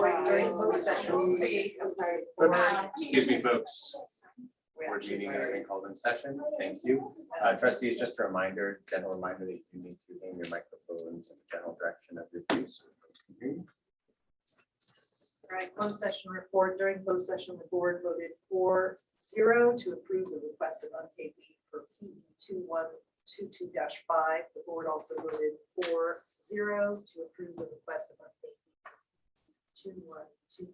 during closed session. Excuse me, folks. Board meeting has been called in session. Thank you. Trustees, just a reminder, gentle reminder that you need to aim your microphones in the general direction of your face. All right, closed session report. During closed session, the board voted 4-0 to approve the request of unpaid leave for PE 2122-5. The board also voted 4-0 to approve the request of unpaid leave 2122-6.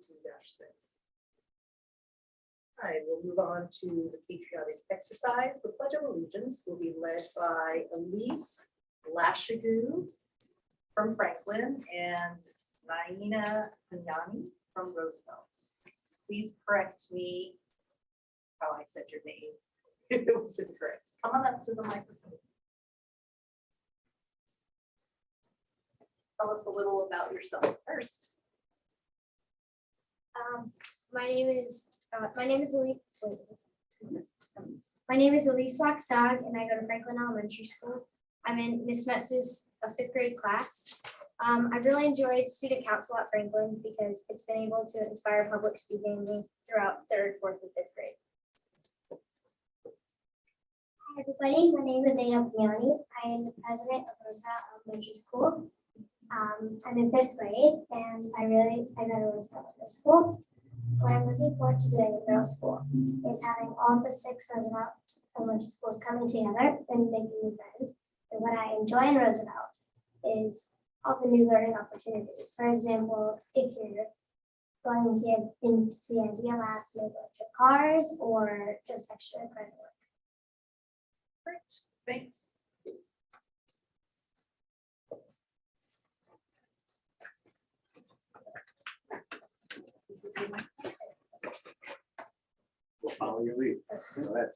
All right, we'll move on to the patriotic exercise. The Pledge of Allegiance will be led by Elise Lashigu from Franklin and Naina Panyani from Roosevelt. Please correct me how I said your name if it was incorrect. Come on up to the microphone. Tell us a little about yourself first. My name is Elise Laxag, and I go to Franklin Elementary School. I'm in Miss Metz's 5th grade class. I've really enjoyed student council at Franklin because it's been able to inspire public speaking me throughout 3rd, 4th, and 5th grade. Hi everybody, my name is Naina Panyani. I am the president of Roosevelt Elementary School. I'm in 5th grade and I go to Roosevelt Middle School. What I'm looking forward to doing in middle school is having all the 6 Roosevelt elementary schools coming together and making new friends. And what I enjoy in Roosevelt is all the new learning opportunities. For example, if you're going to get into the idea lab to make electric cars or just extra credit work. Great, thanks. We'll follow your lead. Go ahead.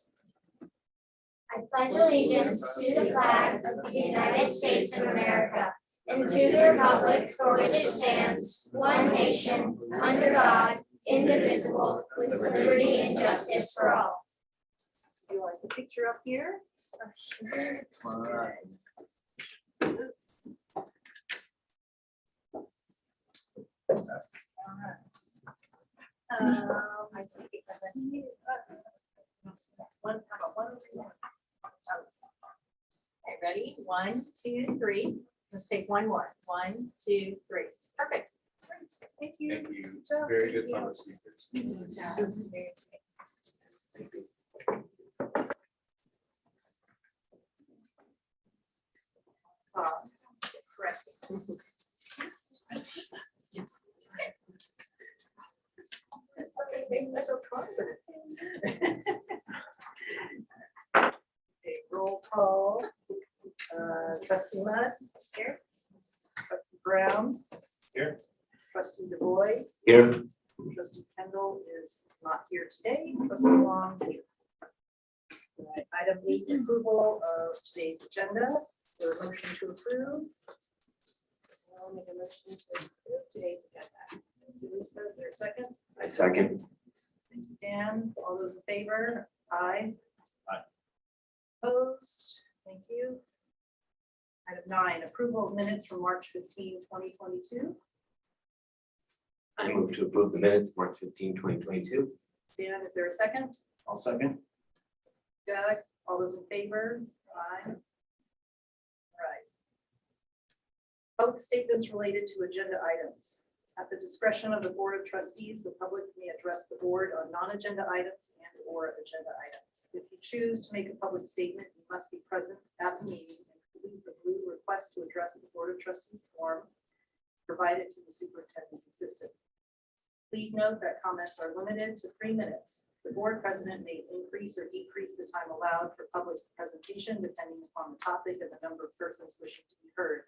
I pledge allegiance to the flag of the United States of America and to the republic for which it stands, one nation, under God, indivisible, with liberty and justice for all. Do you like the picture up here? I think it was one. Okay, ready? 1, 2, 3. Let's take one more. 1, 2, 3. Perfect. Thank you. Thank you. Very good public speakers. Thank you. Correct. Okay, roll call. Trustee Mudd. Here. Trustee Brown. Here. Trustee DeVoy. Here. Trustee Kendall is not here today. Trustee Long here. All right, item 8, approval of today's agenda. There a motion to approve. I'll make a motion to approve today's agenda. Thank you, Lisa. Is there a second? I second. Thank you, Dan. All those in favor? Aye. Aye. Opposed? Thank you. Item 9, approval of minutes from March 15, 2022. I move to approve the minutes, March 15, 2022. Dan, is there a second? I'll second. Doug, all those in favor? Aye. All right. Public statements related to agenda items. At the discretion of the Board of Trustees, the public may address the board on non-agenda items and/or agenda items. If you choose to make a public statement, you must be present at the meeting and complete the blue request to address the Board of Trustees form provided to the superintendent's assistant. Please note that comments are limited to 3 minutes. The board president may increase or decrease the time allowed for public presentation depending upon the topic and the number of persons wishing to be heard.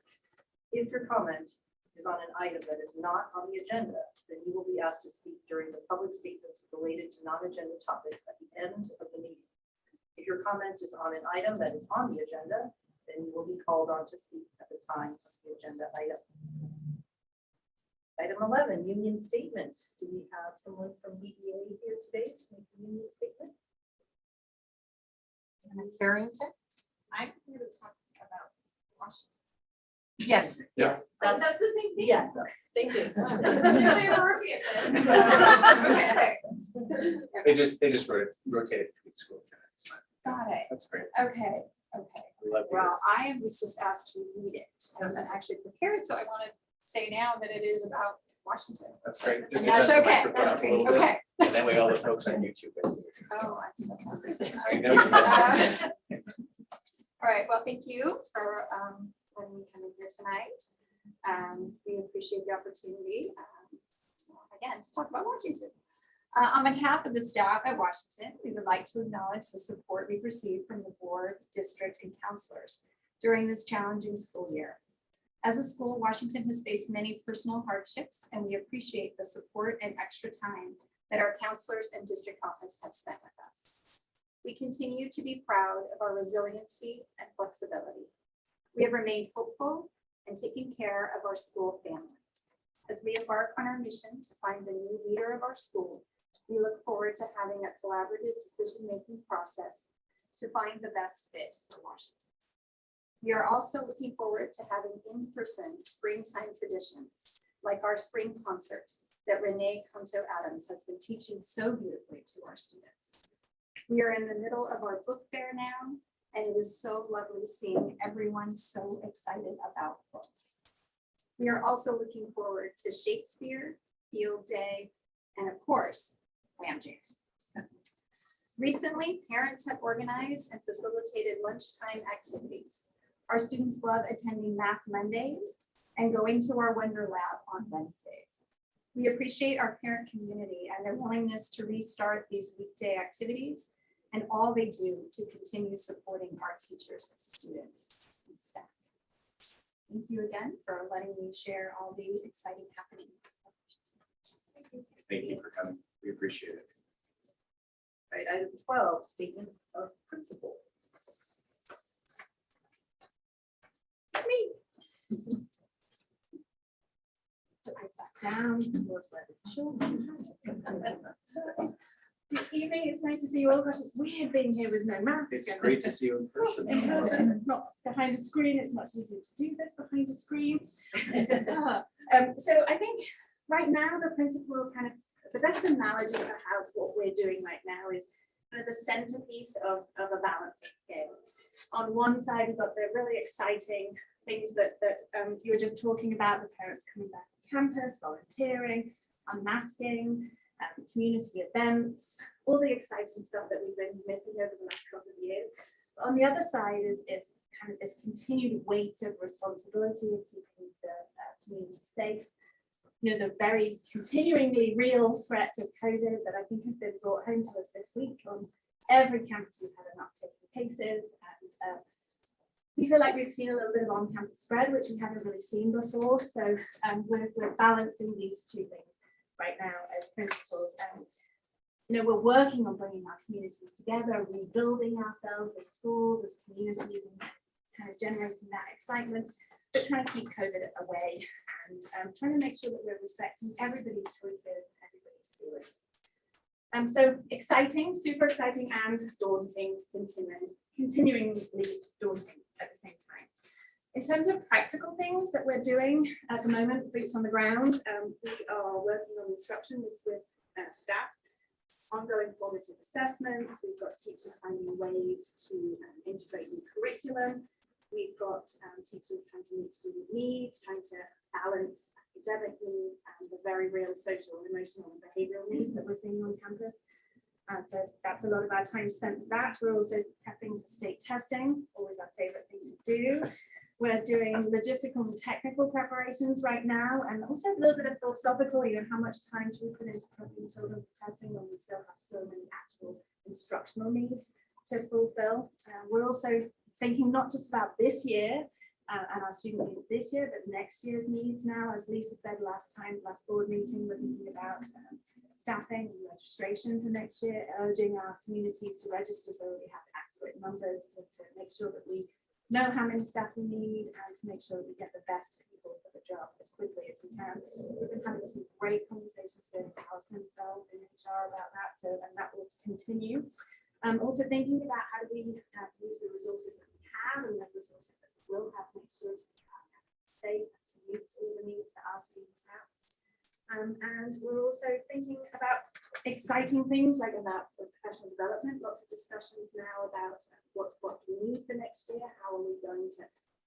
If your comment is on an item that is not on the agenda, then you will be asked to speak during the public statements related to non-agenda topics at the end of the meeting. If your comment is on an item that is on the agenda, then you will be called on to speak at the time of the agenda item. Item 11, union statement. Do we have someone from BEA here today to make a union statement? Anna Carrington. I'm here to talk about Washington. Yes. Yeah. That's That's the same thing. yes. Thank you. They were Okay. They just rotated between school. It's fine. Got it. That's great. Okay. We love you. Well, I was just asked to read it. I haven't actually prepared, so I want to say now that it is about Washington. That's great. Just And that's adjust the okay. microphone up a little bit, Okay. and then we all the folks on YouTube. Oh, I'm so happy. I know. you know. All right, well, thank you for letting me come in here tonight. We appreciate the opportunity, again, to talk about Washington. On behalf of the staff at Washington, we would like to acknowledge the support we've received from the board, district, and counselors during this challenging school year. As a school, Washington has faced many personal hardships, and we appreciate the support and extra time that our counselors and district office have spent with us. We continue to be proud of our resiliency and flexibility. We have remained hopeful and taken care of our school family. As we embark on our mission to find the new leader of our school, we look forward to having a collaborative decision-making process to find the best fit for Washington. We are also looking forward to having in-person springtime traditions, like our spring concert that Renee Conto-Adams has been teaching so beautifully to our students. We are in the middle of our book fair now, and it is so lovely seeing everyone so excited about books. We are also looking forward to Shakespeare, Field Day, and of course, Wham Jam. Recently, parents have organized and facilitated lunchtime activities. Our students love attending Math Mondays and going to our Wonder Lab on Wednesdays. We appreciate our parent community and their willingness to restart these weekday activities and all they do to continue supporting our teachers, students, and staff. Thank you again for letting me share all these exciting happenings. Thank you for coming. We appreciate it. Right, item 12, statement of principal. Put this back down towards where the children have it. Good evening, it's nice to see you all. Gosh, it's weird being here with no masks. It's great to see you in person. In person, not behind a screen. It's much easier to do this behind a screen. So I think right now the principal is kind of the best analogy for how what we're doing right now is kind of the centerpiece of a balancing scale. On one side, we've got the really exciting things that you were just talking about, the parents coming back to campus, volunteering, unmasking, community events, all the exciting stuff that we've been missing over the last couple of years. But on the other side is kind of this continued weight of responsibility of keeping the community safe. You know, the very continuingly real threat of COVID that I think has been brought home to us this week. On every campus, we've had an uptick in cases, and we feel like we've seen a little bit of on-campus spread, which we haven't really seen before. So we're balancing these two things right now as principals. And you know, we're working on bringing our communities together, rebuilding ourselves as schools, as communities, and kind of generating that excitement, but trying to keep COVID away and trying to make sure that we're respecting everybody's choices and everybody's feelings. So exciting, super exciting, and daunting, continuingly daunting at the same time. In terms of practical things that we're doing at the moment, boots on the ground, we are working on instruction with staff, ongoing formative assessments. We've got teachers finding ways to integrate new curriculum. We've got teachers trying to meet student needs, trying to balance academic needs and the very real social, emotional, and behavioral needs that we're seeing on campus. So that's a lot of our time spent with that. We're also prepping for state testing, always our favorite thing to do. We're doing logistical and technical preparations right now, and also a little bit of philosophical, you know, how much time should we put into prepping children for testing when we still have so many actual instructional needs to fulfill. We're also thinking not just about this year and our student needs this year, but next year's needs now. As Lisa said last board meeting, we're thinking about staffing and registration for next year, urging our communities to register so that we have accurate numbers to make sure that we know how many staff we need and to make sure that we get the best people for the job as quickly as we can. We've been having some great conversations with Alison Bell in HR about that, and that will continue. Also thinking about how do we use the resources that we have and the resources that we will have to make sure to safe and to meet all the needs that our students have. And we're also thinking about exciting things like about the professional development, lots of discussions now about what we need for next year, how are we going to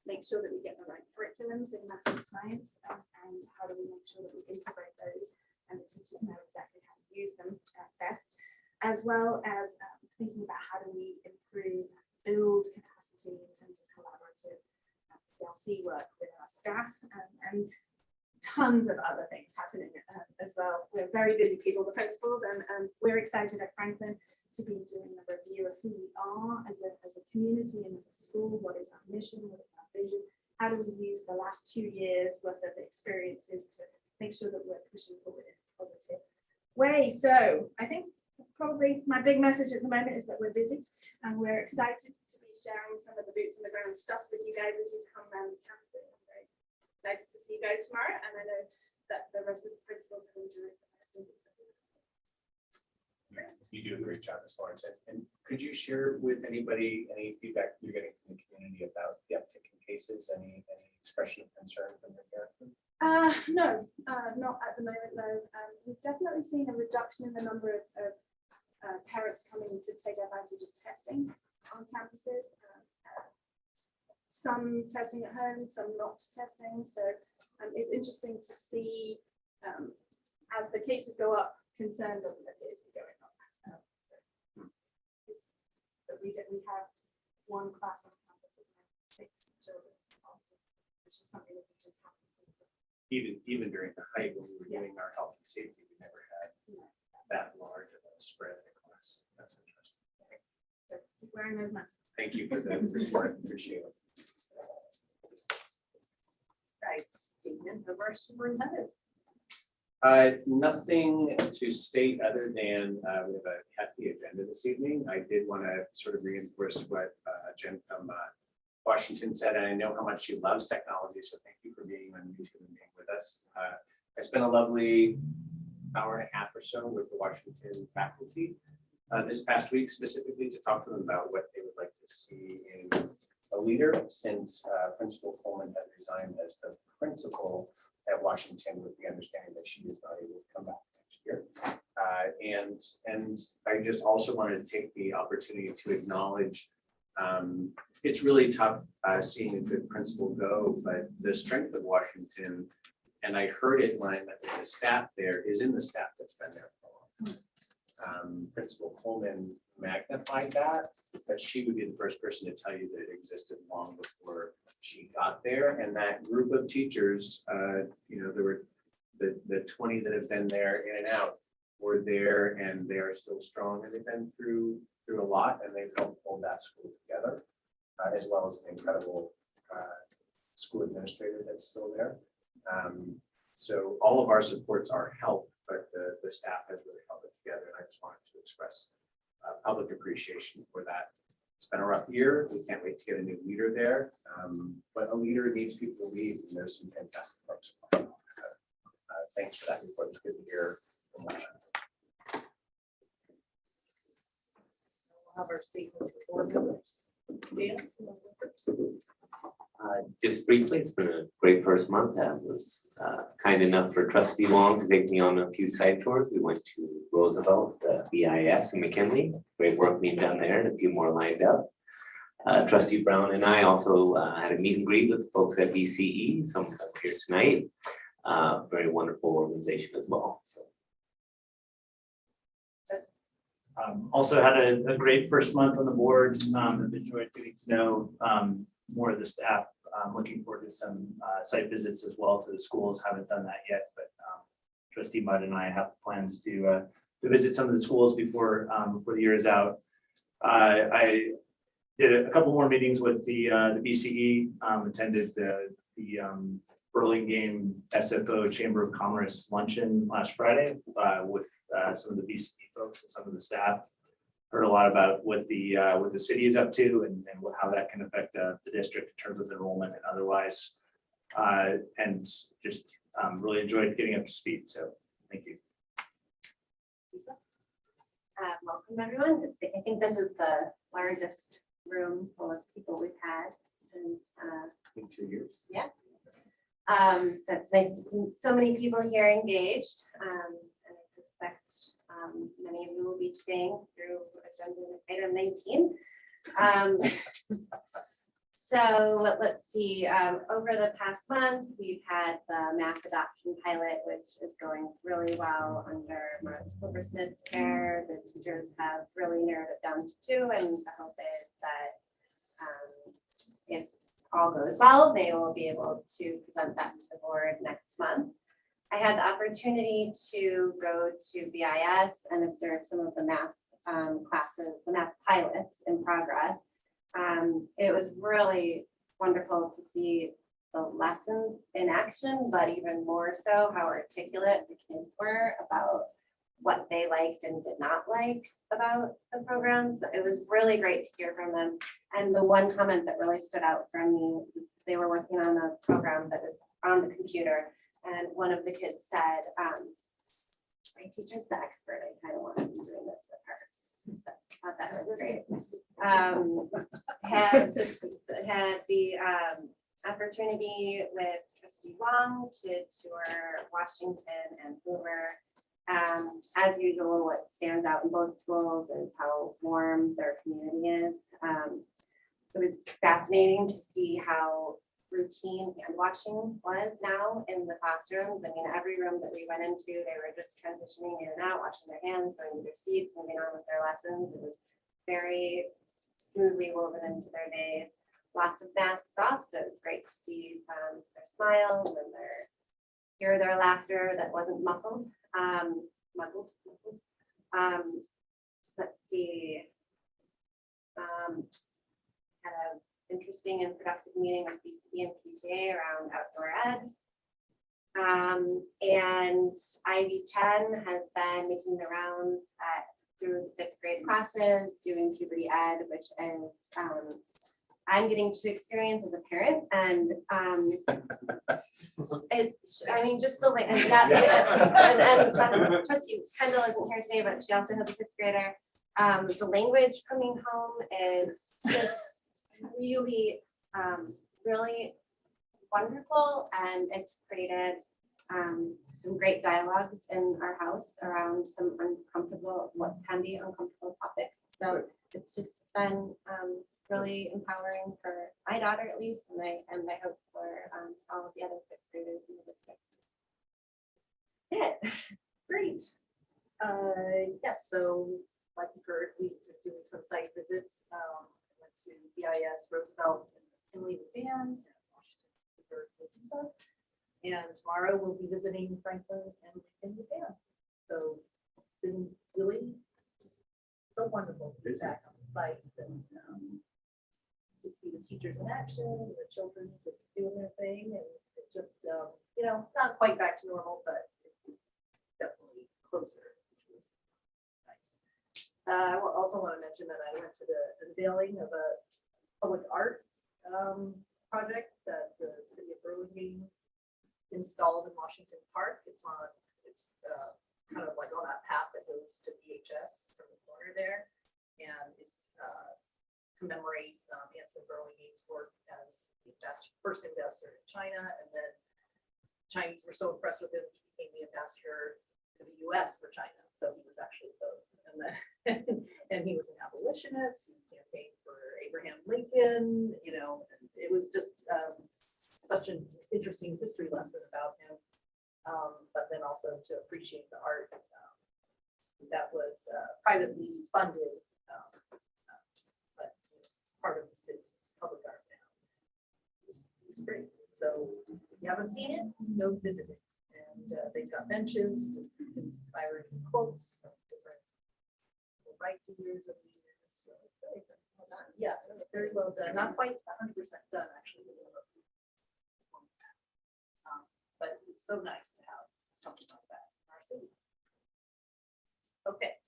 make sure that we get the right curriculums in math and science, and how do we make sure that we integrate those and the teachers know exactly how to use them best, as well as thinking about how do we improve, build capacity in terms of collaborative PLC work with our staff, and tons of other things happening as well. We're very busy people, the principals, and we're excited at Franklin to be doing a review of who we are as a community and as a school. What is our mission? What is our vision? How do we use the last 2 years worth of experiences to make sure that we're pushing forward in a positive way? So I think that's probably my big message at the moment, is that we're busy and we're excited to be sharing some of the boots on the ground stuff with you guys as you come around the campus. I'm very excited to see you guys tomorrow, and I know that the rest of the principals have enjoyed it. You do a great job, Ms. Lawrence. And could you share with anybody any feedback you're getting from the community about the uptick in cases? Any expression of concern from your parents? No, not at the moment, no. We've definitely seen a reduction in the number of parents coming to take advantage of testing on campuses. Some testing at home, some not testing. So it's interesting to see as the cases go up, concern doesn't appear to be going up. We have one class on campus of 6 children, which is something that we just haven't seen. Even during the height when we were doing our health and safety, we never had that large of a spread in the class. That's interesting. So keep wearing those masks. Thank you for the report. Appreciate it. Right, statement of our superintendent. Nothing to state other than we have a hefty agenda this evening. I did want to sort of reinforce what Jen from Washington said, and I know how much she loves technology, so thank you for being on YouTube and being with us. I spent a lovely hour and a half or so with the Washington faculty this past week, specifically to talk to them about what they would like to see in a leader, since Principal Coleman had resigned as the principal at Washington with the understanding that she is not able to come back next year. And I just also wanted to take the opportunity to acknowledge it's really tough seeing a good principal go, but the strength of Washington, and I heard it when I met with the staff there, is in the staff that's been there for a long time. Principal Coleman magnified that, but she would be the first person to tell you that it existed long before she got there. And that group of teachers, there were the 20 that have been there in and out were there, and they are still strong, and they've been through a lot, and they've helped hold that school together, as well as an incredible school administrator that's still there. So all of our supports are help, but the staff has really held it together, and I just wanted to express public appreciation for that. It's been a rough year. We can't wait to get a new leader there, but a leader needs people to lead, and there's some fantastic folks. Thanks for that report. It's good to hear from Washington. We'll have our statements for board members. Dan? Just briefly, it's been a great first month. I was kind enough for Trustee Long to take me on a few site tours. We went to Roosevelt, BIS, and McKinley. Great work being done there, and a few more lined up. Trustee Brown and I also had a meet and greet with the folks at BCE, some up here tonight. Very wonderful organization as well. So. Also had a great first month on the board. I've enjoyed getting to know more of the staff. Looking forward to some site visits as well to the schools. Haven't done that yet, but Trustee Mudd and I have plans to visit some of the schools before the year is out. I did a couple more meetings with the BCE. Attended the Burlingame SFO Chamber of Commerce luncheon last Friday with some of the BCE folks and some of the staff. Heard a lot about what the city is up to and how that can affect the district in terms of enrollment and otherwise. And just really enjoyed getting up to speed. So thank you. Welcome everyone. I think this is the largest room full of people we've had since In 2 years. Yeah. That's nice to see so many people here engaged. And I suspect many of you will be staying through agenda item 19. So let's see, over the past month, we've had the math adoption pilot, which is going really well under Mark Silversmith's care. The teachers have really narrowed it down to 2, and the hope is that if all goes well, they will be able to present that to the board next month. I had the opportunity to go to BIS and observe some of the math classes, the math pilots in progress. It was really wonderful to see the lessons in action, but even more so how articulate the kids were about what they liked and did not like about the programs. It was really great to hear from them. And the one comment that really stood out for me, they were working on a program that was on the computer, and one of the kids said, my teacher's the expert. I kind of want to be doing this with her. So I thought that was great. Had the opportunity with Trustee Wong to tour Washington and Hoover. As usual, what stands out in both schools is how warm their community is. It was fascinating to see how routine hand washing was now in the classrooms. I mean, every room that we went into, they were just transitioning in and out, washing their hands, going to their seats, moving on with their lessons. It was very smoothly woven into their day. Lots of masks off, so it's great to see their smiles and hear their laughter that wasn't muffled. Muzzled. Let's see. Had an interesting and productive meeting with BCB and PTA around outdoor ed. And Ivy Chen has been making the rounds through the 5th grade classes, doing puberty ed, which is I'm getting to experience as a parent, and I mean, just the way, and Trustee Kendall isn't here today, but she also has a 5th grader. The language coming home is just really, really wonderful, and it's created some great dialogues in our house around some what can be uncomfortable topics. So it's just been really empowering for my daughter at least, and I hope for all of the other 5th graders in the district. Yeah, Great. Yes, so like you heard, we've been doing some site visits. Went to BIS, Roosevelt, and Kinley with Dan, and Washington for Leticia. And tomorrow we'll be visiting Franklin and Lincoln with Dan. So it's been really just so wonderful to be back on the sites and to see the teachers in action, the children just doing their thing, and it just, not quite back to normal, but definitely closer, which was nice. I also want to mention that I went to the unveiling of a public art project that the city of Burlingame installed in Washington Park. It's kind of like on that path that goes to VHS from the corner there, and it commemorates Anson Burlingame's work as the first ambassador in China, and then Chinese were so impressed with him, he became the ambassador to the US for China. So he was actually both. And he was an abolitionist. He campaigned for Abraham Lincoln. It was just such an interesting history lesson about him. But then also to appreciate the art that was privately funded, but part of the city's public art now. It's great. So if you haven't seen it, go visit it. And they've got benches with inspiring quotes from different rights leaders of the years. So it's very well done. Yeah, very well done. Not quite 100% done, actually. But it's so nice to have something like that in our city. Okay.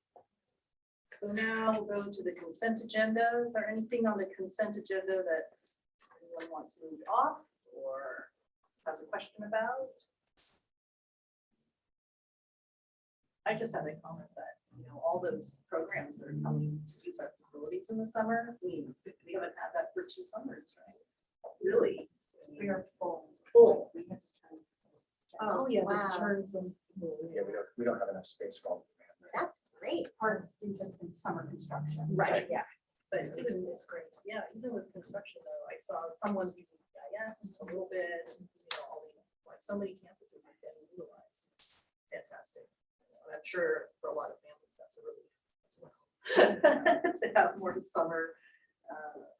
So now we'll go to the consent agenda. Is there anything on the consent agenda that anyone wants moved off or has a question about? I just have a comment that, all those programs that are coming to use our facilities in the summer, we haven't had that for 2 summers, right? Really, We are full. Oh, yeah, wow. turn some. Yeah, we don't have enough space for all. That's great. Hard due to summer construction. Right, yeah. But even it's great. Yeah, even with construction though, I saw someone using GIS a little bit, all the, like so many campuses are getting utilized. Fantastic. And I'm sure for a lot of families, that's a relief as well. To have more summer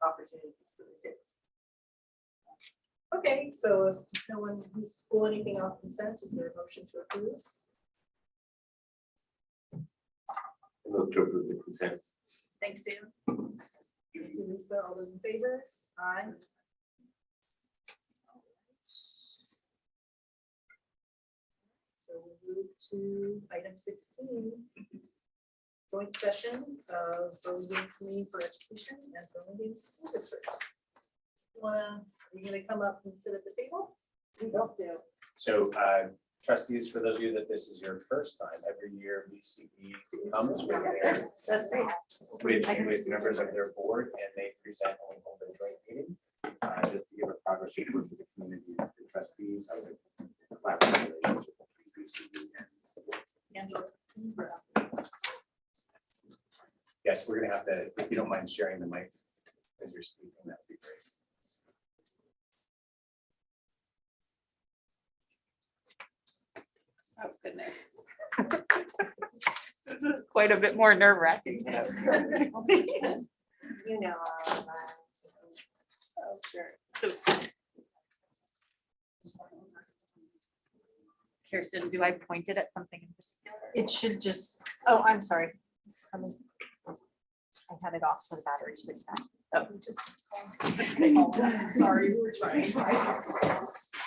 opportunities for the kids. Okay, so if no one who's pull anything off consent, is there a motion to approve? Move to approve the consent. Thanks, Dan. Thank you, Lisa. All those in favor? Aye. So we'll move to item 16. Joint session of Burlingame Committee for Education and Burlingame School District. Are you gonna come up and sit at the table? We don't do. So trustees, for those of you that this is your first time, every year BCE comes with That's great. with members of their board and they present on the joint meeting. Just to give a progress report to the community, the trustees, how the collaborative relationship between BCE and the board. Yes, we're gonna have to, if you don't mind sharing the mic as you're speaking, that'd be great. Oh, goodness. This is quite a bit more nerve wracking. You know, Oh, sure. So, Kirsten, do I point it at something in particular? It should just, oh, I'm sorry. I had it off so the battery's pretty bad. Oh, Sorry, we were trying.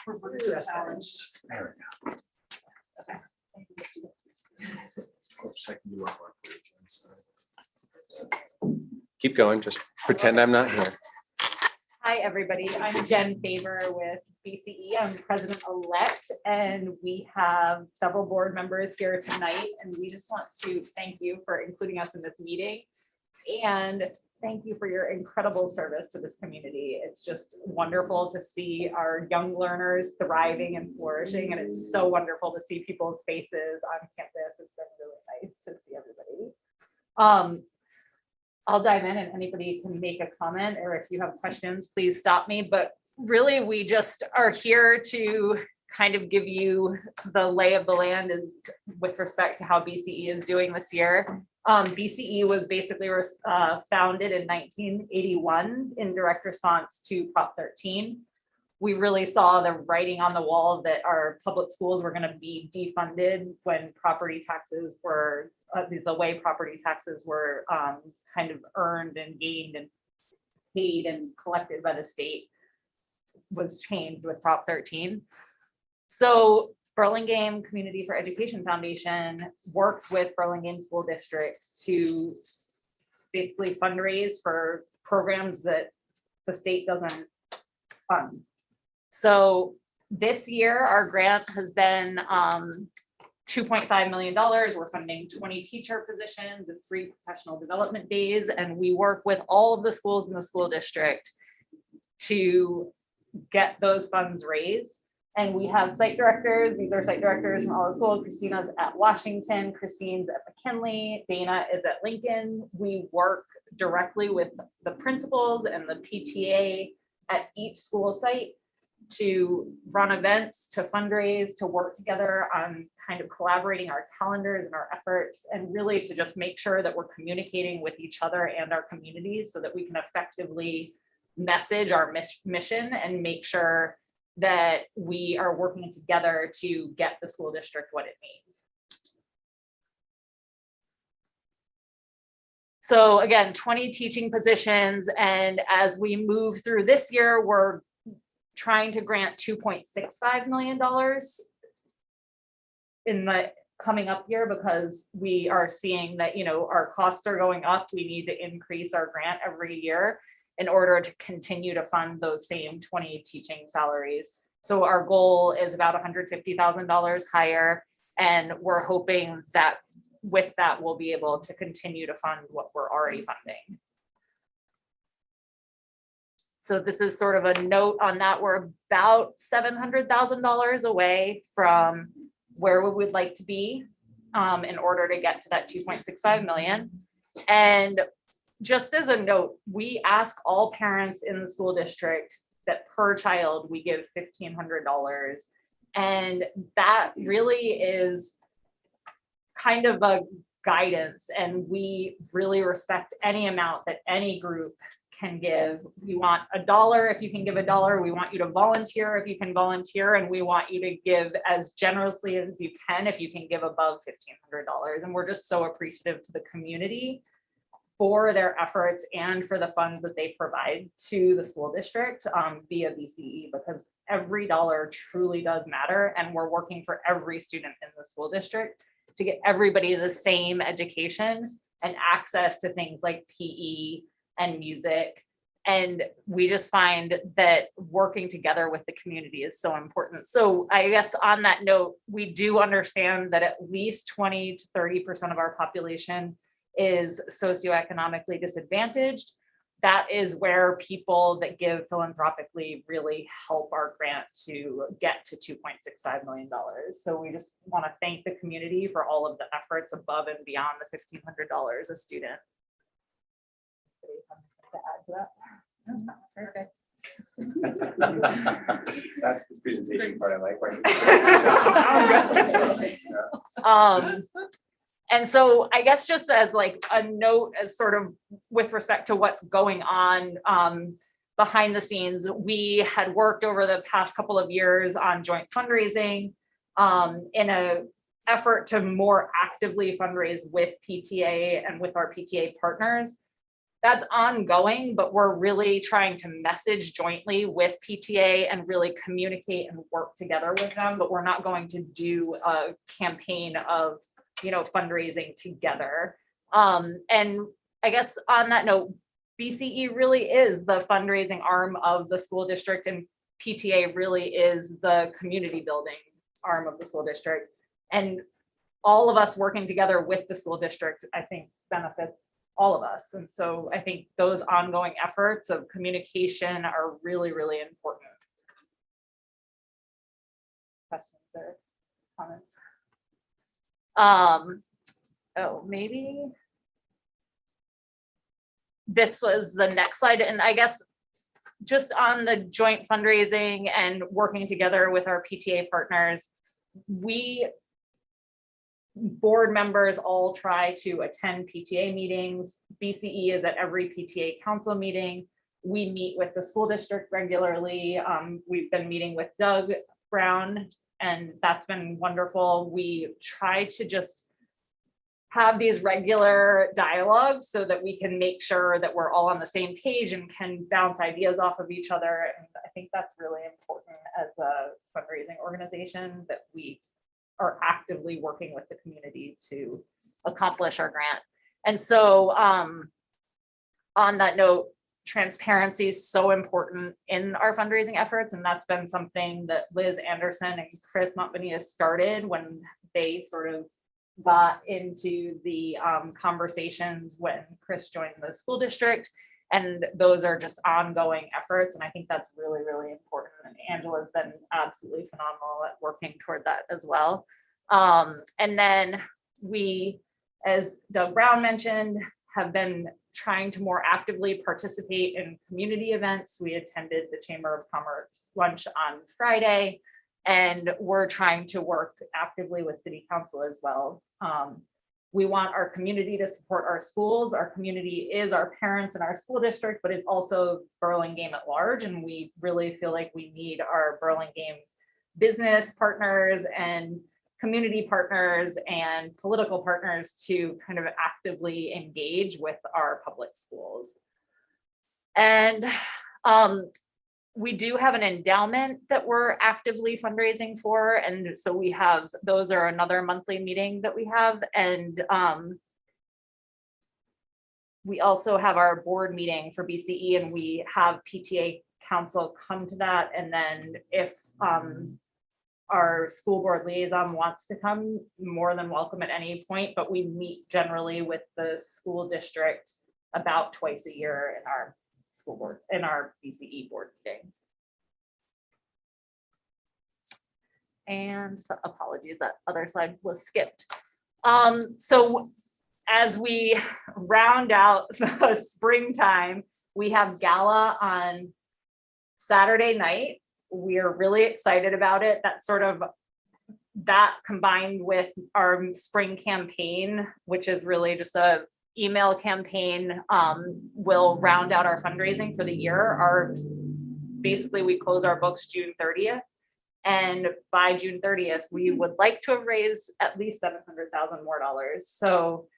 We're challenged. There we go. Keep going, just pretend I'm not here. Hi, everybody. I'm Jen Faber with BCE. I'm president-elect, and we have several board members here tonight, and we just want to thank you for including us in this meeting. And thank you for your incredible service to this community. It's just wonderful to see our young learners thriving and flourishing, and it's so wonderful to see people's faces on campus. It's been really nice to see everybody. I'll dive in and anybody can make a comment, or if you have questions, please stop me. But really, we just are here to kind of give you the lay of the land is with respect to how BCE is doing this year. BCE was basically founded in 1981 in direct response to Prop 13. We really saw the writing on the wall that our public schools were going to be defunded when property taxes were, the way property taxes were kind of earned and gained and paid and collected by the state was changed with Prop 13. So Burlingame Community for Education Foundation works with Burlingame School District to basically fundraise for programs that the state doesn't fund. So this year, our grant has been $2.5 million. We're funding 20 teacher positions and 3 professional development days. And we work with all of the schools in the school district to get those funds raised. And we have site directors. These are site directors from all the schools. Christina's at Washington, Christine's at McKinley, Dana is at Lincoln. We work directly with the principals and the PTA at each school site to run events, to fundraise, to work together on kind of collaborating our calendars and our efforts, and really to just make sure that we're communicating with each other and our communities so that we can effectively message our mission and make sure that we are working together to get the school district what it needs. So again, 20 teaching positions, and as we move through this year, we're trying to grant $2.65 million in the coming up year because we are seeing that, you know, our costs are going up. We need to increase our grant every year in order to continue to fund those same 20 teaching salaries. So our goal is about $150,000 higher, and we're hoping that with that, we'll be able to continue to fund what we're already funding. So this is sort of a note on that. We're about $700,000 away from where we would like to be in order to get to that 2.65 million. And just as a note, we ask all parents in the school district that per child, we give $1,500. And that really is kind of a guidance, and we really respect any amount that any group can give. We want $1 if you can give $1. We want you to volunteer if you can volunteer, and we want you to give as generously as you can if you can give above $1,500. And we're just so appreciative to the community for their efforts and for the funds that they provide to the school district via BCE, because every dollar truly does matter, and we're working for every student in the school district to get everybody the same education and access to things like PE and music. And we just find that working together with the community is so important. So I guess on that note, we do understand that at least 20 to 30% of our population is socioeconomically disadvantaged. That is where people that give philanthropically really help our grant to get to $2.65 million. So we just want to thank the community for all of the efforts above and beyond the $1,500 a student. To add to that? Perfect. That's the presentation part I like. And so I guess just as like a note, as sort of with respect to what's going on behind the scenes, we had worked over the past couple of years on joint fundraising in an effort to more actively fundraise with PTA and with our PTA partners. That's ongoing, but we're really trying to message jointly with PTA and really communicate and work together with them, but we're not going to do a campaign of fundraising together. And I guess on that note, BCE really is the fundraising arm of the school district, and PTA really is the community building arm of the school district. And all of us working together with the school district, I think, benefits all of us. And so I think those ongoing efforts of communication are really, really important. Questions or comments? Oh, maybe this was the next slide. And I guess just on the joint fundraising and working together with our PTA partners, we board members all try to attend PTA meetings. BCE is at every PTA council meeting. We meet with the school district regularly. We've been meeting with Doug Brown, and that's been wonderful. We try to just have these regular dialogues so that we can make sure that we're all on the same page and can bounce ideas off of each other. And I think that's really important as a fundraising organization, that we are actively working with the community to accomplish our grant. And so on that note, transparency is so important in our fundraising efforts, and that's been something that Liz Anderson and Chris Montbonilla started when they sort of got into the conversations when Chris joined the school district. And those are just ongoing efforts, and I think that's really, really important. And Angela's been absolutely phenomenal at working toward that as well. And then we, as Doug Brown mentioned, have been trying to more actively participate in community events. We attended the Chamber of Commerce lunch on Friday, and we're trying to work actively with City Council as well. We want our community to support our schools. Our community is our parents and our school district, but it's also Burlingame at large. And we really feel like we need our Burlingame business partners and community partners and political partners to kind of actively engage with our public schools. And we do have an endowment that we're actively fundraising for. And so we have, those are another monthly meeting that we have. And we also have our board meeting for BCE, and we have PTA council come to that. And then if our school board liaison wants to come, more than welcome at any point, but we meet generally with the school district about twice a year in our school board, in our BCE board meetings. And so apologies, that other slide was skipped. So as we round out the springtime, we have gala on Saturday night. We are really excited about it. That's sort of that combined with our spring campaign, which is really just a email campaign, will round out our fundraising for the year. Basically we close our books June 30th. And by June 30th, we would like to have raised at least $700,000 more. So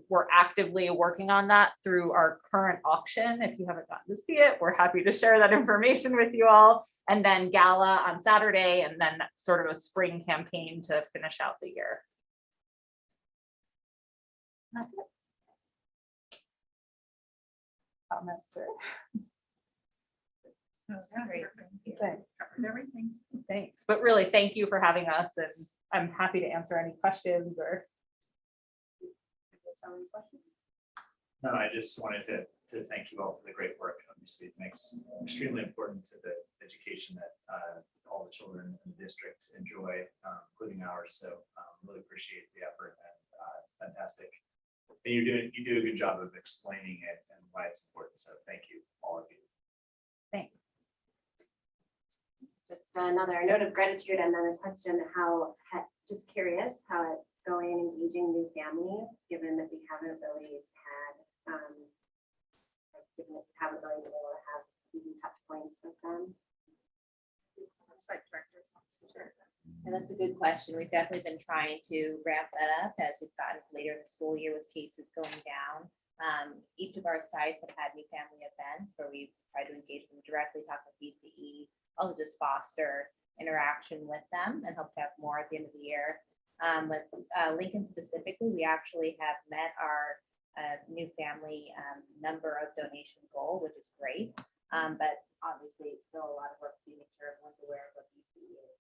we're actively working on that through our current auction. If you haven't gotten to see it, we're happy to share that information with you all. And then gala on Saturday, and then sort of a spring campaign to finish out the year. That's it. Comments or- Great, thank you. Good. Covered everything. Thanks, but really, thank you for having us, and I'm happy to answer any questions or. No, I just wanted to thank you all for the great work. Obviously, it makes extremely important to the education that all the children in the district enjoy, including ours. So really appreciate the effort, and it's fantastic. And you do a good job of explaining it and why it's important. So thank you, all of you. Thanks. Just another note of gratitude and then a question, just curious how it's going engaging new families, given that we haven't really had, given that we haven't really been able to have even touch points with them. Site directors wants to share that. And that's a good question. We've definitely been trying to ramp that up as we've gotten later in the school year with cases going down. Each of our sites have had new family events where we try to engage them directly, talk with BCE, also just foster interaction with them and hope to have more at the end of the year. With Lincoln specifically, we actually have met our new family number of donation goal, which is great. But obviously, it's still a lot of work to make sure everyone's aware of what BCE is.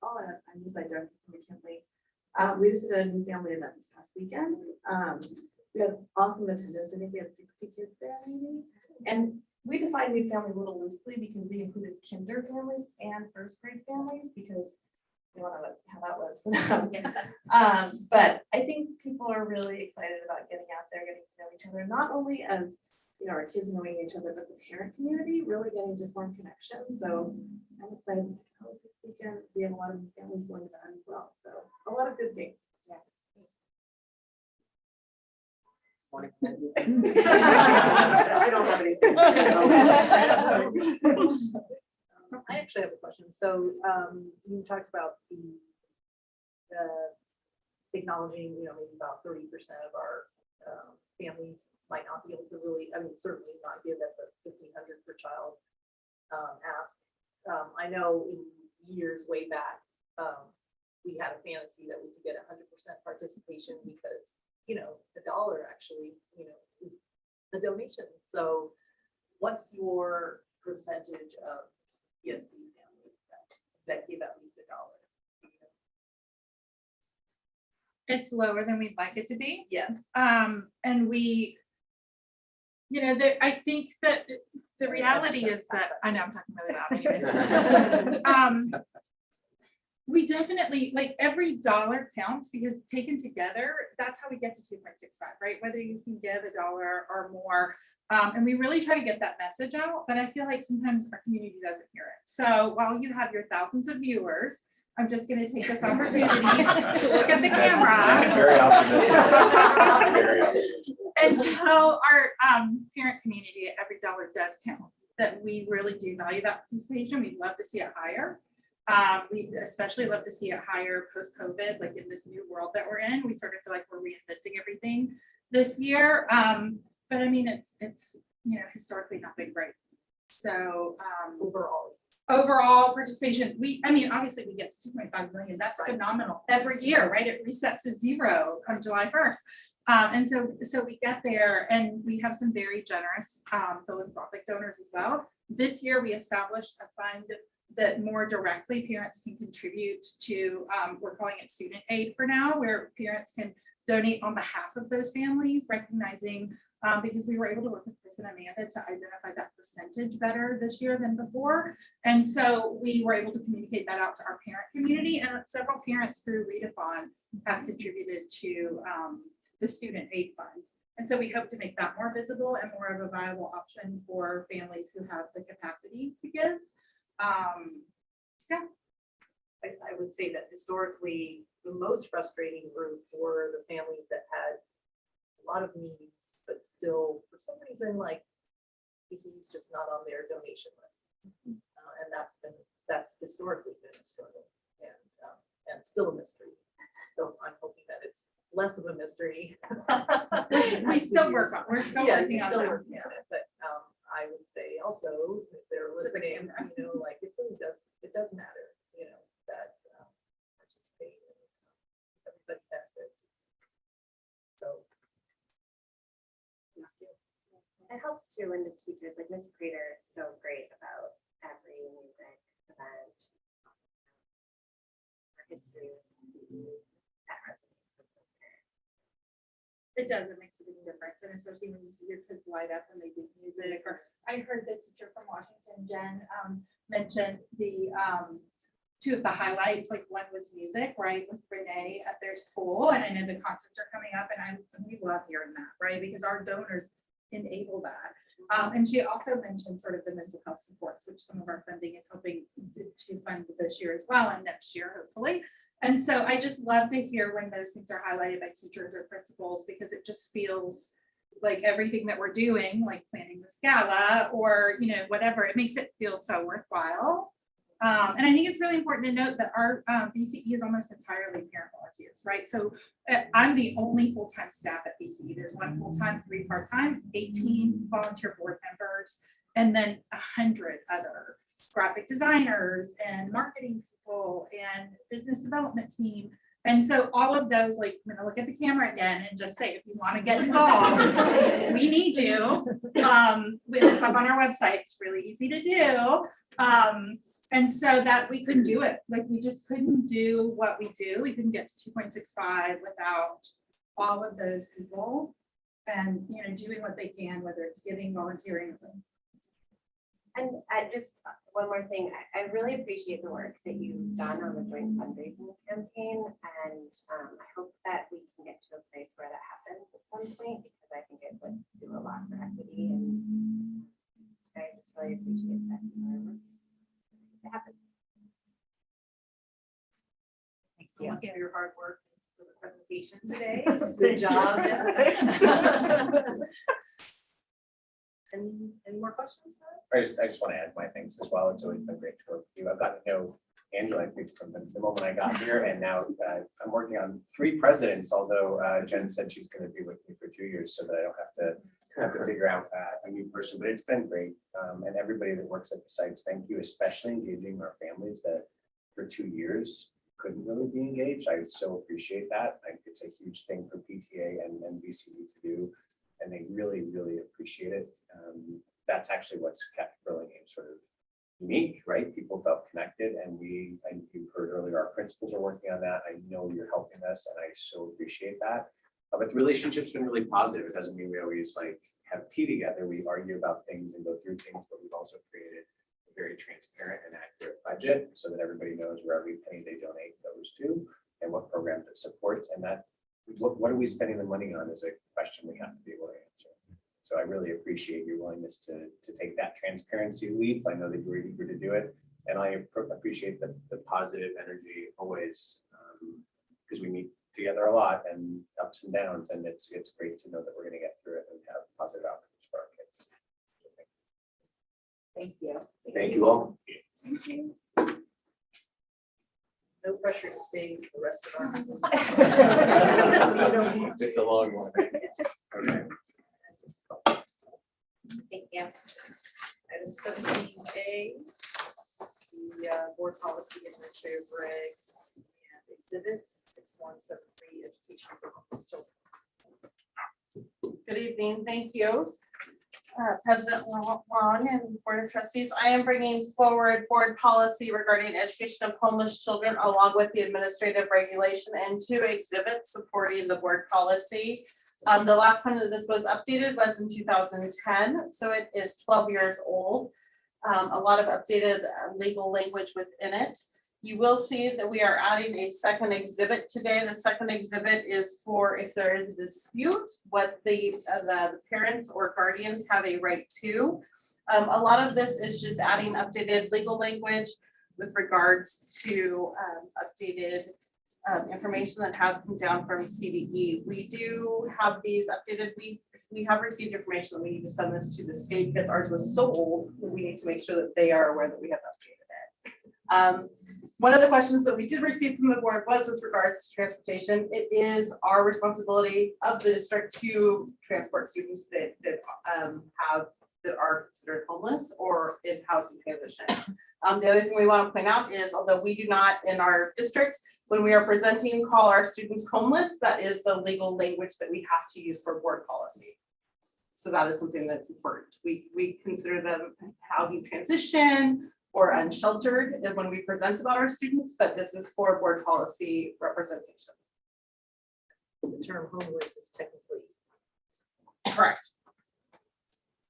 All I'm just like Dr. McKinley. We just did a new family event this past weekend. We had awesome attendance. I think we had 60 kids there maybe. And we defined new family a little loosely because we included kinder families and first grade families because you don't know how that was for them. But I think people are really excited about getting out there, getting to know each other, not only as our kids knowing each other, but the parent community really getting to form connections. So I'm excited this weekend. We have a lot of families going to that as well. So a lot of good things. Yeah. I don't have anything. I actually have a question. So you talked about the acknowledging, maybe about 30% of our families might not be able to really, certainly not give at the 1,500 per child ask. I know in years way back, we had a fantasy that we could get 100% participation because, the dollar actually, is the donation. So what's your percentage of ESD families that give at least $1? It's lower than we'd like it to be. Yes. And we, I think that the reality is that, I know I'm talking really loud anyways. We definitely, like, every dollar counts because taken together, that's how we get to 2.65, right? Whether you can give $1 or more. And we really try to get that message out, but I feel like sometimes our community doesn't hear it. So while you have your thousands of viewers, I'm just going to take this opportunity to look at the camera. That's very optimistic. Very optimistic. And tell our parent community that every dollar does count, that we really do value that participation. We'd love to see it higher. We especially love to see it higher post-COVID, like in this new world that we're in. We sort of feel like we're reinventing everything this year. But I mean, it's historically not been great. So overall participation, obviously we get to 2.5 million. That's phenomenal every year, right? It resets to 0 on July 1st. And so we get there, and we have some very generous philanthropic donors as well. This year we established a fund that more directly parents can contribute to, we're calling it student aid for now, where parents can donate on behalf of those families, recognizing, because we were able to work with Chris and Amanda to identify that percentage better this year than before. And so we were able to communicate that out to our parent community, and several parents through Readathon have contributed to the student aid fund. And so we hope to make that more visible and more of a viable option for families who have the capacity to give. Yeah. I would say that historically, the most frustrating group were the families that had a lot of needs, but still, for some reason, like, PCE's just not on their donation list. And that's historically been a struggle, and still a mystery. So I'm hoping that it's less of a mystery. We still work on, we're still Yeah, working you're on still that. working on it, but I would say also, if they're listening, you know, like, it really does, it does matter, you know, that participate and everybody benefits. So. Please do. It helps too when the teachers, like Miss Prater is so great about every music event. Or history of PCE, that resonates with the parents. It does, it makes a big difference, and especially when you see your kids light up and they do music. Or I heard the teacher from Washington, Jen, mention the two of the highlights, like one was music, right, with Renee at their school, and I know the concerts are coming up, and we love hearing that, right, because our donors enable that. And she also mentioned sort of the mental health supports, which some of our funding is hoping to fund this year as well, and next year, hopefully. And so I just love to hear when those things are highlighted by teachers or principals, because it just feels like everything that we're doing, like planning the Scala or, you know, whatever, it makes it feel so worthwhile. And I think it's really important to note that our BCE is almost entirely parent volunteers, right? So I'm the only full-time staff at BCE. There's one full-time, 3 part-time, 18 volunteer board members, and then 100 other graphic designers and marketing people and business development team. And so all of those, like, I'm gonna look at the camera again and just say, if you want to get involved, we need you. It's up on our website, it's really easy to do. And so that we couldn't do it, like, we just couldn't do what we do. We couldn't get to 2.65 without all of those people and, you know, doing what they can, whether it's giving, volunteering. And I just, one more thing, I really appreciate the work that you've done on the joint fundraising campaign. And I hope that we can get to a place where that happens at some point, because I think it would do a lot for equity. And I just really appreciate that. It happens. Thanks for looking at your hard work for the presentation today. Good job. Any more questions? I just want to add my thanks as well. It's always been great to work with you. I've gotten to know Angela, I think, from the moment I got here, and now I'm working on 3 presidents, although Jen said she's going to be with me for 2 years, so that I don't have to figure out a new person, but it's been great. And everybody that works at the sites, thank you, especially engaging our families that for 2 years couldn't really be engaged. I so appreciate that. It's a huge thing for PTA and BCE to do. And they really, really appreciate it. That's actually what's kept Burlingame sort of unique, right? People felt connected, and you heard earlier, our principals are working on that. I know you're helping us, and I so appreciate that. But the relationship's been really positive. It doesn't mean we always like have tea together. We argue about things and go through things, but we've also created a very transparent and accurate budget so that everybody knows where every penny they donate goes to and what programs it supports, and that what are we spending the money on is a question we have to be able to answer. So I really appreciate your willingness to take that transparency leap. I know that you're eager to do it, and I appreciate the positive energy always, because we meet together a lot and ups and downs, and it's great to know that we're going to get through it and have positive outcomes for our kids. Thank you. Thank you all. Thank you. No pressure to stay the rest of our. Just a long one. Okay. Thank you. Item 17A, the board policy administrative regs and exhibits 6173 education for homeless children. Good evening, thank you. President Long and Board of Trustees. I am bringing forward board policy regarding education of homeless children along with the administrative regulation and 2 exhibits supporting the board policy. The last time that this was updated was in 2010, so it is 12 years old. A lot of updated legal language within it. You will see that we are adding a second exhibit today. The second exhibit is for if there is a dispute, what the parents or guardians have a right to. A lot of this is just adding updated legal language with regards to updated information that has come down from CDE. We do have these updated. We have received information that we need to send this to the state because ours was so old. We need to make sure that they are aware that we have updated it. One of the questions that we did receive from the board was with regards to transportation. It is our responsibility of the district to transport students that are considered homeless or in housing transition. The other thing we want to point out is, although we do not in our district, when we are presenting, call our students homeless, that is the legal language that we have to use for board policy. So that is something that's important. We consider them housing transition or unsheltered when we present about our students, but this is for board policy representation. The term homeless is technically. Correct.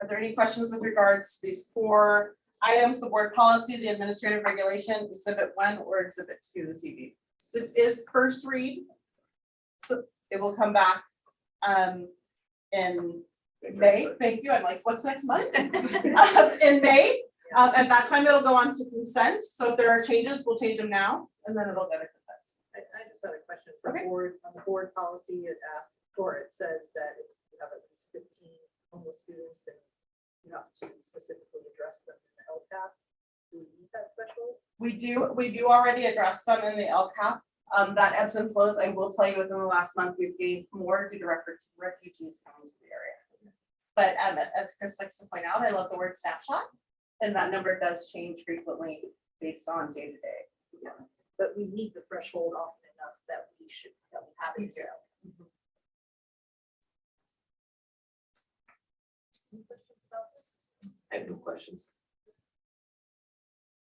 Are there any questions with regards to these 4 items, the board policy, the administrative regulation, exhibit 1 or exhibit 2 this evening? This is first read. So it will come back in May. Thank you. I'm like, what's next month? In May. At that time, it'll go on to consent. So if there are changes, we'll change them now and then it'll go to consent. I just had a question for Okay. board, on the board policy, it asks, or it says that if you have at least 15 homeless students and you have to specifically address them in the LCAP. Do we need that threshold? We do already address them in the LCAP. That ebbs and flows. I will tell you within the last month, we've gained more due to refugees coming to the area. But as Chris likes to point out, I love the word snapshot. And that number does change frequently based on day to day. But we need the threshold often enough that we should have it zero. Any questions about this? I have no questions.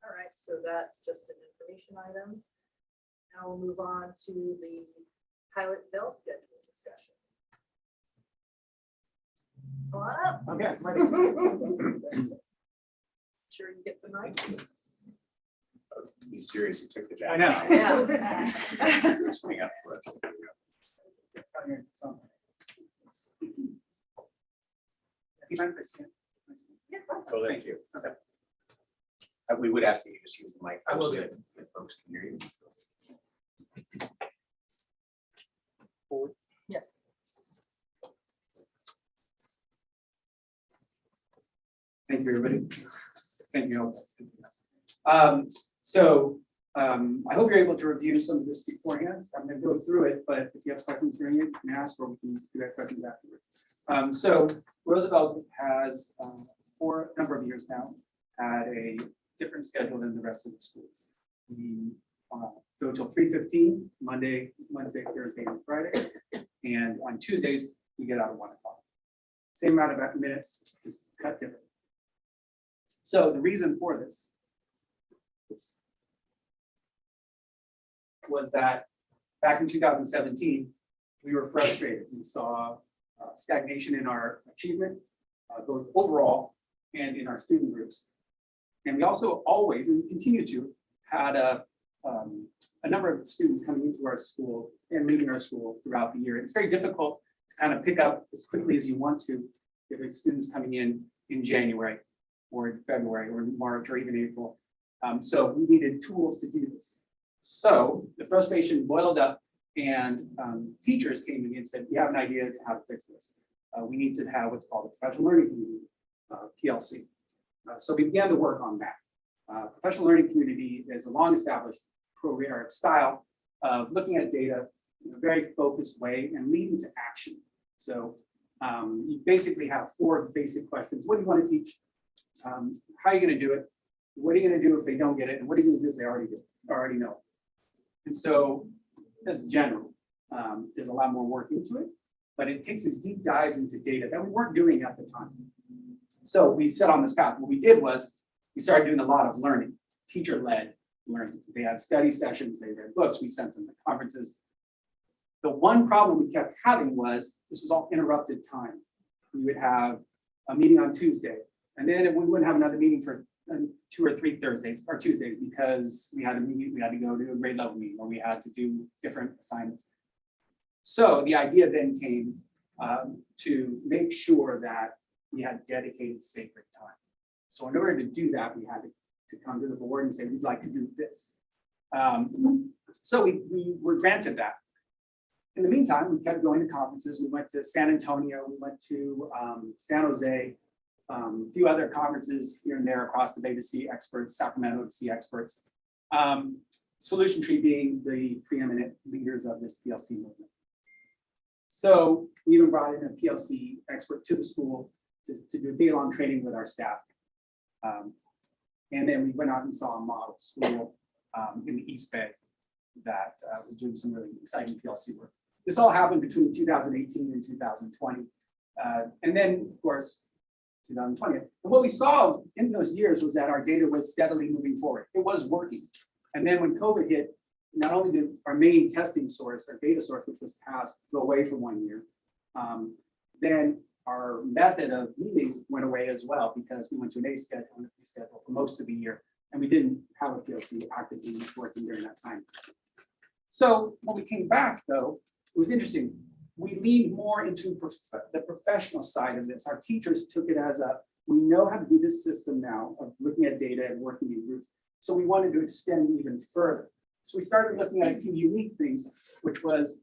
All right, so that's just an information item. Now we'll move on to the pilot bell schedule discussion. Come on up. Okay, I'm ready. Sure you get the mic. Be serious, you took the job. I know. Yeah. Swing up for us. Oh, thank you. Okay. We would ask that you just use the mic. I will so do. that folks can hear you. Yes. Thank you, everybody. Thank you. I hope you're able to review some of this beforehand. I'm going to go through it, but if you have questions during it, you can ask, or we can do that questions afterwards. So Roosevelt has, for a number of years now, had a different schedule than the rest of the schools. We go till 3:15, Monday, Wednesday, Thursday, and Friday. And on Tuesdays, we get out at 1 o'clock. Same amount of minutes, just cut different. So the reason for this was that back in 2017, we were frustrated. We saw stagnation in our achievement, both overall and in our student groups. And we also always, and continue to, had a number of students coming into our school and leaving our school throughout the year. It's very difficult to kind of pick up as quickly as you want to if it's students coming in January or in February or in March or even April. So we needed tools to do this. So the frustration boiled up and teachers came to me and said, we have an idea to how to fix this. We need to have what's called a professional learning community, PLC. So we began to work on that. Professional learning community is a long-established program or style of looking at data in a very focused way and leading to action. So you basically have 4 basic questions. What do you want to teach? How are you going to do it? What are you going to do if they don't get it? And what are you going to do if they already know? And so that's general. There's a lot more work into it, but it takes these deep dives into data that we weren't doing at the time. So we set on this path. What we did was we started doing a lot of learning, teacher-led learning. They had study sessions, they read books, we sent them to conferences. The one problem we kept having was this was all interrupted time. We would have a meeting on Tuesday, and then we wouldn't have another meeting for 2 or 3 Thursdays or Tuesdays because we had a meeting, we had to go to a grade level meeting, or we had to do different assignments. So the idea then came to make sure that we had dedicated sacred time. So in order to do that, we had to come to the board and say, we'd like to do this. So we were granted that. In the meantime, we kept going to conferences. We went to San Antonio, we went to San Jose, a few other conferences here and there across the bay to see experts, Sacramento to see experts. Solution Tree being the preeminent leaders of this PLC movement. So we even brought in a PLC expert to the school to do a day-long training with our staff. And then we went out and saw a model school in the East Bay that was doing some really exciting PLC work. This all happened between 2018 and 2020. And then, of course, 2020. And what we saw in those years was that our data was steadily moving forward. It was working. And then when COVID hit, not only did our main testing source, our data source, which was passed, go away for 1 year, then our method of meeting went away as well because we went to an A schedule and a B schedule for most of the year. And we didn't have a PLC actively working during that time. So when we came back, though, it was interesting. We leaned more into the professional side of this. Our teachers took it as we know how to do this system now of looking at data and working in groups. So we wanted to extend even further. So we started looking at a few unique things, which was,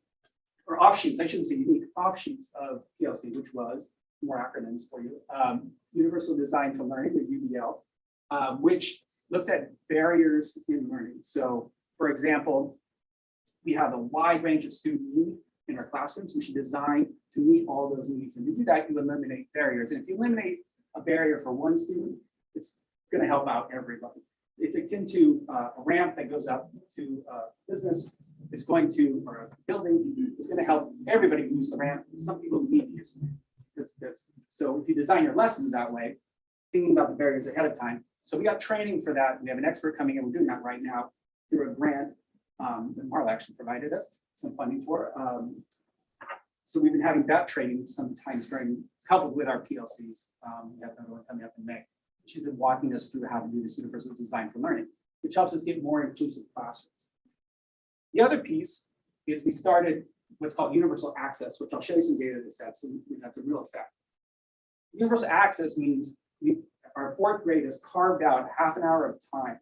or offshoots, I shouldn't say unique, offshoots of PLC, which was, more acronyms for you, Universal Design for Learning, or UDL, which looks at barriers in learning. So for example, we have a wide range of student needs in our classrooms. We should design to meet all those needs. And to do that, you eliminate barriers. And if you eliminate a barrier for one student, it's going to help out everybody. It's akin to a ramp that goes up to business. It's going to, or a building, it's going to help everybody use the ramp. Some people need to use it. So if you design your lessons that way, thinking about the barriers ahead of time. So we got training for that. We have an expert coming in. We're doing that right now through a grant that Marla actually provided us some funding for. So we've been having that training sometimes coupled with our PLCs. We have another one coming up in May. She's been walking us through how to do this universal design for learning, which helps us get more inclusive classrooms. The other piece is we started what's called universal access, which I'll show you some data that's a real effect. Universal access means our 4th grade has carved out half an hour of time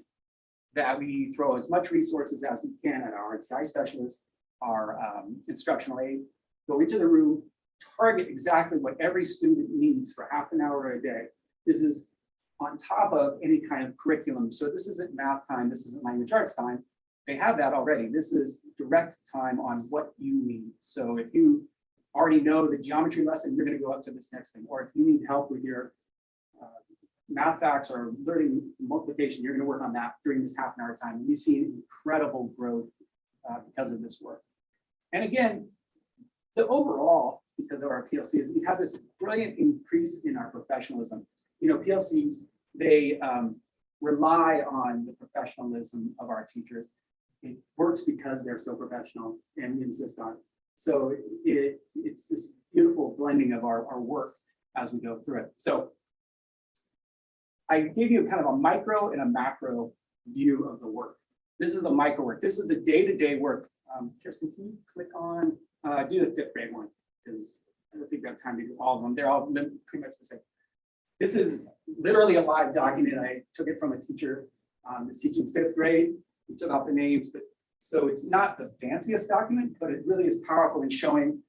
that we throw as much resources as we can at our TI specialists, our instructional aid, go into the room, target exactly what every student needs for half an hour a day. This is on top of any kind of curriculum. So this isn't math time, this isn't language arts time. They have that already. This is direct time on what you need. So if you already know the geometry lesson, you're going to go up to this next thing. Or if you need help with your math facts or learning multiplication, you're going to work on that during this half an hour time. And you see incredible growth because of this work. And again, the overall, because of our PLCs, we've had this brilliant increase in our professionalism. You know, PLCs, they rely on the professionalism of our teachers. It works because they're so professional and we insist on it. So it's this beautiful blending of our work as we go through it. So I gave you kind of a micro and a macro view of the work. This is the micro work. This is the day-to-day work. Kirsten, can you click on, do the 5th grade one? Because I don't think we have time to do all of them. They're all pretty much the same. This is literally a live document. I took it from a teacher that's teaching 5th grade. We took off the names, but so it's not the fanciest document, but it really is powerful in showing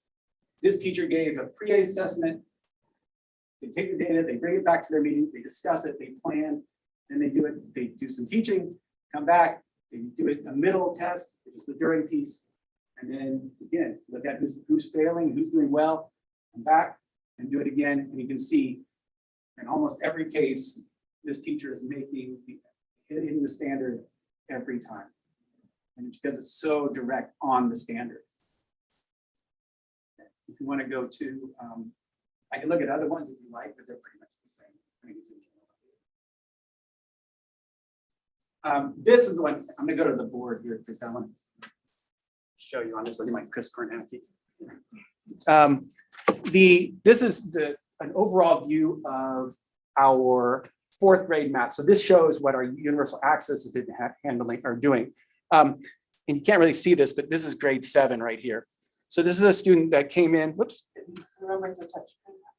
this teacher gave a pre-assessment. They take the data, they bring it back to their meeting, they discuss it, they plan, and they do it. They do some teaching, come back, they do it a middle test, which is the during piece, and then again, look at who's failing, who's doing well, come back and do it again, and you can see in almost every case, this teacher is hitting the standard every time. And it's because it's so direct on the standard. If you want to go to, I can look at other ones if you like, but they're pretty much the same. This is the one, I'm gonna go to the board here because I want to show you on this. Look at my Chris Kornacki. This is an overall view of our fourth grade math. So this shows what our universal access has been handling or doing. And you can't really see this, but this is grade 7 right here. So this is a student that came in, whoops.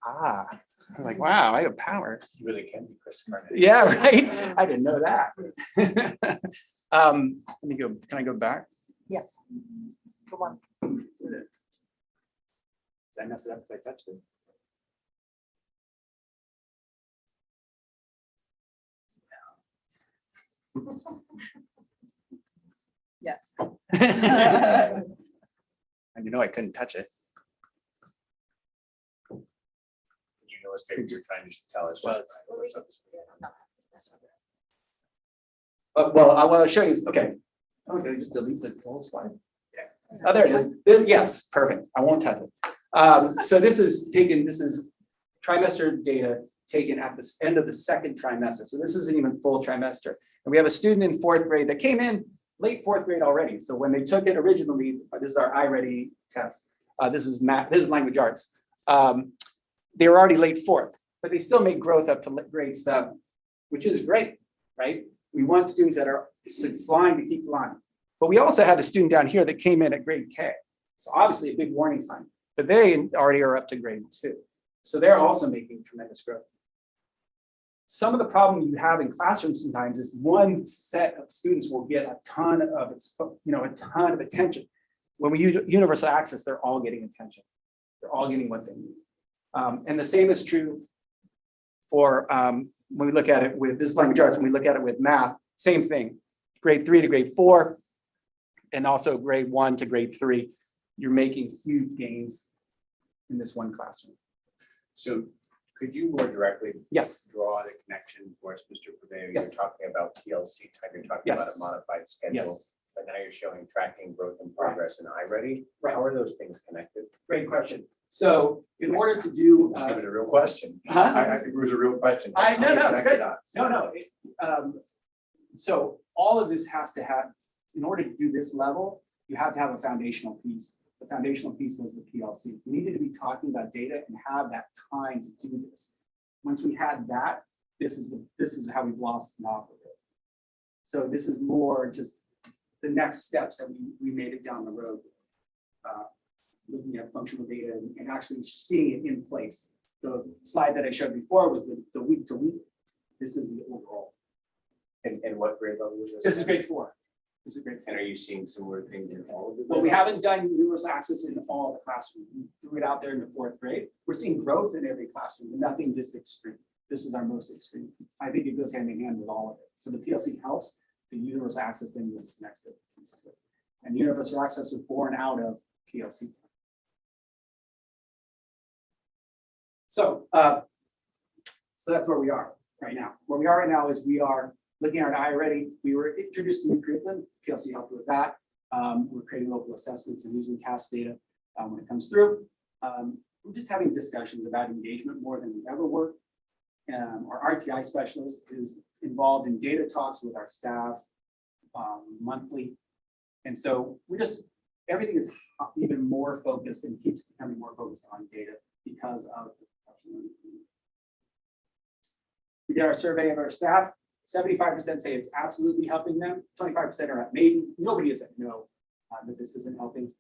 I'm like, wow, I have power. You really can be Chris Martin. Yeah, right. I didn't know that. Let me go, can I go back? Yes. Come on. Did I mess it up because I touched it? Yes. And you know I couldn't touch it. You illustrate what you're trying to tell us. Well, just by what's up this way. Well, I want to show you, okay. Okay, just delete the whole slide. Oh, there it is. Yes, perfect. I won't touch it. So this is trimester data taken at the end of the second trimester. So this isn't even full trimester. And we have a student in 4th grade that came in late 4th grade already. So when they took it originally, this is our iReady test. This is math, this is language arts. They were already late 4th, but they still make growth up to grade 7, which is great, right? We want students that are flying to keep flying. But we also had a student down here that came in at grade K. So obviously a big warning sign, but they already are up to grade 2. So they're also making tremendous growth. Some of the problem you have in classrooms sometimes is one set of students will get a ton of attention. When we use universal access, they're all getting attention. They're all getting what they need. And the same is true for when we look at it with this language arts, when we look at it with math, same thing. Grade 3 to grade 4, and also grade 1 to grade 3, you're making huge gains in this one classroom. So could you more directly Yes. draw the connection for us, Mr. Purveyor? Yes. You're talking about PLC time, you're talking about a Yes. modified schedule, Yes. but now you're showing tracking growth and progress in iReady. Right. How are those things connected? Great question. So in order to do, It was a real question. Huh? I think it was a real question. No, it's good. No. So all of this has to have, in order to do this level, you have to have a foundational piece. The foundational piece was the PLC. We needed to be talking about data and have that time to do this. Once we had that, this is how we blossomed off of it. So this is more just the next steps that we made it down the road. Looking at functional data and actually seeing it in place. The slide that I showed before was the week to week. This is the overall. And what grade level was this? This is grade 4. This is grade 4. And are you seeing similar things in all of them? Well, we haven't done universal access in all the classrooms. We threw it out there in the 4th grade. We're seeing growth in every classroom, but nothing just extreme. This is our most extreme. I think it goes hand in hand with all of it. So the PLC helps. The universal access then was next piece to it. And universal access was born out of PLC. So that's where we are right now. Where we are right now is we are looking at iReady. We were introduced to new curriculum. PLC helped with that. We're creating local assessments and using task data when it comes through. We're just having discussions about engagement more than we ever were. Our RTI specialist is involved in data talks with our staff monthly. And so everything is even more focused and keeps becoming more focused on data because of the professional. We did our survey of our staff. 75% say it's absolutely helping them. 25% are at maybe. Nobody is at no that this isn't helping.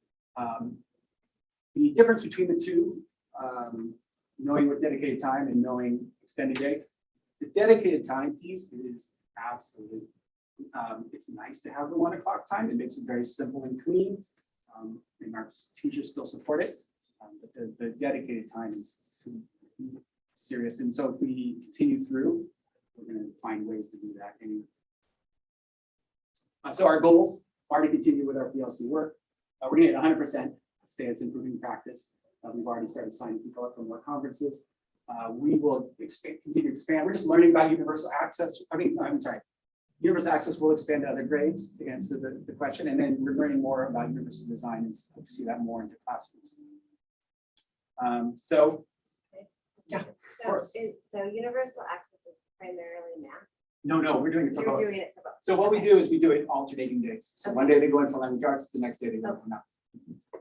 The difference between the two, knowing what dedicated time and knowing extended day, the dedicated time piece is absolutely. It's nice to have the 1 o'clock time. It makes it very simple and clean, and our teachers still support it. But the dedicated time is serious, and so if we continue through, we're going to find ways to do that. So our goals are to continue with our PLC work. We're going to get 100%. Say it's improving practice. We've already started signing people up for more conferences. We will continue to expand. We're just learning about universal access. Universal access will expand to other grades to answer the question, and then we're learning more about universal design and see that more into classrooms. So Yeah, So, course. so universal access is primarily math. No, we're doing it for You're both. doing it for both. So what we do is we do it alternating days. So one day they go in for language arts, the next day they go for math.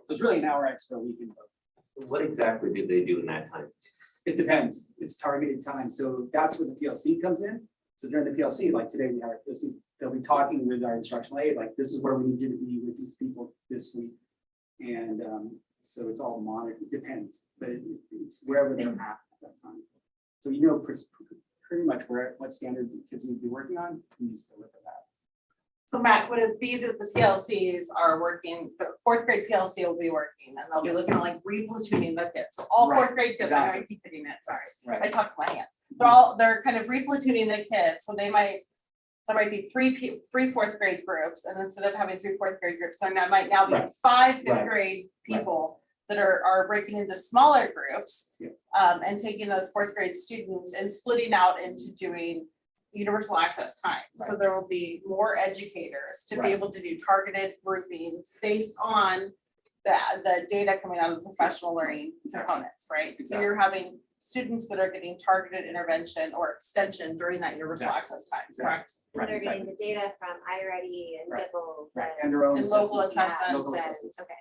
So it's really an hour extra a week in both. What exactly did they do in that time? It depends. It's targeted time. So that's where the PLC comes in. So during the PLC, like today we have our PLC, they'll be talking with our instructional aide, like this is where we need you to be with these people this week. And so it's all monitored. It depends, but it's wherever they're at that time. So you know pretty much what standard the kids need to be working on, you just look at that. So Matt, would it be that the PLCs are working, the fourth grade PLC will be working and they'll be Yes. looking at like replatooning the kids. So all Right, fourth grade kids, I know I exactly. keep hitting it, sorry. Right. I talked to my hands. They're kind of replatooning the kids, so there might be three fourth grade groups, and instead of having three fourth grade groups, then that might now be Right. 5 fifth Right. grade people that are breaking into smaller groups. Yeah. And taking those fourth grade students and splitting out into doing universal access time. So Right. there will be more educators to be Right. able to do targeted groupings based on the data coming out of the professional learning components, right? So Exactly. you're having students that are getting targeted intervention or extension during that universal Exactly. access time, Exactly. correct? And Right, they're getting exactly. the data from iReady and Right. Dibbles. Right, and their own And local assessments. assessments. Local and- assessments. Okay.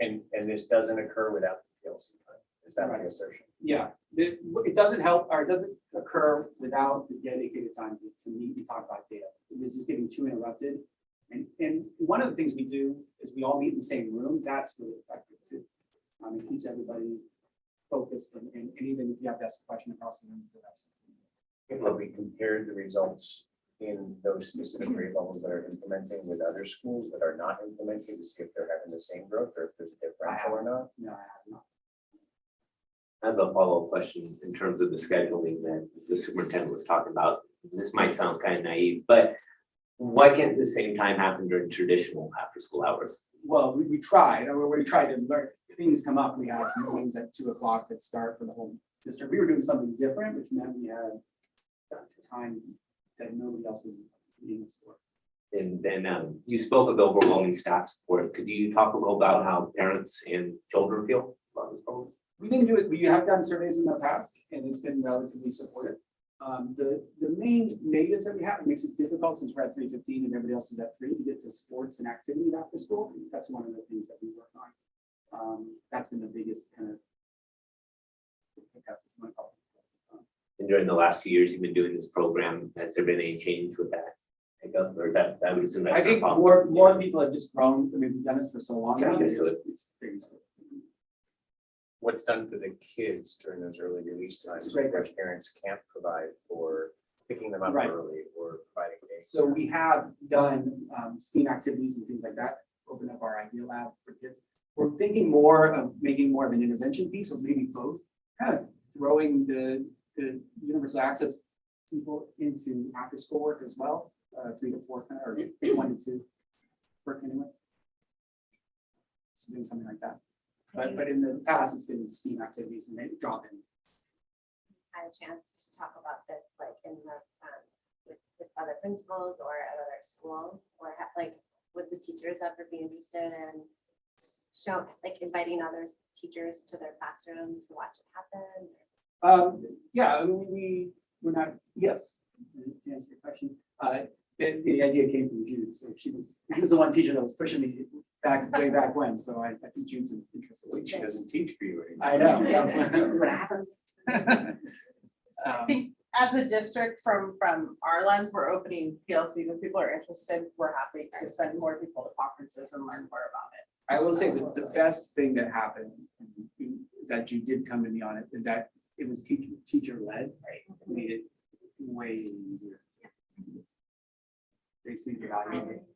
And this doesn't occur without the PLC time. Is that my Right. assertion? Yeah, it doesn't help, or it doesn't occur without the dedicated time to meet and talk about data. It's just getting too interrupted. And one of the things we do is we all meet in the same room. That's really effective too. It keeps everybody focused and even if you have to ask a question across the room, that's. Have we compared the results in those specific grade levels that are implementing with other schools that are not implementing to see if they're having the same growth or if there's a differential or not? No, I have not. I have a follow-up question in terms of the scheduling that the superintendent was talking about. This might sound kind of naive, but why can't the same time happen during traditional after-school hours? Well, we tried, we tried to learn, if things come up, we have meetings at 2 o'clock that start for the whole district. We were doing something different, which meant we had time that nobody else was needing us for. And then you spoke of overwhelming staff support. Could you talk a little about how parents and children feel about this program? We didn't do it, we have done surveys in the past and it's been relatively supportive. The main negatives that we have, it makes it difficult since we're at 3:15 and everybody else is at 3 to get to sports and activity after school. That's one of the things that we work on. That's been the biggest kind of. hiccup, if you wanna call it. And during the last few years you've been doing this program, has there been any change with that? Or is that, I would assume that's. I think not more people have just grown, I mean, we've done this for so long. Yeah, now, used to it's very used to it. What's done for the kids during those early release That's times, a great which parents can't provide for picking them up Right. early or providing days? So we have done STEAM activities and things like that, open up our idea lab for kids. We're thinking more of making more of an intervention piece, or maybe both, kind of throwing the universal access people into after school work as well, 3 to 4, or 1 to 2 work anyway. So doing something like that. But in the past, it's been STEAM activities and maybe drop in. Had a chance to talk about this, like in the, with other principals or at other schools, or like, would the teachers ever be interested in inviting other teachers to their classroom to watch it happen? Yeah, I mean, we're not, yes, to answer your question, the idea came from Jude, so she was the one teacher that was pushing me way back when, so I think Jude's interested. She doesn't teach for you anymore. I know, that's what happens. I think as a district from our lens, we're opening PLCs. If people are interested, we're happy to send more people to conferences and learn more about it. I will say that the best thing that happened, that Jude did come to me on it, is that it was teacher led, right? Made it way easier. They see the value of it.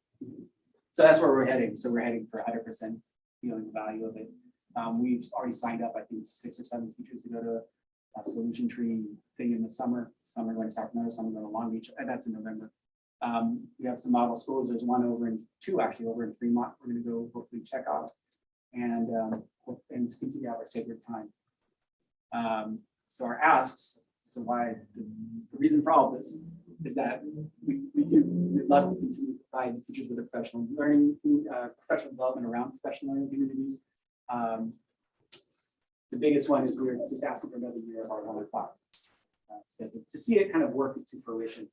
So that's where we're heading. So we're heading for 100% feeling the value of it. We've already signed up, I think, 6 or 7 teachers to go to a solution tree thing in the summer. Some are going to Sacramento, some are going to Long Beach, and that's in November. We have some model schools. There's one over in 2 actually over in Fremont. We're going to go hopefully check out and continue to have our sacred time. So our asks, so why the reason for all of this is that we'd love to continue to provide the teachers with a professional learning, professional development around professional learning communities. the biggest one is we're just asking for another year of our 1 o'clock. Schedule, to see it kind of work to fruition.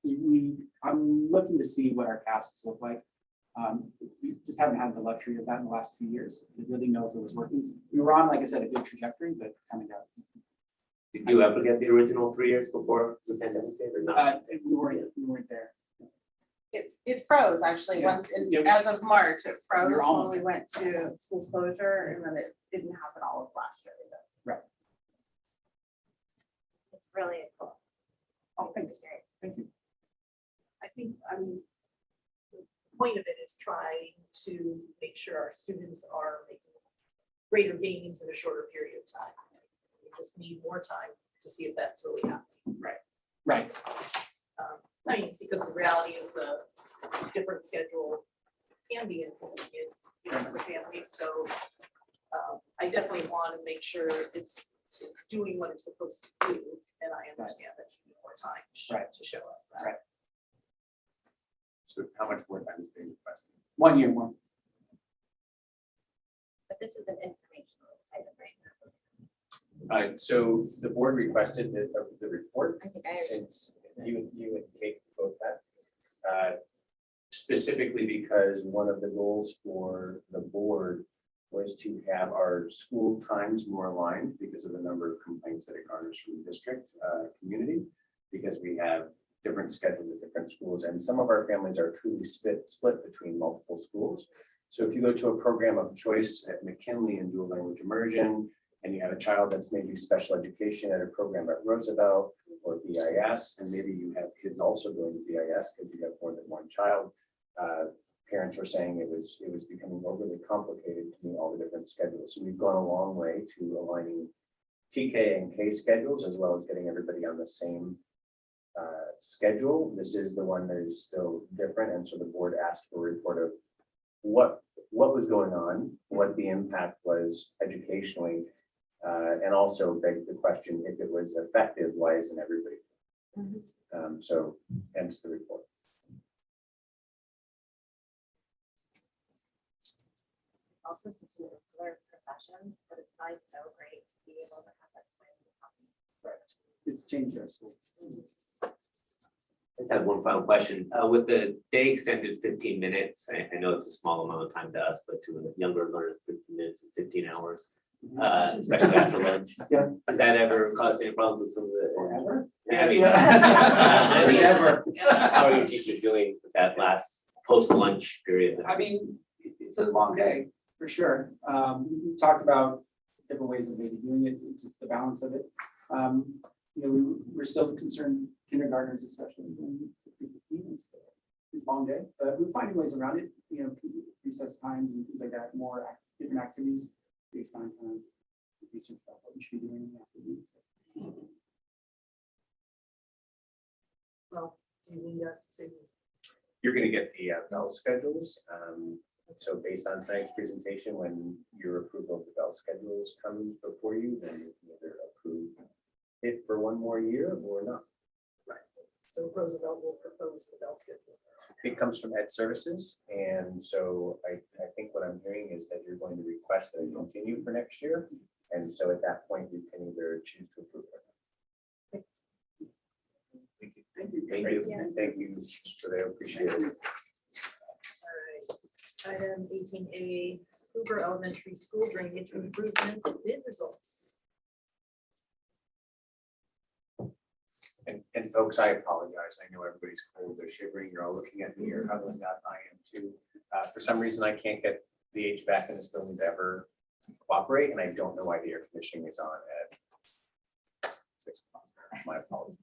I'm looking to see what our casts look like. We just haven't had the luxury of that in the last 2 years to really know if it was working. We were on, like I said, a good trajectory, but coming out. Did you ever get the original 3 years before the pandemic hit or not? We weren't there. It froze actually, Yeah. once, Yeah, we- as of March, it froze We were when almost we there. went to school closure, and then it didn't happen all of last year either. It's really cool. Oh, thanks. Thank you. I think, the point of it is trying to make sure our students are making greater gains in a shorter period of time. We just need more time to see if that's really happening. Right. Because the reality of the different schedule can be inconvenient for the families, so I definitely want to make sure it's doing what it's supposed to do, and I understand that you need more time to show us that. Right. So how much more time is being requested? 1 year more. But this is an informational item right now. So the board requested the report, I think I since you and Kate both had. Specifically because one of the goals for the board was to have our school times more aligned because of the number of complaints that it garners from the district community. Because we have different schedules at different schools, and some of our families are truly split between multiple schools. So if you go to a program of choice at McKinley and dual language immersion, and you have a child that's maybe special education at a program at Roosevelt or BIS, and maybe you have kids also going to BIS because you have more than one child, parents were saying it was becoming overly complicated to meet all the different schedules. So we've gone a long way to aligning TK and K schedules, as well as getting everybody on the same schedule. This is the one that is still different, and so the board asked for a report of what was going on, what the impact was educationally, and also begged the question, if it was effective, why isn't everybody? So hence the report. Also such an insular profession, but it's probably so great to be able to have that time with the It's changed our school. I just have one final question. With the day extended 15 minutes, I know it's a small amount of time to us, but to the younger learners, 15 minutes is 15 hours, especially after lunch. Yeah. Has that ever caused any problems with some of the? Forever? I mean, Yeah. I mean, Never. how are your teachers doing with that last post-lunch period? I mean, it's a long day, for sure. We've talked about different ways of maybe doing it, it's just the balance of it. We're still concerned, kindergartners especially, when it's long day, but we're finding ways around it, recess times and things like that, more different activities based on kind of research about what we should be doing in the afternoons. Well, do you need us to? You're going to get the bell schedules. So based on tonight's presentation, when your approval of the bell schedules comes before you, then you can either approve it for 1 more year or not. Right. So Roosevelt will propose the bell schedule. It comes from Ed Services, and so I think what I'm hearing is that you're going to request that it continue for next year, and so at that point, you can either choose to approve it. Thank you. Thank you. Thank you for that. Appreciate it. All right. Item 18A, Hoover Elementary School drainage improvements bid results. And folks, I apologize. I know everybody's cold, they're shivering, you're all looking at me, you're huddling up, I am too. For some reason, I can't get the HVAC in this building to ever cooperate, and I don't know why the air conditioning is on at 6 o'clock. My apologies.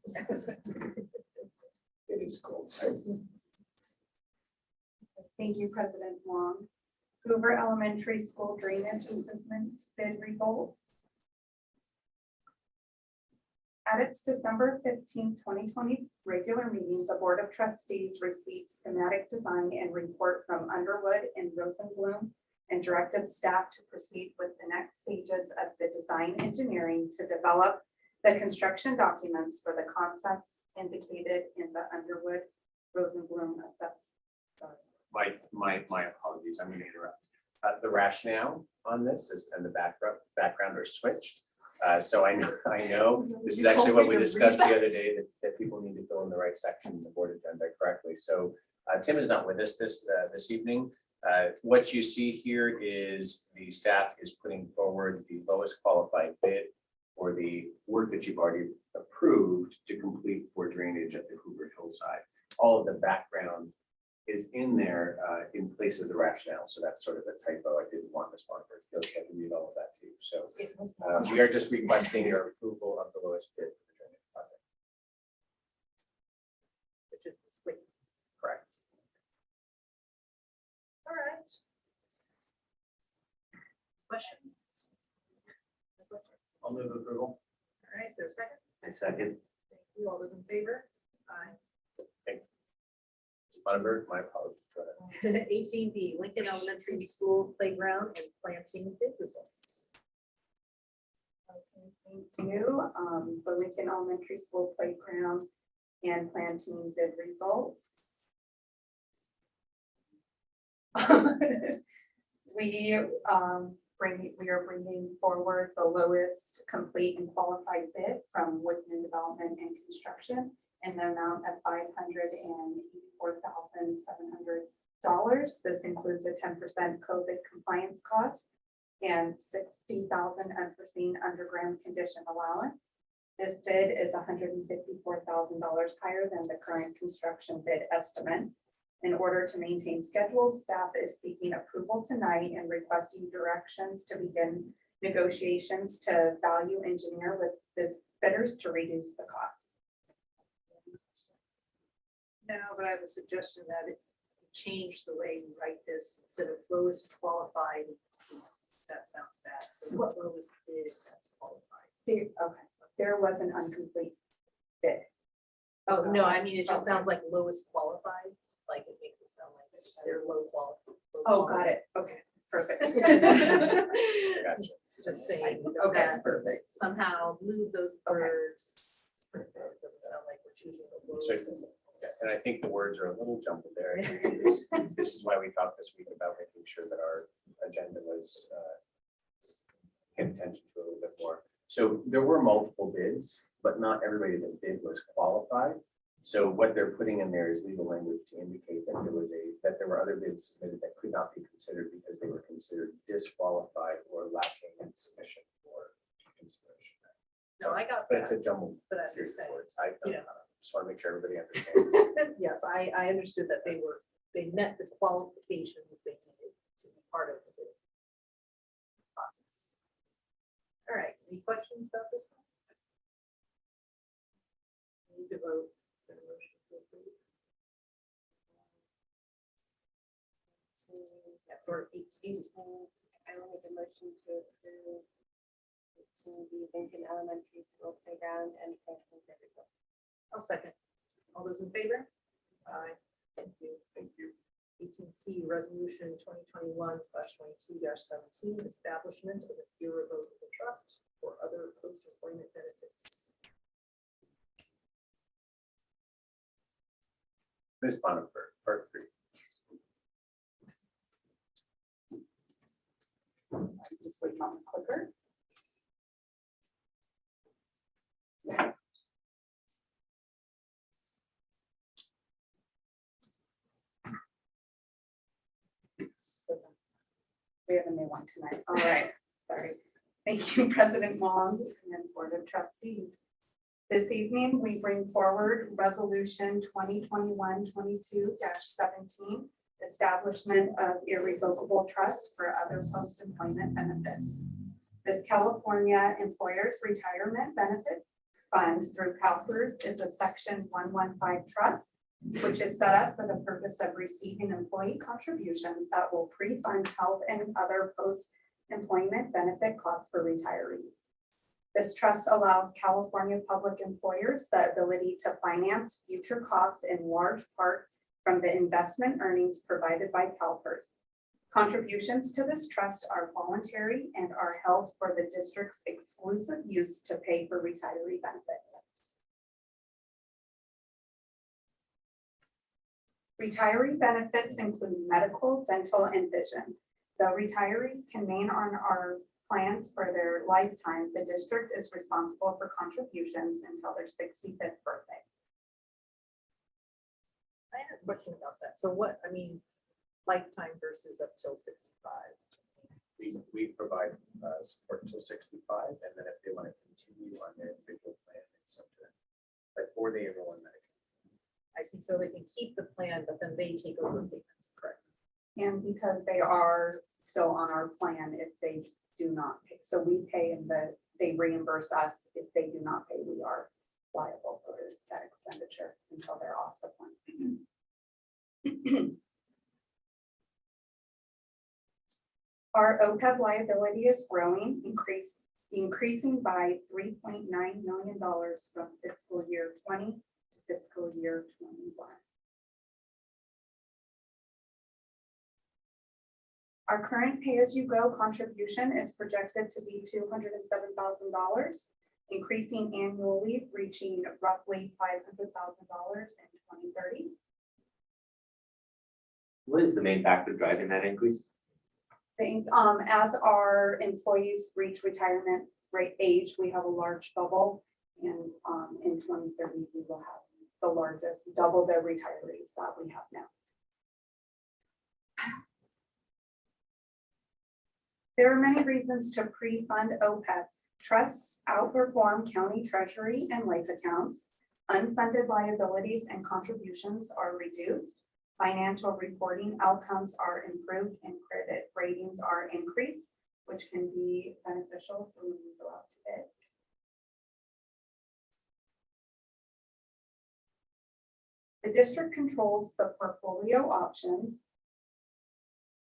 It is cold. Thank you, President Wong. Hoover Elementary School drainage improvement bid results. At its December 15, 2020 regular meeting, the Board of Trustees received schematic design and report from Underwood and Rosenblum and directed staff to proceed with the next stages of the design engineering to develop the construction documents for the concepts indicated in the Underwood Rosenblum assessment. My apologies, I'm going to interrupt. The rationale on this is, and the background are switched. So I know, this is You actually told what me we to read discussed the that. other day, that people need to fill in the right section of the board agenda correctly. So Tim is not with us this evening. What you see here is the staff is putting forward the lowest qualified bid for the work that you've already approved to complete for drainage at the Hoover Hillside. All of the background is in there in place of the rationale. So that's sort of a typo. I didn't want Ms. Barnard to feel like I read all of that too. So we are just requesting your approval of the lowest bid for the drainage project. Which is this week. Correct. All right. Questions? No questions? I'll move approval. All right, is there a second? I second. Thank you. All those in favor? Aye. Bunneberg, my apologies. Go ahead. 18B, Lincoln Elementary School Playground and Planting Bid Results. Okay, thank you. The Lincoln Elementary School Playground and Planting bid results. We are bringing forward the lowest complete and qualified bid from Woodman Development and Construction in the amount of $584,700. This includes a 10% COVID compliance cost and $60,000 unforeseen underground condition allowance. This bid is $154,000 higher than the current construction bid estimate. In order to maintain schedule, staff is seeking approval tonight and requesting directions to begin negotiations to value engineer with the bidders to reduce the costs. No, but I have a suggestion that it change the way we write this instead of lowest qualified. That sounds bad. So what lowest bid that's qualified. Okay, there was an incomplete bid. Oh, no, I mean, it just sounds like lowest qualified, like it makes it sound like they're low quality. Oh, got it. Okay, perfect. Gotcha. Just saying. Okay, that perfect. Somehow move those words. It doesn't sound like we're choosing the lowest. And I think the words are a little jumbled there. I think this is why we talked this week about making sure that our agenda was paid attention to a little bit more. So there were multiple bids, but not everybody that bid was qualified. So what they're putting in there is legal language to indicate that there were other bids submitted that could not be considered because they were considered disqualified or lacking in submission for consideration. No, I got But it's that. a jumbled But I'm series just of saying, words. I you know. just want to make sure everybody understands. Yes, I understood that they met the qualifications they needed to be part of the bid process. All right, any questions about this one? We need to vote. So motion to approve. Yeah, for 18. I will make a motion to approve to the Lincoln Elementary School Playground and Planting bid results. I'll second. All those in favor? Aye. Thank you. Thank you. 18C, Resolution 2021/22-17, establishment of an irrevocable trust for other post-employment benefits. Ms. Bonneberg, part 3. Just waiting on the clicker. We have a new one tonight. All right, sorry. Thank you, President Wong and Board of Trustees. This evening, we bring forward Resolution 2021-22-17, establishment of irrevocable trust for other post-employment benefits. This California Employers Retirement Benefit Fund through CalPERS is a Section 115 trust, which is set up for the purpose of receiving employee contributions that will pre-fund health and other post-employment benefit costs for retirees. This trust allows California public employers the ability to finance future costs in large part from the investment earnings provided by CalPERS. Contributions to this trust are voluntary and are held for the district's exclusive use to pay for retiree benefits. Retiree benefits include medical, dental, and vision. The retirees can remain on our plans for their lifetime. The district is responsible for contributions until their 65th birthday. I had a question about that. So what, I mean, lifetime versus up till 65? We provide support until 65, and then if they want to continue on their individual plan, it's up to them. Like, or they enroll in Medicare. I see, so they can keep the plan, but then they take over payments. Correct. And because they are still on our plan if they do not pay. So we pay and they reimburse us. If they do not pay, we are liable for that expenditure until they're off the plan. Our OPEB liability is growing, increasing by $3.9 million from fiscal year 20 to fiscal year 21. Our current pay-as-you-go contribution is projected to be $207,000, increasing annually, reaching roughly $500,000 in 2030. What is the main factor driving that increase? As our employees reach retirement rate age, we have a large bubble, and in 2030 we will have the largest, double the retirees that we have now. There are many reasons to pre-fund OPEB. Trusts outperform county treasury and life accounts. Unfunded liabilities and contributions are reduced. Financial reporting outcomes are improved and credit ratings are increased, which can be beneficial for when we go out to bid. The district controls the portfolio options.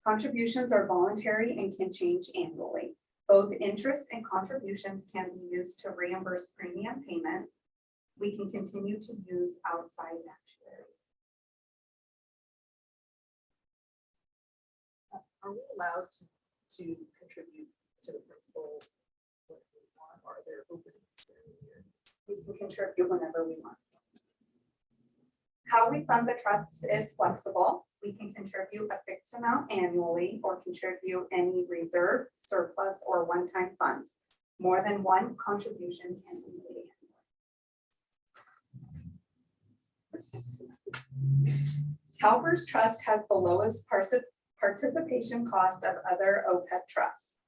Contributions are voluntary and can change annually. Both interest and contributions can be used to reimburse premium payments. We can continue to use outside actuaries. Are we allowed to contribute to the principal when we want, or are there openings every year? We can contribute whenever we want. How we fund the trust is flexible. We can contribute a fixed amount annually or contribute any reserve, surplus, or one-time funds. More than one contribution can be made. CalPERS Trust has the lowest participation cost of other OPEB trusts.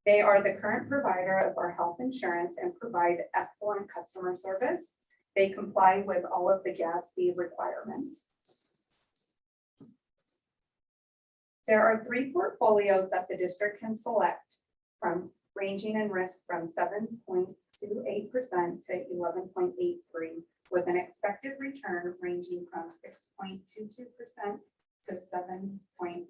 They are the current provider of our health insurance and provide excellent customer service. They comply with all of the GASB requirements. There are 3 portfolios that the district can select from, ranging in risk from 7.28% to 11.83%, with an expected return ranging from 6.22% to 7.59%.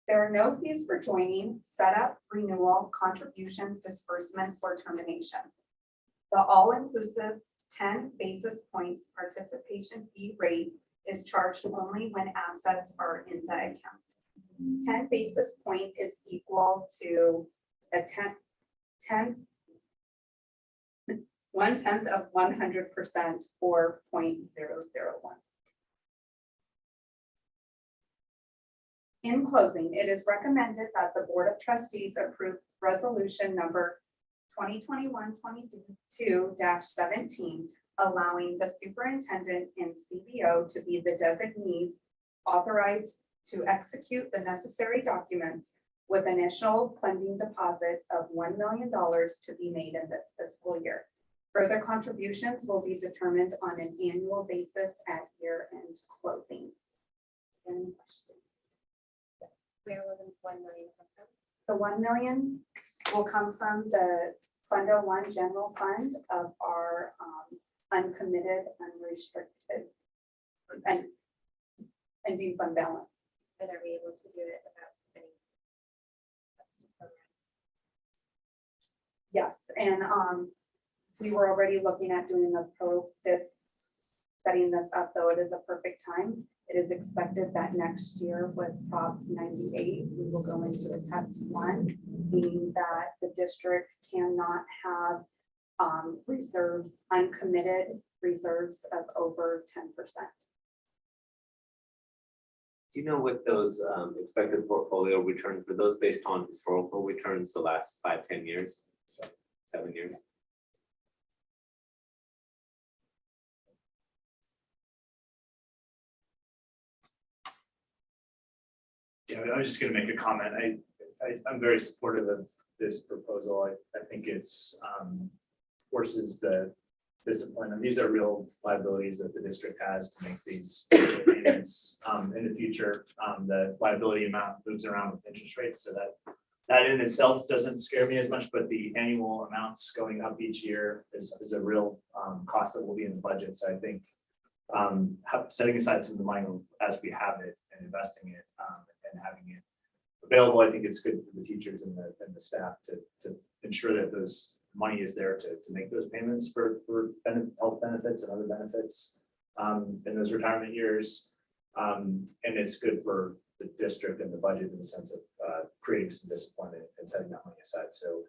There are no fees for joining, setup, renewal, contribution, disbursement, or termination. The all-inclusive 10 basis points participation fee rate is charged only when assets are in the account. 10 basis point is equal to a 1/10 of 100% or 0.001. In closing, it is recommended that the Board of Trustees approve resolution number 2021-22-17, allowing the superintendent and CBO to be the designees authorized to execute the necessary documents with initial funding deposit of $1 million to be made in this fiscal year. Further contributions will be determined on an annual basis at year-end closing. Any questions? Where will the 1 million come from? The 1 million will come from the Fund 01 general fund of our uncommitted, unrestricted, and ending fund balance. And are we able to do it without any programs? Yes, and we were already looking at doing setting this up, though it is a perfect time. It is expected that next year with Prop 98, we will go into a test 1, meaning that the district cannot have reserves, uncommitted reserves of over 10%. Do you know what those expected portfolio returns, were those based on historical returns the last 5-10 years, 7 years? Yeah, I was just gonna make a comment. I'm very supportive of this proposal. I think it's forces the discipline, and these are real liabilities that the district has to make these payments in the future. The liability amount moves around with interest rates, so that in itself doesn't scare me as much, but the annual amounts going up each year is a real cost that will be in the budget. So I think setting aside some of the money as we have it and investing it and having it available, I think it's good for the teachers and the staff to ensure that those money is there to make those payments for health benefits and other benefits in those retirement years. And it's good for the district and the budget in the sense of creating some discipline and setting that money aside. So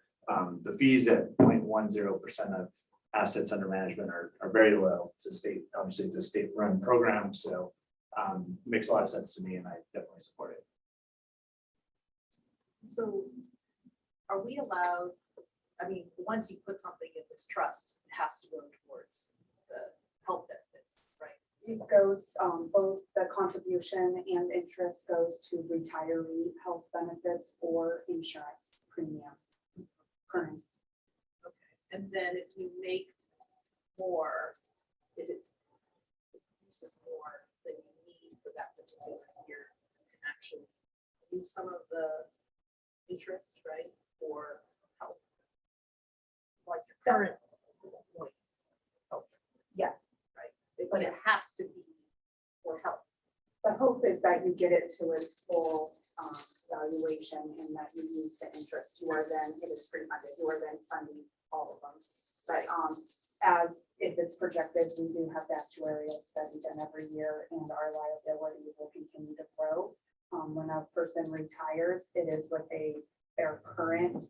the fees at 0.10% of assets under management are very low. It's a state, obviously it's a state run program, so it makes a lot of sense to me and I definitely support it. So are we allowed, I mean, once you put something in this trust, it has to go towards the health benefits, right? It goes, both the contribution and interest goes to retiree health benefits or insurance premium. Current. Okay, and then if you make more, if it uses more than you need for that particular year, you can actually use some of the interest, right, for health. Like your current employees. Health. Yes. Right, but it has to be for health. The hope is that you get it to its full valuation and that you use the interest. You are then, it is pre-funded, you are then funding all of them. But as if it's projected, we do have the actuarial study done every year and our liability will continue to grow. When a person retires, it is what their current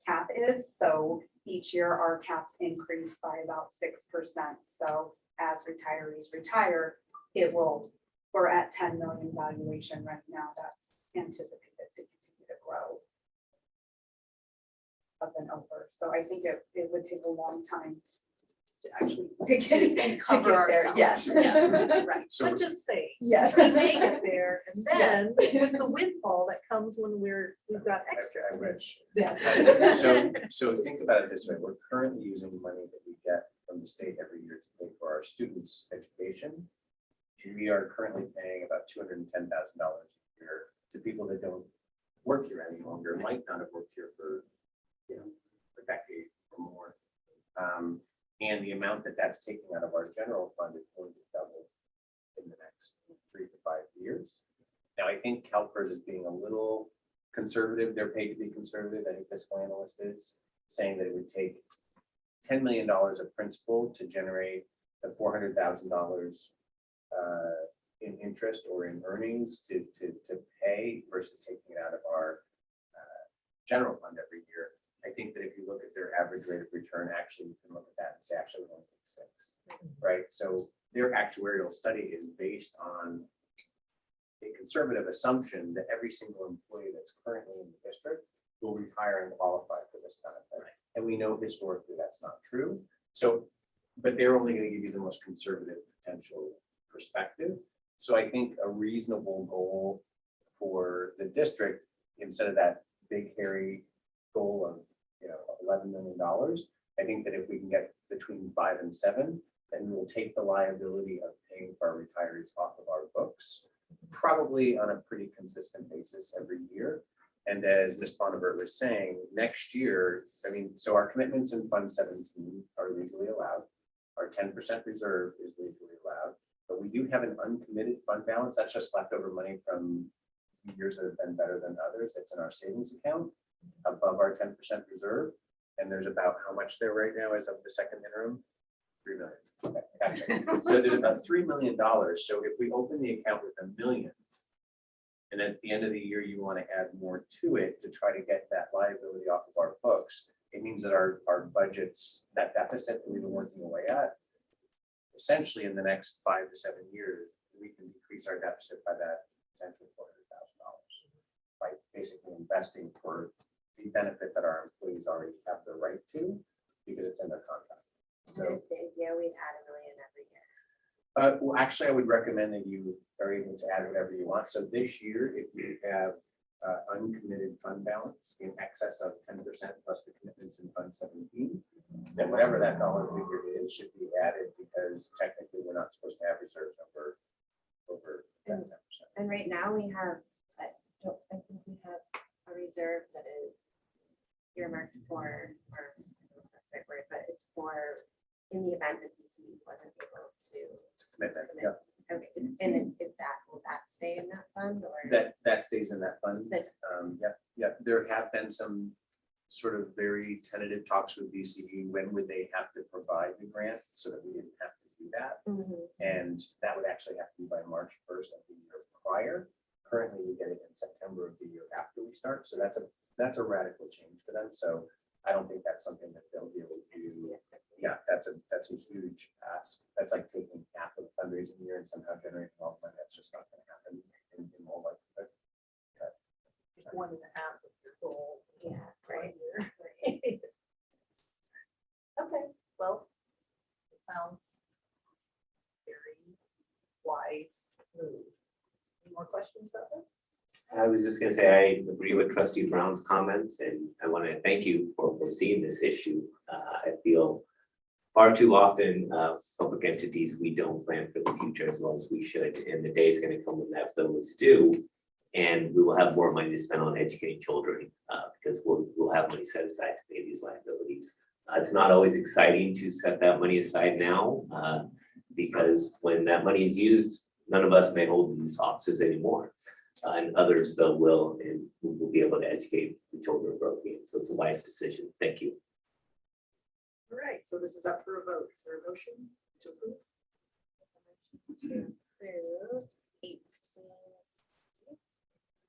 cap is. So each year our caps increase by about 6%. So as retirees retire, it will, we're at 10 million valuation right now. That's anticipated to continue to grow up and over. So I think it would take a long time to actually Cover there. ourselves. Yes. Yeah, right. So- But just say, Yes. we make it there, and then with the windfall that comes when we've got extra. I wish. Yes. So think about it this way, we're currently using money that we get from the state every year to pay for our students' education. We are currently paying about $210,000 a year to people that don't work here any longer, might not have worked here for, a decade or more. And the amount that's taking out of our general fund is going to double in the next 3 to 5 years. Now, I think CalPERS is being a little conservative. They're paid to be conservative. I think fiscal analyst is saying that it would take $10 million of principal to generate the $400,000 in interest or in earnings to pay versus taking it out of our general fund every year. I think that if you look at their average rate of return, actually, you can look at that and say, actually, we only take 6, right? So their actuarial study is based on a conservative assumption that every single employee that's currently in the district will retire and qualify for this benefit. And we know historically that's not true. So, but they're only going to give you the most conservative potential perspective. So I think a reasonable goal for the district, instead of that big hairy goal of $11 million, I think that if we can get between 5 and 7, then we will take the liability of paying for our retirees off of our books, probably on a pretty consistent basis every year. And as Ms. Bonnevert was saying, next year, so our commitments in Fund 17 are legally allowed. Our 10% reserve is legally allowed, but we do have an uncommitted fund balance. That's just leftover money from years that have been better than others. It's in our savings account above our 10% reserve. And there's about how much there right now as of the second interim? 3 million. Okay. So there's about $3 million. So if we open the account with $1 million, and at the end of the year, you want to add more to it to try to get that liability off of our books, it means that our budgets, that deficit that we've been working away at, essentially in the next 5 to 7 years, we can decrease our deficit by that essentially $400,000 by basically investing for the benefit that our employees already have the right to, because it's in their contract. So, Yeah, we'd add $1 million every year. well, actually, I would recommend that you are able to add whatever you want. So this year, if you have uncommitted fund balance in excess of 10% plus the commitments in Fund 17, then whatever that dollar figure is should be added, because technically we're not supposed to have reserves over that 10%. And right now we have, I think we have a reserve that is earmarked for, or I don't know if that's the right word, but it's for in the event that BCE wasn't able to. Commitment, commit. yeah. Okay, and then will that stay in that fund or? That stays in that fund. That- Yeah. There have been some sort of very tentative talks with BCE. When would they have to provide the grant so that we didn't have to do that? Mhm. And that would actually have to be by March 1st of the year prior. Currently, we get it in September of the year after we start. So that's a radical change for them. So I don't think that's something that they'll be able to do. Yeah, that's a huge ask. That's like taking half of the fundraising year and somehow generating all of money. That's just not going to happen in all likelihood. Just 1.5 of your goal. Yeah, Right here. Okay, well, it sounds very wise move. Any more questions about this? I was just gonna say, I agree with Trustee Brown's comments, and I want to thank you for seeing this issue. I feel far too often, public entities, we don't plan for the future as well as we should, and the day is gonna come when that bill is due, and we will have more money to spend on educating children, because we'll have money set aside to pay these liabilities. It's not always exciting to set that money aside now, because when that money is used, none of us may hold these offices anymore. And others though will, and we will be able to educate the children of Burlingame. So it's a wise decision. Thank you. All right, so this is up for a vote. Is there a motion to approve? To approve 18.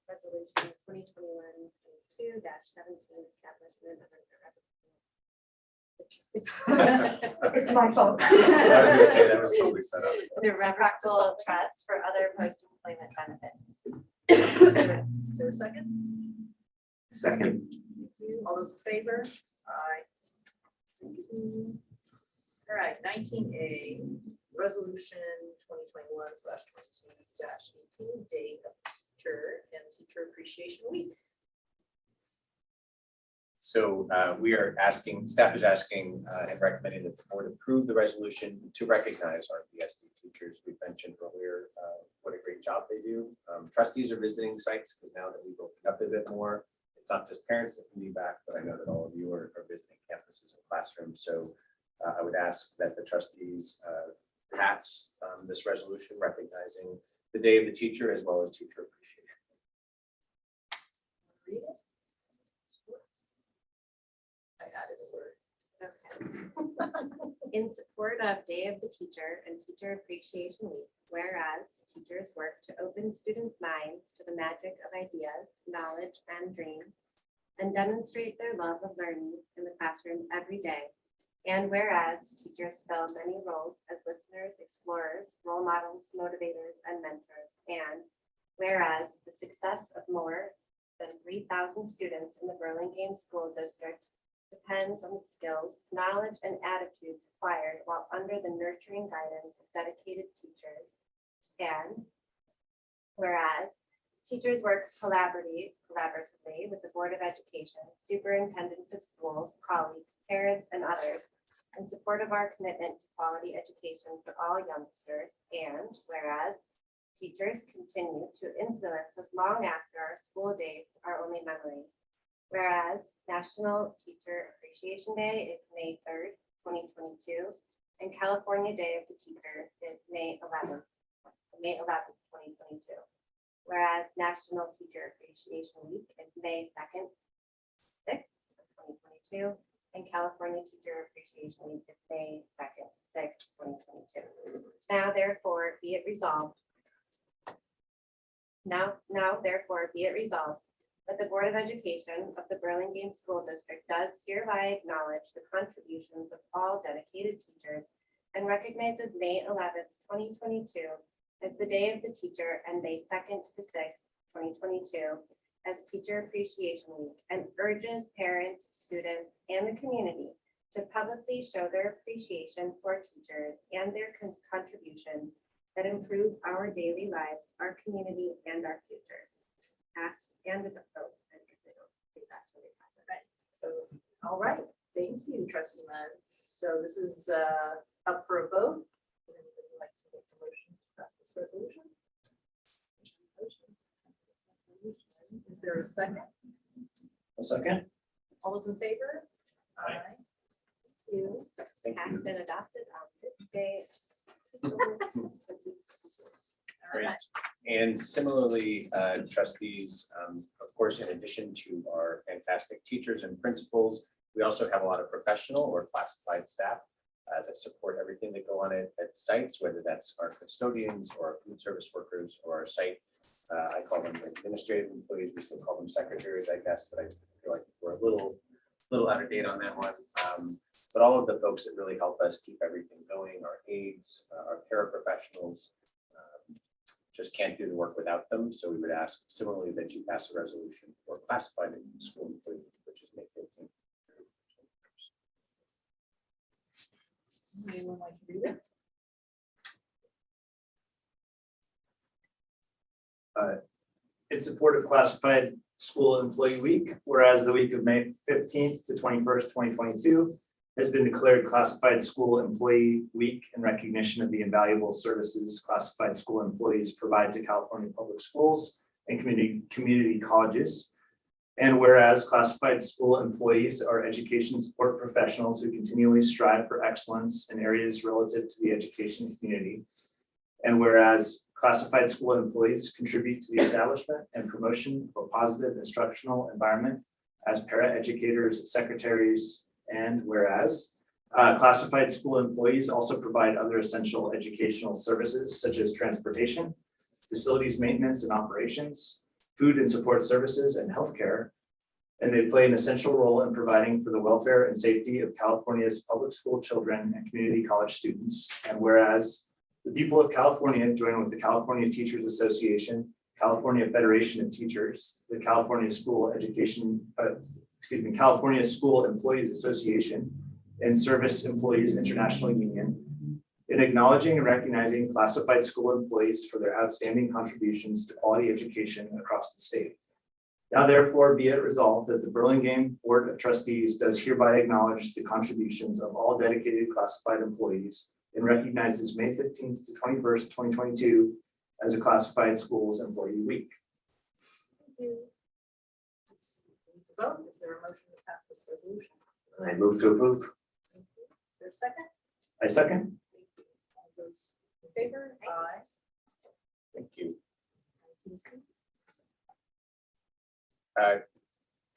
Resolution 2021-22-17 establishment of It's my fault. I was gonna say, that was totally set up. the irrevocable trust for other post-employment benefits. Is there a second? Second. Thank you. All those in favor? Aye. Thank you. All right, 19A, resolution 2021/22-18, Day of Teacher and Teacher Appreciation Week. So we are asking, staff is asking and recommending that the board approve the resolution to recognize our BSD teachers. We mentioned earlier what a great job they do. Trustees are visiting sites because now that we've opened up a bit more, it's not just parents that can be back, but I know that all of you are visiting campuses and classrooms. So I would ask that the trustees pass this resolution recognizing the Day of the Teacher as well as Teacher Appreciation. Read it. I added a word. Okay. In support of Day of the Teacher and Teacher Appreciation Week, whereas teachers work to open students' minds to the magic of ideas, knowledge, and dreams, and demonstrate their love of learning in the classroom every day. And whereas teachers fill many roles as listeners, explorers, role models, motivators, and mentors. And whereas the success of more than 3,000 students in the Burlingame School District depends on the skills, knowledge, and attitudes acquired while under the nurturing guidance of dedicated teachers. And whereas teachers work collaboratively with the Board of Education, Superintendent of Schools, colleagues, parents, and others in support of our commitment to quality education for all youngsters. And whereas teachers continue to influence us long after our school days are only memory. Whereas National Teacher Appreciation Day is May 3rd, 2022, and California Day of the Teacher is May 11th, 2022. Whereas National Teacher Appreciation Week is May 2nd, 6th, 2022, and California Teacher Appreciation Week is May 2nd, 6th, 2022. Now therefore be it resolved. Now therefore be it resolved that the Board of Education of the Burlingame School District does hereby acknowledge the contributions of all dedicated teachers and recognizes May 11th, 2022 as the Day of the Teacher and May 2nd to 6th, 2022 as Teacher Appreciation Week, and urges parents, students, and the community to publicly show their appreciation for teachers and their contribution that improve our daily lives, our community, and our futures. Asked and with a vote. So, all right, thank you, trustee Mann. So this is up for a vote. Would anybody like to make the motion to pass this resolution? Is there a second? A second. All those in favor? Aye. Thank you. Thank you. Passed and adopted on this day. All right. And similarly, trustees, of course, in addition to our fantastic teachers and principals, we also have a lot of professional or classified staff that support everything that go on at sites, whether that's our custodians or our food service workers or our site. I call them administrative employees. We still call them secretaries, I guess, but I feel like we're a little out of date on that one. But all of the folks that really help us keep everything going, our aides, our paraprofessionals, just can't do the work without them. So we would ask similarly that you pass a resolution for classified school employees, which is May 15th. Anyone like to read it? In support of Classified School Employee Week, whereas the week of May 15th to 21st, 2022 has been declared Classified School Employee Week in recognition of the invaluable services classified school employees provide to California public schools and community colleges. And whereas classified school employees are education support professionals who continually strive for excellence in areas relative to the education community. And whereas classified school employees contribute to the establishment and promotion of a positive instructional environment as paraeducators, secretaries, and whereas classified school employees also provide other essential educational services such as transportation, facilities maintenance and operations, food and support services, and healthcare. And they play an essential role in providing for the welfare and safety of California's public school children and community college students. And whereas the people of California join with the California Teachers Association, California Federation of Teachers, the California School School Employees Association, and Service Employees International Union in acknowledging and recognizing classified school employees for their outstanding contributions to quality education across the state. Now therefore be it resolved that the Burlingame Board of Trustees does hereby acknowledge the contributions of all dedicated classified employees and recognizes May 15th to 21st, 2022 as a Classified Schools Employee Week. Thank you. Vote. Is there a motion to pass this resolution? I move to approve. Thank you. Is there a second? I second. Thank you. All those in favor? Aye. Thank you. Thank you.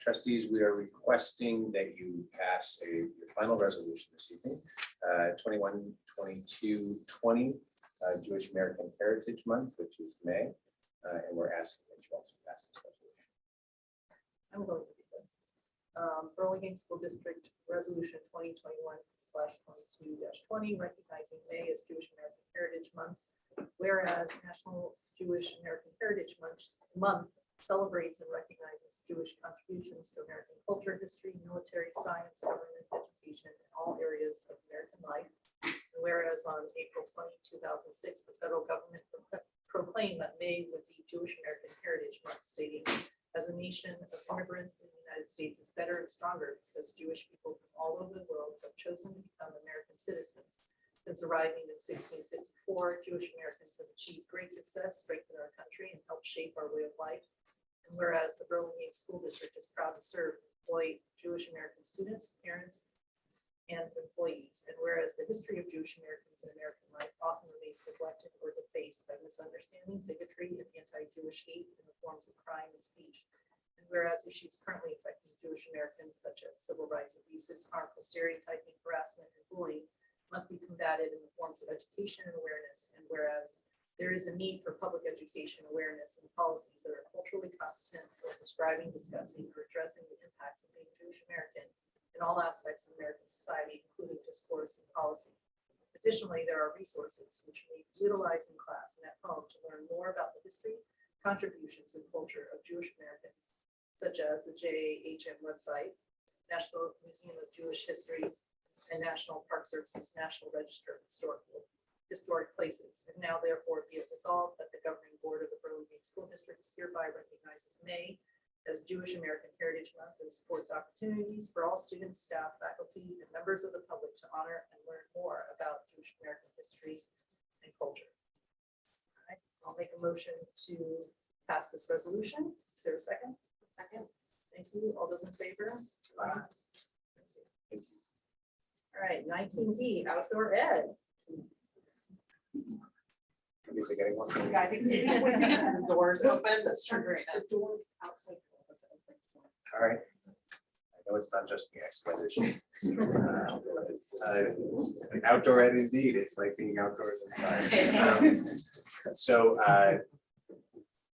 Trustees, we are requesting that you pass your final resolution this evening, 21-22-20, Jewish American Heritage Month, which is May, and we're asking that you also pass this resolution. I'm going to do this. Burlingame School District Resolution 2021/22-20, recognizing May as Jewish American Heritage Month, whereas National Jewish American Heritage Month celebrates and recognizes Jewish contributions to American culture, history, military, science, government, education, and all areas of American life. And whereas on April 20, 2006, the federal government proclaimed that May would be Jewish American Heritage Month, stating, as a nation of immigrants in the United States is better and stronger because Jewish people from all over the world have chosen to become American citizens. Since arriving in 1654, Jewish Americans have achieved great success, strengthened our country, and helped shape our way of life. And whereas the Burlingame School District is proud to serve and employ Jewish American students, parents, and employees. And whereas the history of Jewish Americans in American life often remains neglected or defaced by misunderstanding, bigotry, and anti-Jewish hate in the forms of crime and speech. And whereas issues currently affecting Jewish Americans, such as civil rights abuses, harmful stereotyping, harassment, and bullying, must be combated in the forms of education and awareness. And whereas There is a need for public education awareness and policies that are culturally competent for prescribing, discussing, or addressing the impacts of being Jewish American in all aspects of American society, including discourse and policy. Additionally, there are resources which may be utilized in class and at home to learn more about the history, contributions, and culture of Jewish Americans, such as the JHM website, National Museum of Jewish History, and National Park Service's National Register of Historic Places. And now therefore be it resolved that the governing board of the Burlingame School District hereby recognizes May as Jewish American Heritage Month and supports opportunities for all students, staff, faculty, and members of the public to honor and learn more about Jewish American history and culture. All right, I'll make a motion to pass this resolution. Is there a second? Second. Thank you. All those in favor? Aye. Thank you. All right, 19D, outdoor ed. Is it getting one? Yeah, I think the doors open, that's triggering it. All right. I know it's not just me, I swear there's outdoor ed indeed, it's like being outdoors inside. So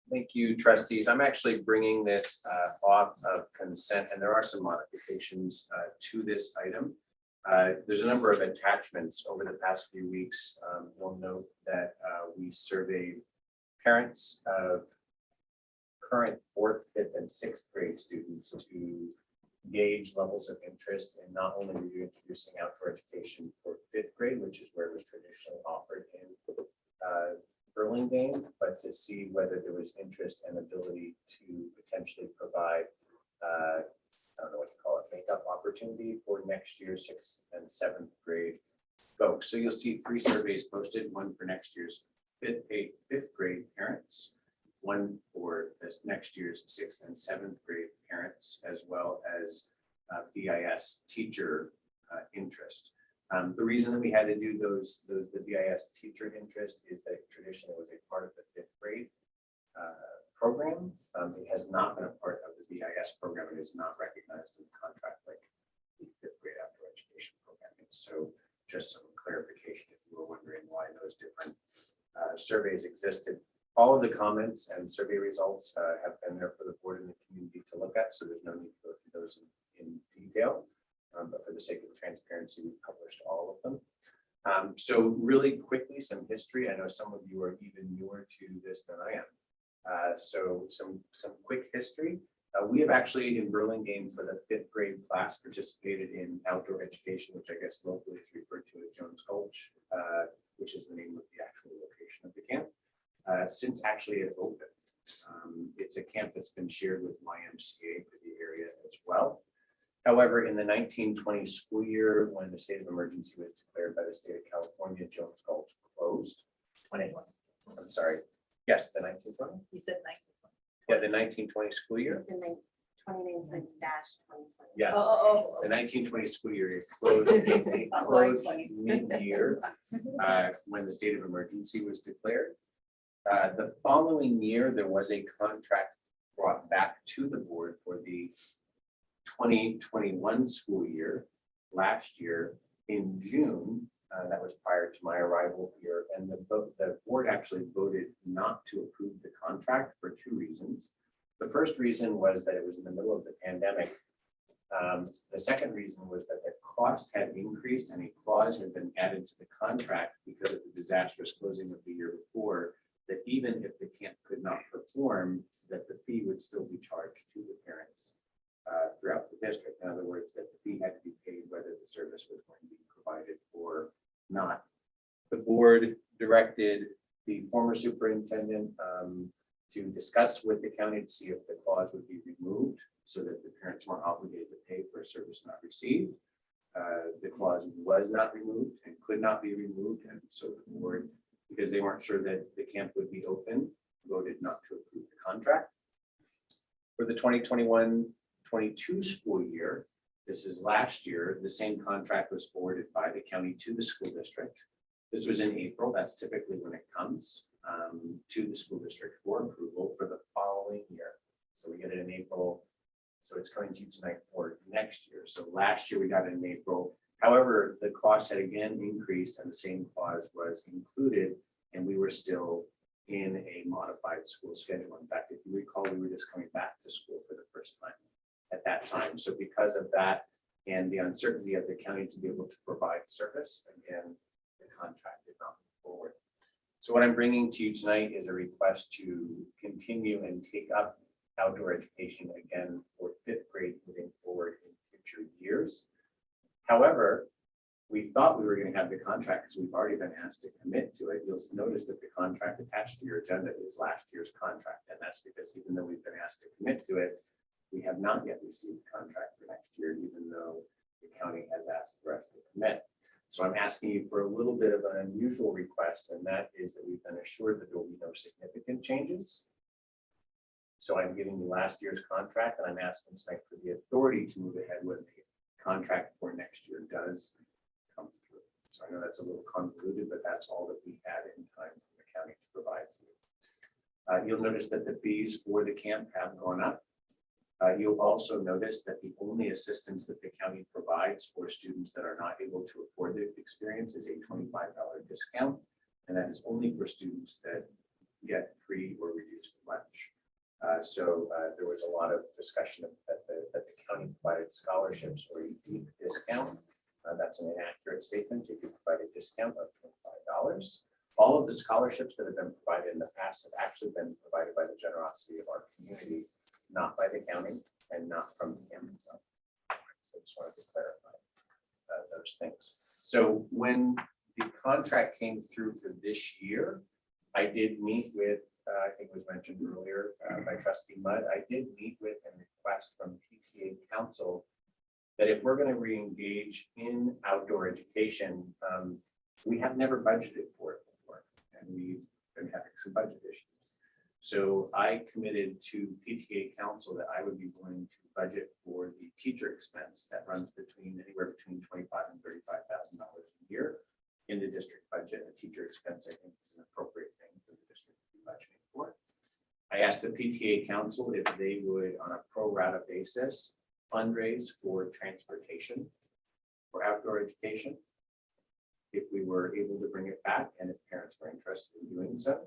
thank you, trustees. I'm actually bringing this off of consent, and there are some modifications to this item. There's a number of attachments over the past few weeks. You'll note that we surveyed parents of current 4th, 5th, and 6th grade students to gauge levels of interest in not only introducing outdoor education for 5th grade, which is where it was traditionally offered in Burlingame, but to see whether there was interest and ability to potentially provide I don't know what to call it, makeup opportunity for next year's 6th and 7th grade folks. So you'll see 3 surveys posted, one for next year's 5th grade parents, one for this next year's 6th and 7th grade parents, as well as BIS teacher interest. The reason that we had to do the BIS teacher interest is that traditionally it was a part of the 5th grade program. It has not been a part of the BIS program. It is not recognized in the contract like the 5th grade outdoor education program. And so just some clarification if you were wondering why those different surveys existed. All of the comments and survey results have been there for the board and the community to look at, so there's no need to go through those in detail. But for the sake of transparency, we've published all of them. So really quickly, some history. I know some of you are even newer to this than I am. So some quick history. We have actually in Burlingame for the 5th grade class participated in outdoor education, which I guess locally is referred to as Jones Gulch, which is the name of the actual location of the camp. Since actually it opened. It's a camp that's been shared with YMCA for the area as well. However, in the 1920 school year, when the state of emergency was declared by the state of California, Jones Gulch closed. 2020. I'm sorry. Yes, the 1920. You said 1920. Yeah, the 1920 school year. In the 2019-2020. Yes. Oh. The 1920 school year it closed. It closed mid-year when the state of emergency was declared. The following year, there was a contract brought back to the board for the 2021 school year last year in June. That was prior to my arrival here, and the board actually voted not to approve the contract for 2 reasons. The first reason was that it was in the middle of the pandemic. The second reason was that the cost had increased and a clause had been added to the contract because of the disastrous closing of the year before, that even if the camp could not perform, that the fee would still be charged to the parents throughout the district. In other words, that the fee had to be paid whether the service was going to be provided or not. The board directed the former superintendent to discuss with the county to see if the clause would be removed so that the parents weren't obligated to pay for a service not received. The clause was not removed and could not be removed, and so the board, because they weren't sure that the camp would be open, voted not to approve the contract. For the 2021-22 school year, this is last year, the same contract was forwarded by the county to the school district. This was in April. That's typically when it comes to the school district for approval for the following year. So we get it in April. So it's coming to you tonight for next year. So last year we got it in April. However, the cost had again increased and the same clause was included, and we were still in a modified school schedule. In fact, if you recall, we were just coming back to school for the first time at that time. So because of that and the uncertainty of the county to be able to provide service, again, the contract did not move forward. So what I'm bringing to you tonight is a request to continue and take up outdoor education again for 5th grade moving forward in future years. However, we thought we were going to have the contract because we've already been asked to commit to it. You'll notice that the contract attached to your agenda is last year's contract. And that's because even though we've been asked to commit to it, we have not yet received the contract for next year, even though the county has asked for us to commit. So I'm asking you for a little bit of an unusual request, and that is that we've been assured that there will be no significant changes. So I'm giving you last year's contract, and I'm asking tonight for the authority to move ahead with the contract for next year does come through. So I know that's a little convoluted, but that's all that we had in time from the county to provide to you. You'll notice that the fees for the camp have gone up. You'll also notice that the only assistance that the county provides for students that are not able to afford the experience is a $25 discount. And that is only for students that get free or reduced lunch. So there was a lot of discussion that the county provided scholarships or a deep discount. That's an inaccurate statement. If you provide a discount of $25, all of the scholarships that have been provided in the past have actually been provided by the generosity of our community, not by the county and not from the Amazon. So I just wanted to clarify those things. So when the contract came through for this year, I did meet with, I think it was mentioned earlier by Trustee Mudd, I did meet with and request from PTA Council that if we're going to re-engage in outdoor education, we have never budgeted for it before, and we've been having some budget issues. So I committed to PTA Council that I would be willing to budget for the teacher expense that runs anywhere between $25,000 and $35,000 a year in the district budget. A teacher expense, I think, is an appropriate thing for the district to be budgeting for. I asked the PTA Council if they would, on a pro rata basis, fundraise for transportation for outdoor education, if we were able to bring it back and if parents were interested in doing so.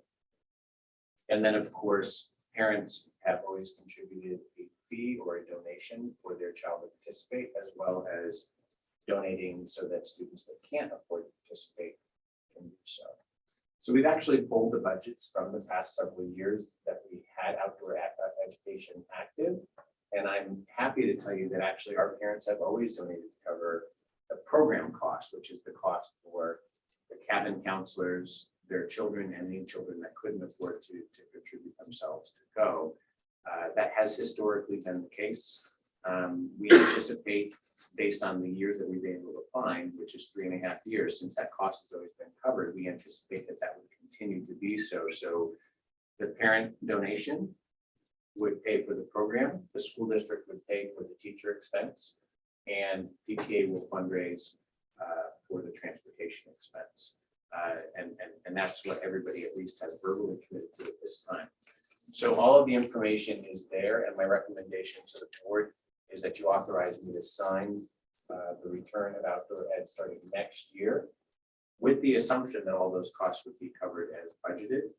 And then, of course, parents have always contributed a fee or a donation for their child to participate, as well as donating so that students that can't afford to participate can do so. So we've actually pulled the budgets from the past several years that we had outdoor education active. And I'm happy to tell you that actually our parents have always donated to cover the program cost, which is the cost for the cabin counselors, their children, and any children that couldn't afford to contribute themselves to go. That has historically been the case. We anticipate, based on the years that we've been able to find, which is 3.5 years, since that cost has always been covered, we anticipate that that would continue to be so. So the parent donation would pay for the program, the school district would pay for the teacher expense, and PTA will fundraise for the transportation expense. And that's what everybody at least has verbally committed to at this time. So all of the information is there, and my recommendation to the board is that you authorize me to sign the return of outdoor ed starting next year, with the assumption that all those costs would be covered as budgeted.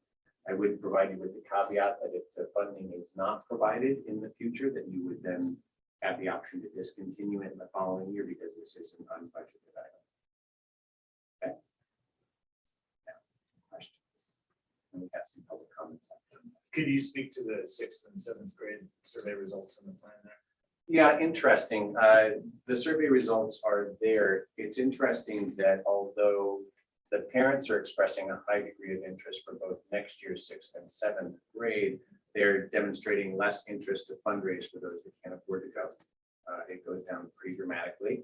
I would provide you with the caveat that if the funding is not provided in the future, that you would then have the option to discontinue it in the following year because this is an unbudgeted item. Okay. Now, questions? And we have some public comments. Could you speak to the 6th and 7th grade survey results in the plan there? Yeah, interesting. The survey results are there. It's interesting that although the parents are expressing a high degree of interest for both next year's 6th and 7th grade, they're demonstrating less interest to fundraise for those that can't afford to go. It goes down pretty dramatically.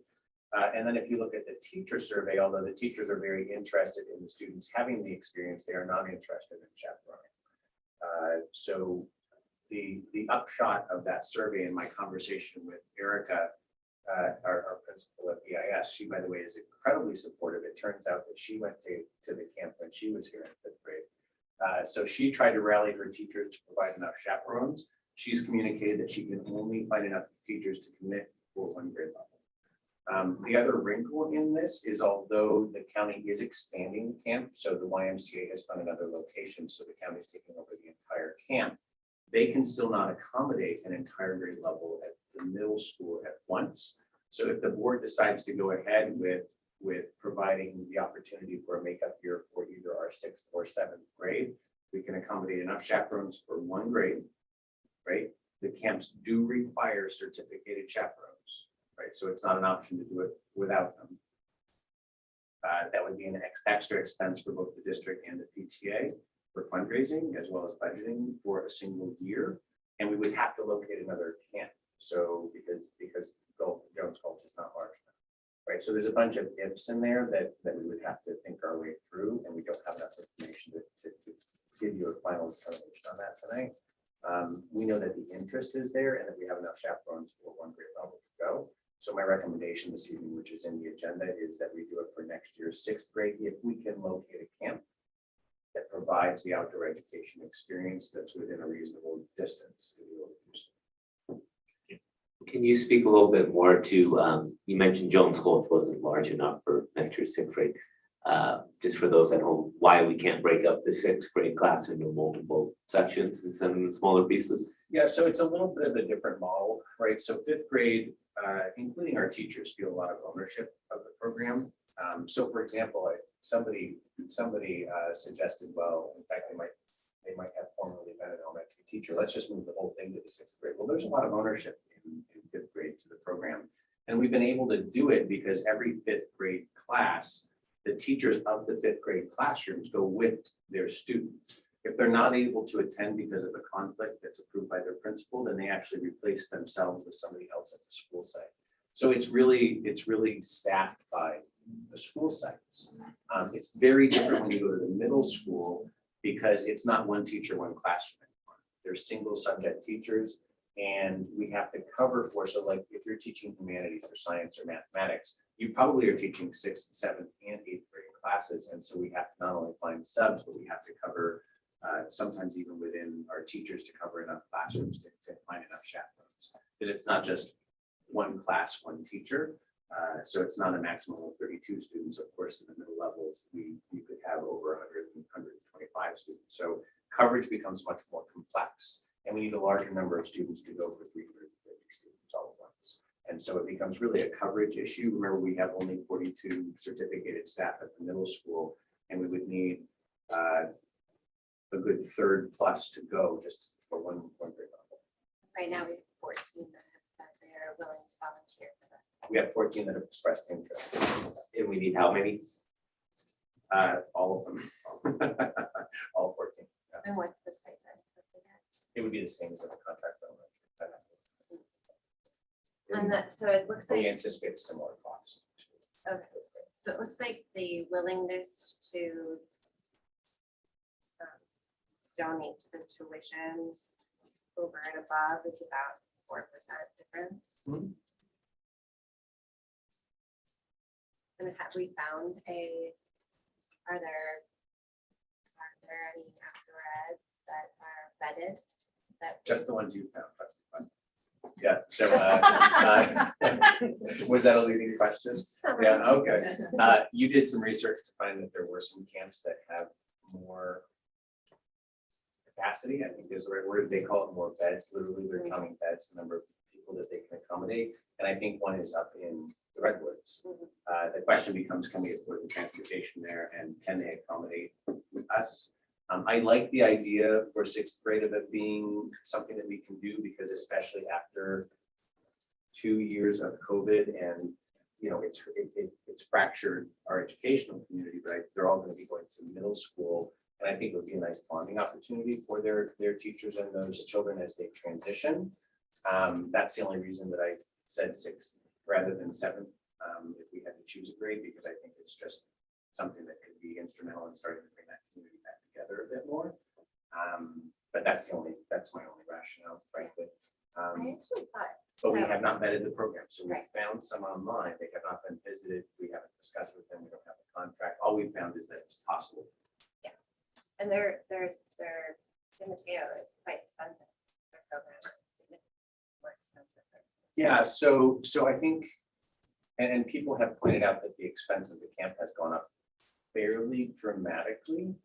And then if you look at the teacher survey, although the teachers are very interested in the students having the experience, they are not interested in chaperoning. So the upshot of that survey and my conversation with Erica, our principal at BIS, she, by the way, is incredibly supportive. It turns out that she went to the camp when she was here in 5th grade. So she tried to rally her teachers to provide enough chaperones. She's communicated that she can only find enough teachers to commit for 1 grade level. The other wrinkle in this is although the county is expanding the camp, so the YMCA has found another location, so the county is taking over the entire camp. They can still not accommodate an entire grade level at the middle school at once. So if the board decides to go ahead with providing the opportunity for a makeup year for either our 6th or 7th grade, we can accommodate enough chaperones for one grade, right? The camps do require certificated chaperones, right? So it's not an option to do it without them. That would be an extra expense for both the district and the PTA for fundraising as well as budgeting for a single year. And we would have to locate another camp. So because Jones Gulch is not large enough, right? So there's a bunch of ifs in there that we would have to think our way through, and we don't have enough information to give you a final determination on that tonight. We know that the interest is there and that we have enough chaperones for one grade level to go. So my recommendation this evening, which is in the agenda, is that we do it for next year's 6th grade if we can locate a camp that provides the outdoor education experience that's within a reasonable distance. Can you speak a little bit more to, you mentioned Jones Gulch wasn't large enough for next year's 6th grade. Just for those at home, why we can't break up the 6th grade class into multiple sections and send them in smaller pieces? Yeah, so it's a little bit of a different model, right? So 5th grade, including our teachers, feel a lot of ownership of the program. So for example, somebody suggested, well, in fact, they might have formerly been an elementary teacher. Let's just move the whole thing to the 6th grade. Well, there's a lot of ownership in 5th grade to the program. And we've been able to do it because every 5th grade class, the teachers of the 5th grade classrooms go with their students. If they're not able to attend because of a conflict that's approved by their principal, then they actually replace themselves with somebody else at the school site. So it's really staffed by the school sites. It's very different when you go to the middle school because it's not one teacher, one classroom anymore. There's single subject teachers, and we have to cover for, so like if you're teaching humanities or science or mathematics, you probably are teaching 6th, 7th, and 8th grade classes. And so we have to not only find subs, but we have to cover sometimes even within our teachers to cover enough classrooms to find enough chaperones. Because it's not just one class, one teacher. So it's not a maximum of 32 students. Of course, in the middle levels, you could have over 100 and 125 students. So coverage becomes much more complex. And we need a larger number of students to go for 350 students all at once. And so it becomes really a coverage issue. Remember, we have only 42 certificated staff at the middle school, and we would need a good third plus to go just for one grade level. Right now, we have 14 that have said they're willing to volunteer for this. We have 14 that have expressed interest. And we need how many? All of them. All 14. Yeah. And what's the stipend? It would be the same as the contract. And that, so it looks We like, anticipate a similar cost. okay, so it looks like the willingness to donate to the tuition over and above is about 4% difference. Mhm. And have we found are there any after eds that are vetted? Just the ones you found. Yeah, so was that a leading question? Yeah, okay. You did some research to find that there were some camps that have more capacity. I think is the right word. They call it more beds. Literally, they're counting beds, the number of people that they can accommodate. And I think one is up in the Redwoods. The question becomes, can we afford the transportation there, and can they accommodate us? I like the idea for 6th grade of it being something that we can do, because especially after 2 years of COVID, and it's fractured our educational community, but they're all going to be going to middle school, and I think it would be a nice bonding opportunity for their teachers and those children as they transition. That's the only reason that I said 6th rather than 7th, if we had to choose a grade, because I think it's just something that could be instrumental in starting to bring that community back together a bit more. But that's my only rationale, frankly. I actually thought. But we so. have not vetted the program, so we Right. found some online. They have not been visited. We haven't discussed with them. We don't have a contract. All we found is that it's possible. And their San Mateo is quite expensive. Their program is significantly more expensive. Yeah, so I think And people have pointed out that the expense of the camp has gone up fairly dramatically.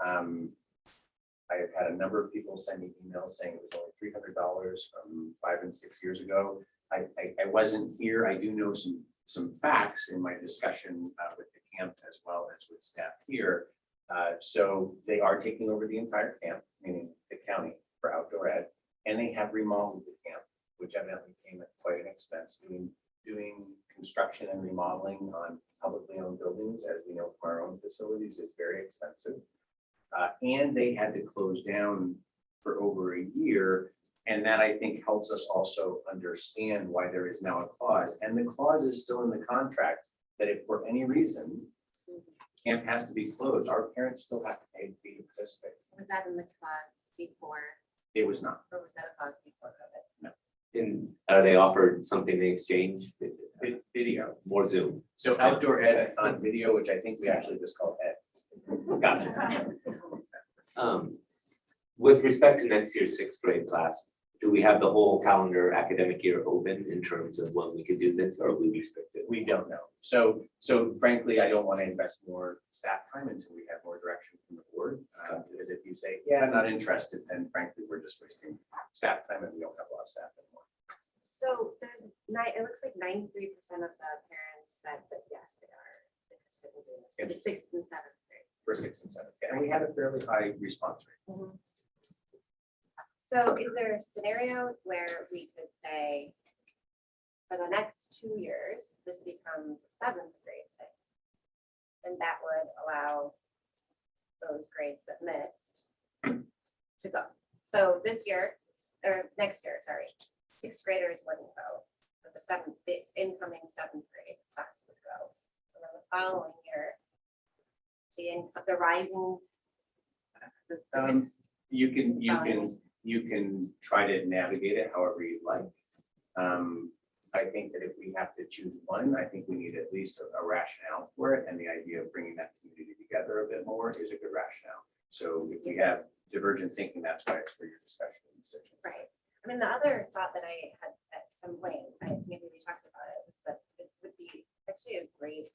I have had a number of people send me emails saying it was only $300 from 5 and 6 years ago. I wasn't here. I do know some facts in my discussion with the camp as well as with staff here. So they are taking over the entire camp, meaning the county, for outdoor ed, and they have remodeled the camp, which evidently came at quite an expense. Doing construction and remodeling on publicly owned buildings, as we know from our own facilities, is very expensive. And they had to close down for over a year. And that, I think, helps us also understand why there is now a clause. And the clause is still in the contract that if for any reason camp has to be closed, our parents still have to pay the fee to participate. Was that in the clause before, It was not. or was that a clause before COVID? And are they offered something in exchange? Video. More Zoom. So outdoor ed on video, which I think we actually just call ed. Gotcha. With respect to next year's 6th grade class, do we have the whole calendar academic year open in terms of when we could do this, or are we restricted? We don't know. So frankly, I don't want to invest more staff time until we have more direction from the board. Because if you say, yeah, not interested, then frankly, we're just wasting staff time and we don't have a lot of staff anymore. So there's it looks like 93% of the parents said that yes, they are interested in doing this for the 6th and 7th grade. For 6th and 7th, and we had a fairly high response rate. So is there a scenario where we could say, for the next 2 years, this becomes a 7th grade thing? And that would allow those grades that missed to go. So this year, or next year, sorry, 6th graders wouldn't go, but the incoming 7th grade class would go. And then the following year, the rising. You can try to navigate it however you like. I think that if we have to choose one, I think we need at least a rationale for it, and the idea of bringing that community together a bit more is a good rationale. So if we have divergent thinking, that's why it's for your discussion and decision. Right. I mean, the other thought that I had at some point, maybe we talked about it, was that it would be actually a great,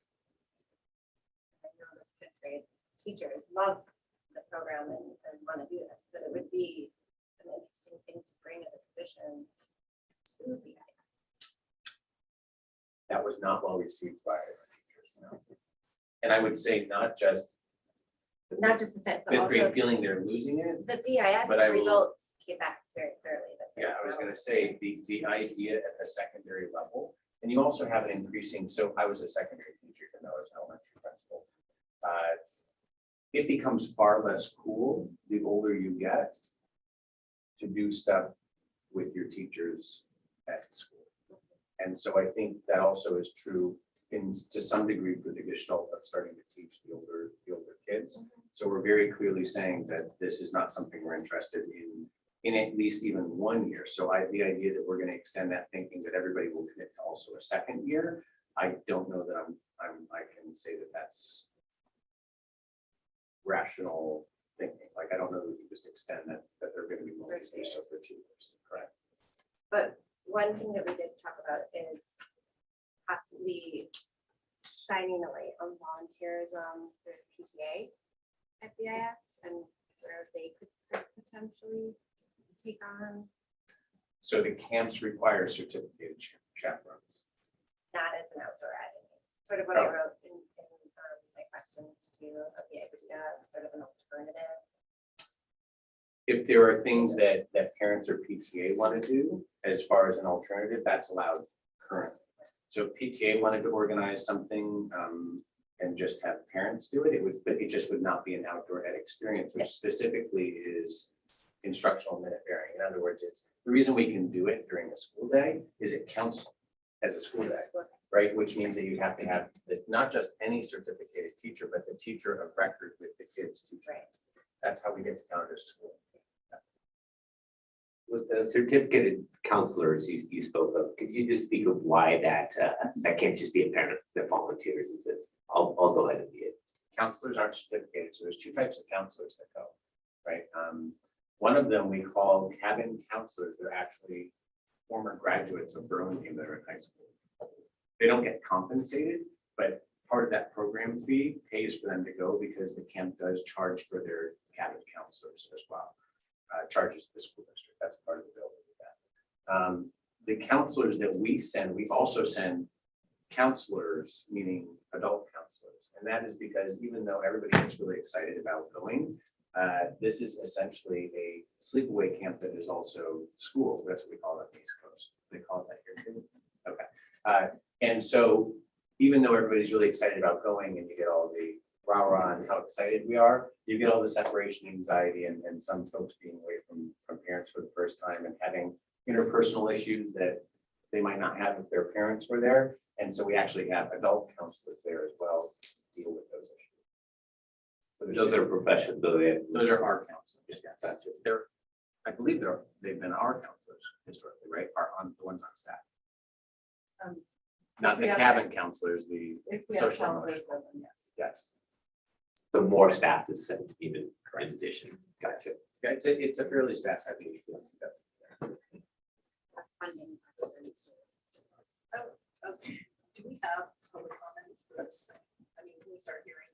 I know the 5th grade teachers love the program and want to do this, but it would be an interesting thing to bring as a tradition to the IS. That was not well received by our teachers. No. And I would say not just the 5th, but 5th also grade feeling they're losing it. the BIS But I will- results came back very clearly. That Yeah, I was going to say the idea at the secondary level, and you also have an increasing. So I was a secondary teacher, and I was an elementary principal. It becomes far less cool the older you get to do stuff with your teachers at school. And so I think that also is true to some degree for the gestalt of starting to teach the older kids. So we're very clearly saying that this is not something we're interested in at least even 1 year. So the idea that we're going to extend that thinking that everybody will commit to also a 2nd year, I don't know that I can say that that's rational thinking. Like, I don't know that we can just extend that they're going to be willing to do so for 2 years. Correct. But one thing that we did talk about is possibly shining a light on volunteerism through PTA at BIS and where they could potentially take on, So the camps require certificated chaperones. not as an outdoor activity. Sort of what I wrote in my questions to BIS, sort of an alternative. If there are things that parents or PTA want to do as far as an alternative, that's allowed currently. So if PTA wanted to organize something and just have parents do it, but it just would not be an outdoor ed experience, which specifically is instructional minute bearing. In other words, it's the reason we can do it during a school day is it counts as a school day, right? Which means that you have to have not just any certificated teacher, but the teacher of record with the kids teaching. That's how we get to count it as school. With the certificated counselors you spoke of, could you just speak of why that can't just be a parent that volunteers and says, I'll go ahead and be it? Counselors aren't certificated, so there's 2 types of counselors that go, right? One of them we call cabin counselors. They're actually former graduates of Burlingame that are in high school. They don't get compensated, but part of that program fee pays for them to go because the camp does charge for their cabin counselors as well. Charges the school district. That's part of the bill with that. The counselors that we send, we also send counselors, meaning adult counselors. And that is because even though everybody gets really excited about going, this is essentially a sleepaway camp that is also school. That's what we call it on the East Coast. They call it that here too. Okay. And so even though everybody's really excited about going and you get all the rah-rah and how excited we are, you get all the separation anxiety and some folks being away from parents for the first time and having interpersonal issues that they might not have if their parents were there. And so we actually have adult counselors there as well to deal with those issues. So Those are professional, though. those are our counselors. Yes, they're, I believe they've been our counselors historically, right? Are on the ones on staff. Not the cabin counselors, the social emotional. Yes. The more staff is sent even in addition. Gotcha. Yeah, it's a fairly staff heavy. Funding. Do we have public comments for this? I mean, can we start hearing?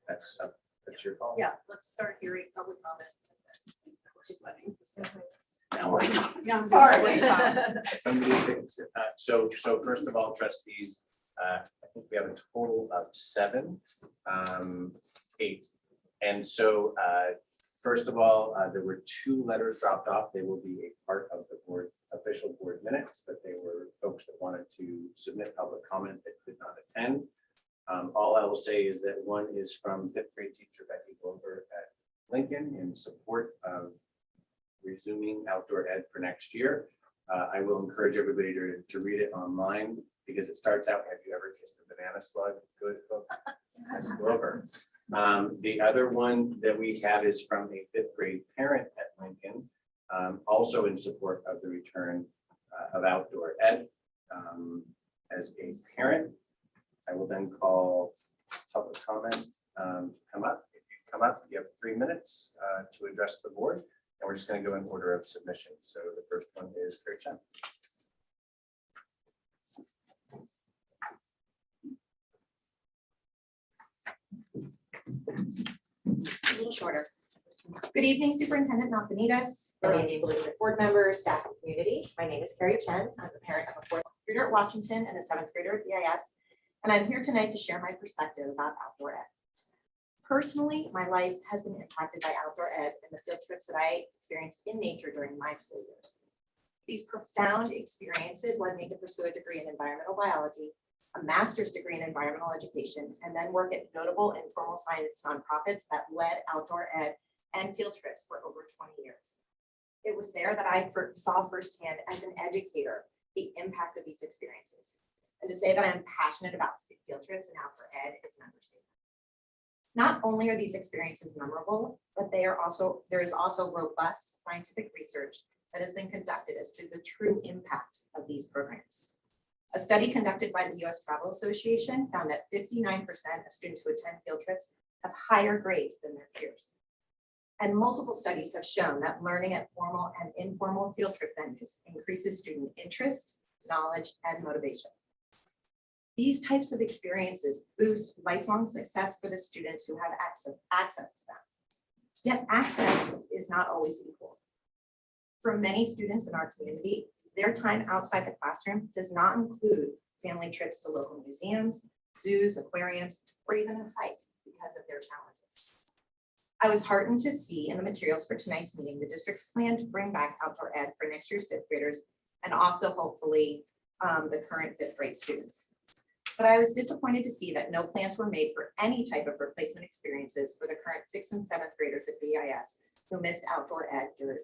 That's your call. Yeah, let's start hearing public comments. Yeah, Sorry. Somebody thinks, so first of all, trustees, I think we have a total of 7, 8. And so, first of all, there were 2 letters dropped off. They will be a part of the board, official board minutes, but they were folks that wanted to submit public comment that could not attend. All I will say is that one is from 5th grade teacher Becky Glover at Lincoln in support of resuming outdoor ed for next year. I will encourage everybody to read it online because it starts out, have you ever kissed a banana slug? Good book. That's Glover. The other one that we have is from a 5th grade parent at Lincoln, also in support of the return of outdoor ed. As a parent, I will then call public comment to come up. If you come up, you have 3 minutes to address the board. And we're just going to go in order of submission. So the first one is Carrie Chen. A little shorter. Good evening, Superintendent Malpanitas, Burlingame District Board members, staff, and community. My name is Carrie Chen. I'm the parent of a 4th grader at Washington and a 7th grader at BIS. And I'm here tonight to share my perspective about outdoor ed. Personally, my life has been impacted by outdoor ed and the field trips that I experienced in nature during my school years. These profound experiences led me to pursue a degree in environmental biology, a master's degree in environmental education, and then work at notable informal science nonprofits that led outdoor ed and field trips for over 20 years. It was there that I saw firsthand as an educator the impact of these experiences. And to say that I'm passionate about field trips and outdoor ed is an understatement. Not only are these experiences memorable, but there is also robust scientific research that has been conducted as to the true impact of these programs. A study conducted by the U.S. Travel Association found that 59% of students who attend field trips have higher grades than their peers. And multiple studies have shown that learning at formal and informal field trip venues increases student interest, knowledge, and motivation. These types of experiences boost lifelong success for the students who have access to them. Yet access is not always equal. For many students in our community, their time outside the classroom does not include family trips to local museums, zoos, aquariums, or even a hike because of their challenges. I was heartened to see in the materials for tonight's meeting the district's plan to bring back outdoor ed for next year's 5th graders and also hopefully the current 5th grade students. But I was disappointed to see that no plans were made for any type of replacement experiences for the current 6th and 7th graders at BIS who missed outdoor ed due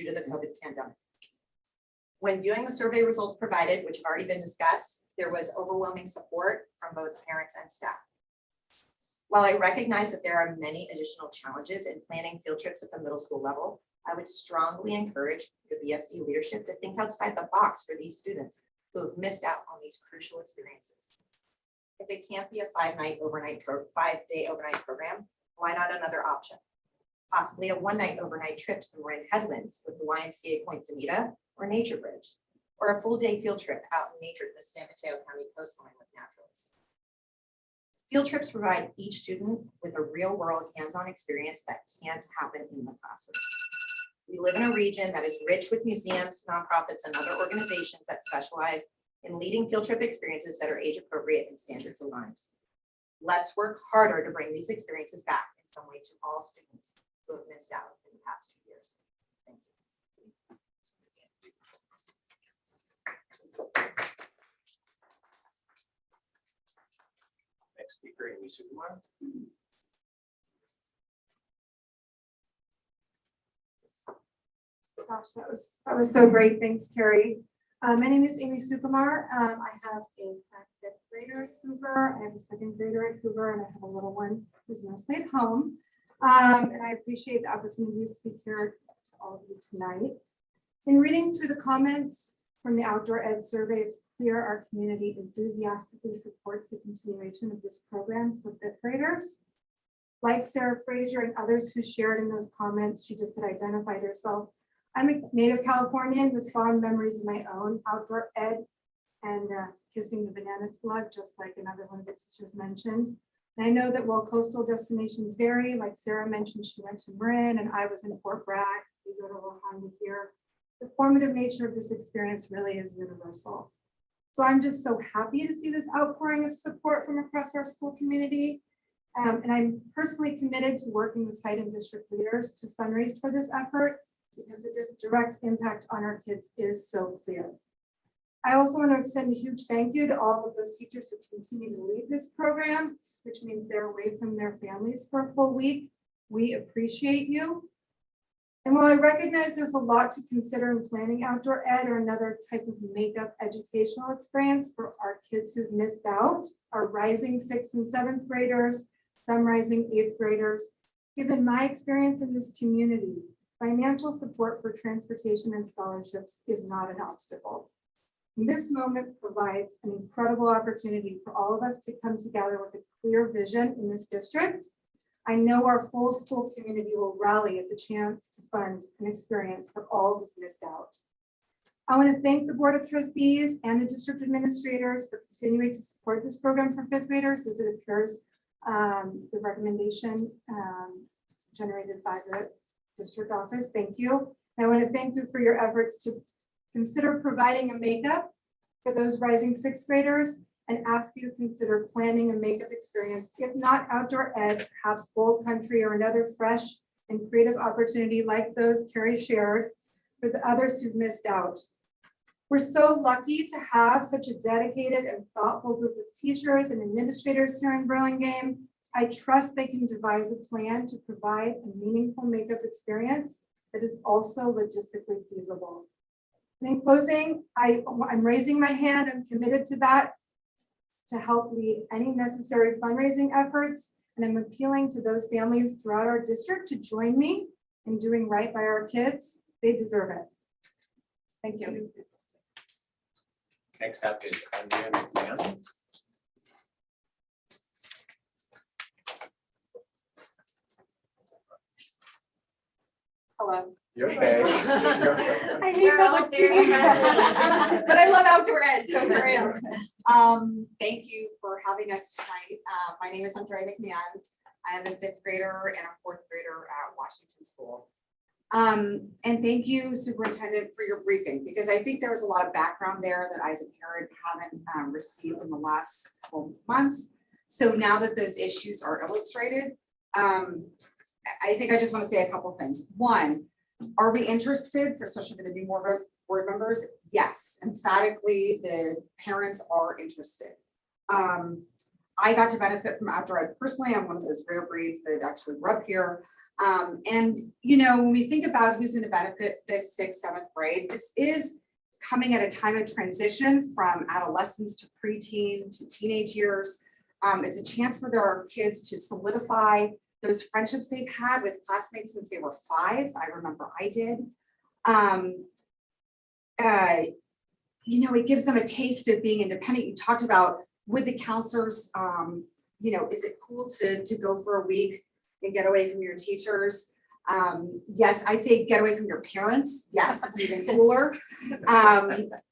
to the COVID pandemic. When viewing the survey results provided, which have already been discussed, there was overwhelming support from both parents and staff. While I recognize that there are many additional challenges in planning field trips at the middle school level, I would strongly encourage the BSD leadership to think outside the box for these students who have missed out on these crucial experiences. If it can't be a 5-day overnight program, why not another option? Possibly a 1-night overnight trip to the Marin Headlands with the YMCA Point Demita or Nature Bridge. or a full day field trip out in nature to the San Mateo County coastline with naturalists. Field trips provide each student with a real world hands-on experience that can't happen in the classroom. We live in a region that is rich with museums, nonprofits, and other organizations that specialize in leading field trip experiences that are age appropriate and standards aligned. Let's work harder to bring these experiences back in some way to all students who have missed out in the past 2 years. Thank you. Next speaker, Amy Sukumar. Gosh, that was so great. Thanks, Carrie. My name is Amy Sukumar. I have a fifth grader at Hoover. I have a second grader at Hoover, and I have a little one who's mostly at home. And I appreciate the opportunity to speak here to all of you tonight. In reading through the comments from the outdoor ed survey, it's clear our community enthusiastically supports the continuation of this program for fifth graders. Like Sarah Frazier and others who shared in those comments, she just had identified herself. I'm a native Californian with fond memories of my own outdoor ed and kissing the banana slug, just like another one of the teachers mentioned. And I know that while coastal destinations vary, like Sarah mentioned, she went to Marin and I was in Fort Bragg, we go to Ohio here. The formative nature of this experience really is universal. So I'm just so happy to see this outpouring of support from across our school community. And I'm personally committed to working with site and district leaders to fundraise for this effort, because the direct impact on our kids is so clear. I also want to extend a huge thank you to all of those teachers who continue to lead this program, which means they're away from their families for a full week. We appreciate you. And while I recognize there's a lot to consider in planning outdoor ed or another type of makeup educational experience for our kids who've missed out, our rising 6th and 7th graders, some rising 8th graders, given my experience in this community, financial support for transportation and scholarships is not an obstacle. And this moment provides an incredible opportunity for all of us to come together with a clear vision in this district. I know our full school community will rally at the chance to fund an experience for all who've missed out. I want to thank the Board of Trustees and the district administrators for continuing to support this program for fifth graders as it appears the recommendation generated by the district office. Thank you. I want to thank you for your efforts to consider providing a makeup for those rising 6th graders and ask you to consider planning a makeup experience, if not outdoor ed, perhaps bold country or another fresh and creative opportunity like those Carrie shared for the others who've missed out. We're so lucky to have such a dedicated and thoughtful group of teachers and administrators here in Burlingame. I trust they can devise a plan to provide a meaningful makeup experience that is also logistically feasible. And in closing, I'm raising my hand. I'm committed to that, to help lead any necessary fundraising efforts. And I'm appealing to those families throughout our district to join me in doing right by our kids. They deserve it. Thank you. Next up is Andrea McMahon. Hello. You're okay. I hate public speaking, but I love outdoor ed, so here I am. Thank you for having us tonight. My name is Andrea McMahon. I am a 5th grader and a 4th grader at Washington School. And thank you, Superintendent, for your briefing, because I think there was a lot of background there that I as a parent haven't received in the last couple months. So now that those issues are illustrated, I think I just want to say a couple things. One, are we interested, especially for the new board members? Yes, emphatically, the parents are interested. I got to benefit from outdoor ed personally. I'm one of those rare breeds that actually grew up here. And you know, when we think about who's going to benefit 5th, 6th, 7th grade, this is coming at a time of transition from adolescence to preteen to teenage years. It's a chance for their kids to solidify those friendships they've had with classmates since they were 5. I remember I did. You know, it gives them a taste of being independent. You talked about with the counselors, you know, is it cool to go for a week and get away from your teachers? Yes, I'd say get away from your parents. Yes, it's even cooler.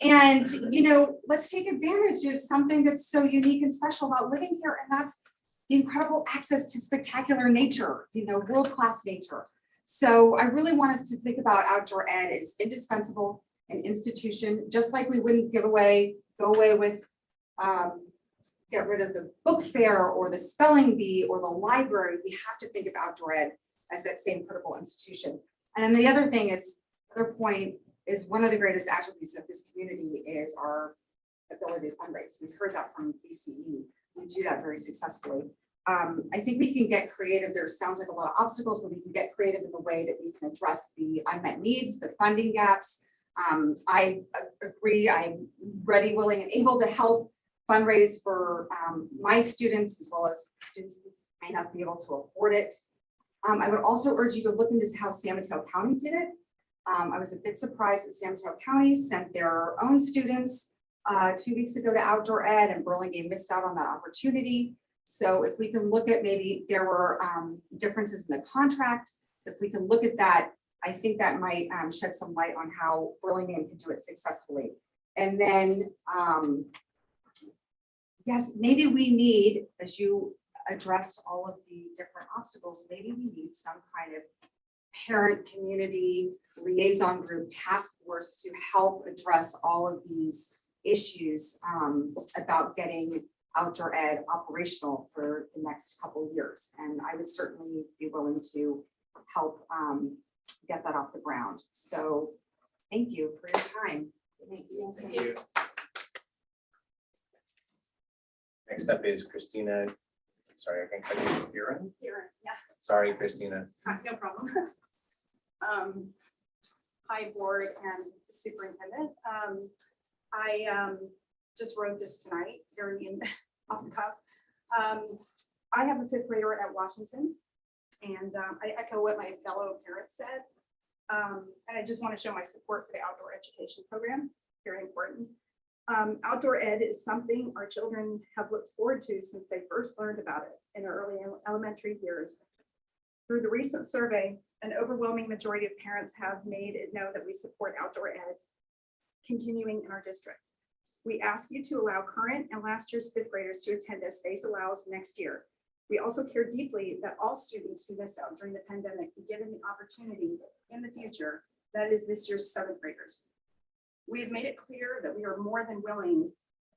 And, you know, let's take advantage of something that's so unique and special about living here, and that's the incredible access to spectacular nature, you know, world-class nature. So I really want us to think about outdoor ed as indispensable, an institution, just like we wouldn't go away with, get rid of the book fair or the spelling bee or the library. We have to think of outdoor ed as that same critical institution. And then the other thing is, other point is one of the greatest attributes of this community is our ability to fundraise. We've heard that from BCE. We do that very successfully. I think we can get creative. There sounds like a lot of obstacles, but we can get creative in the way that we can address the unmet needs, the funding gaps. I agree. I'm ready, willing, and able to help fundraise for my students as well as students who may not be able to afford it. I would also urge you to look into how San Mateo County did it. I was a bit surprised that San Mateo County sent their own students 2 weeks ago to outdoor ed, and Burlingame missed out on that opportunity. So if we can look at, maybe there were differences in the contract, if we can look at that, I think that might shed some light on how Burlingame can do it successfully. And then, yes, maybe we need, as you addressed all of the different obstacles, maybe we need some kind of parent community liaison group task force to help address all of these issues about getting outdoor ed operational for the next couple of years. And I would certainly be willing to help get that off the ground. So thank you for your time. Thanks. Thank you. Next up is Christina. Sorry, I think I didn't hear it. Yeah, Sorry, Christina. no problem. Hi, board and superintendent. I just wrote this tonight, very off the cuff. I have a fifth grader at Washington, and I echo what my fellow parents said. And I just want to show my support for the outdoor education program, very important. Outdoor ed is something our children have looked forward to since they first learned about it in their early elementary years. Through the recent survey, an overwhelming majority of parents have made it known that we support outdoor ed continuing in our district. We ask you to allow current and last year's fifth graders to attend as space allows next year. We also care deeply that all students who missed out during the pandemic be given the opportunity in the future, that is this year's seventh graders. We have made it clear that we are more than willing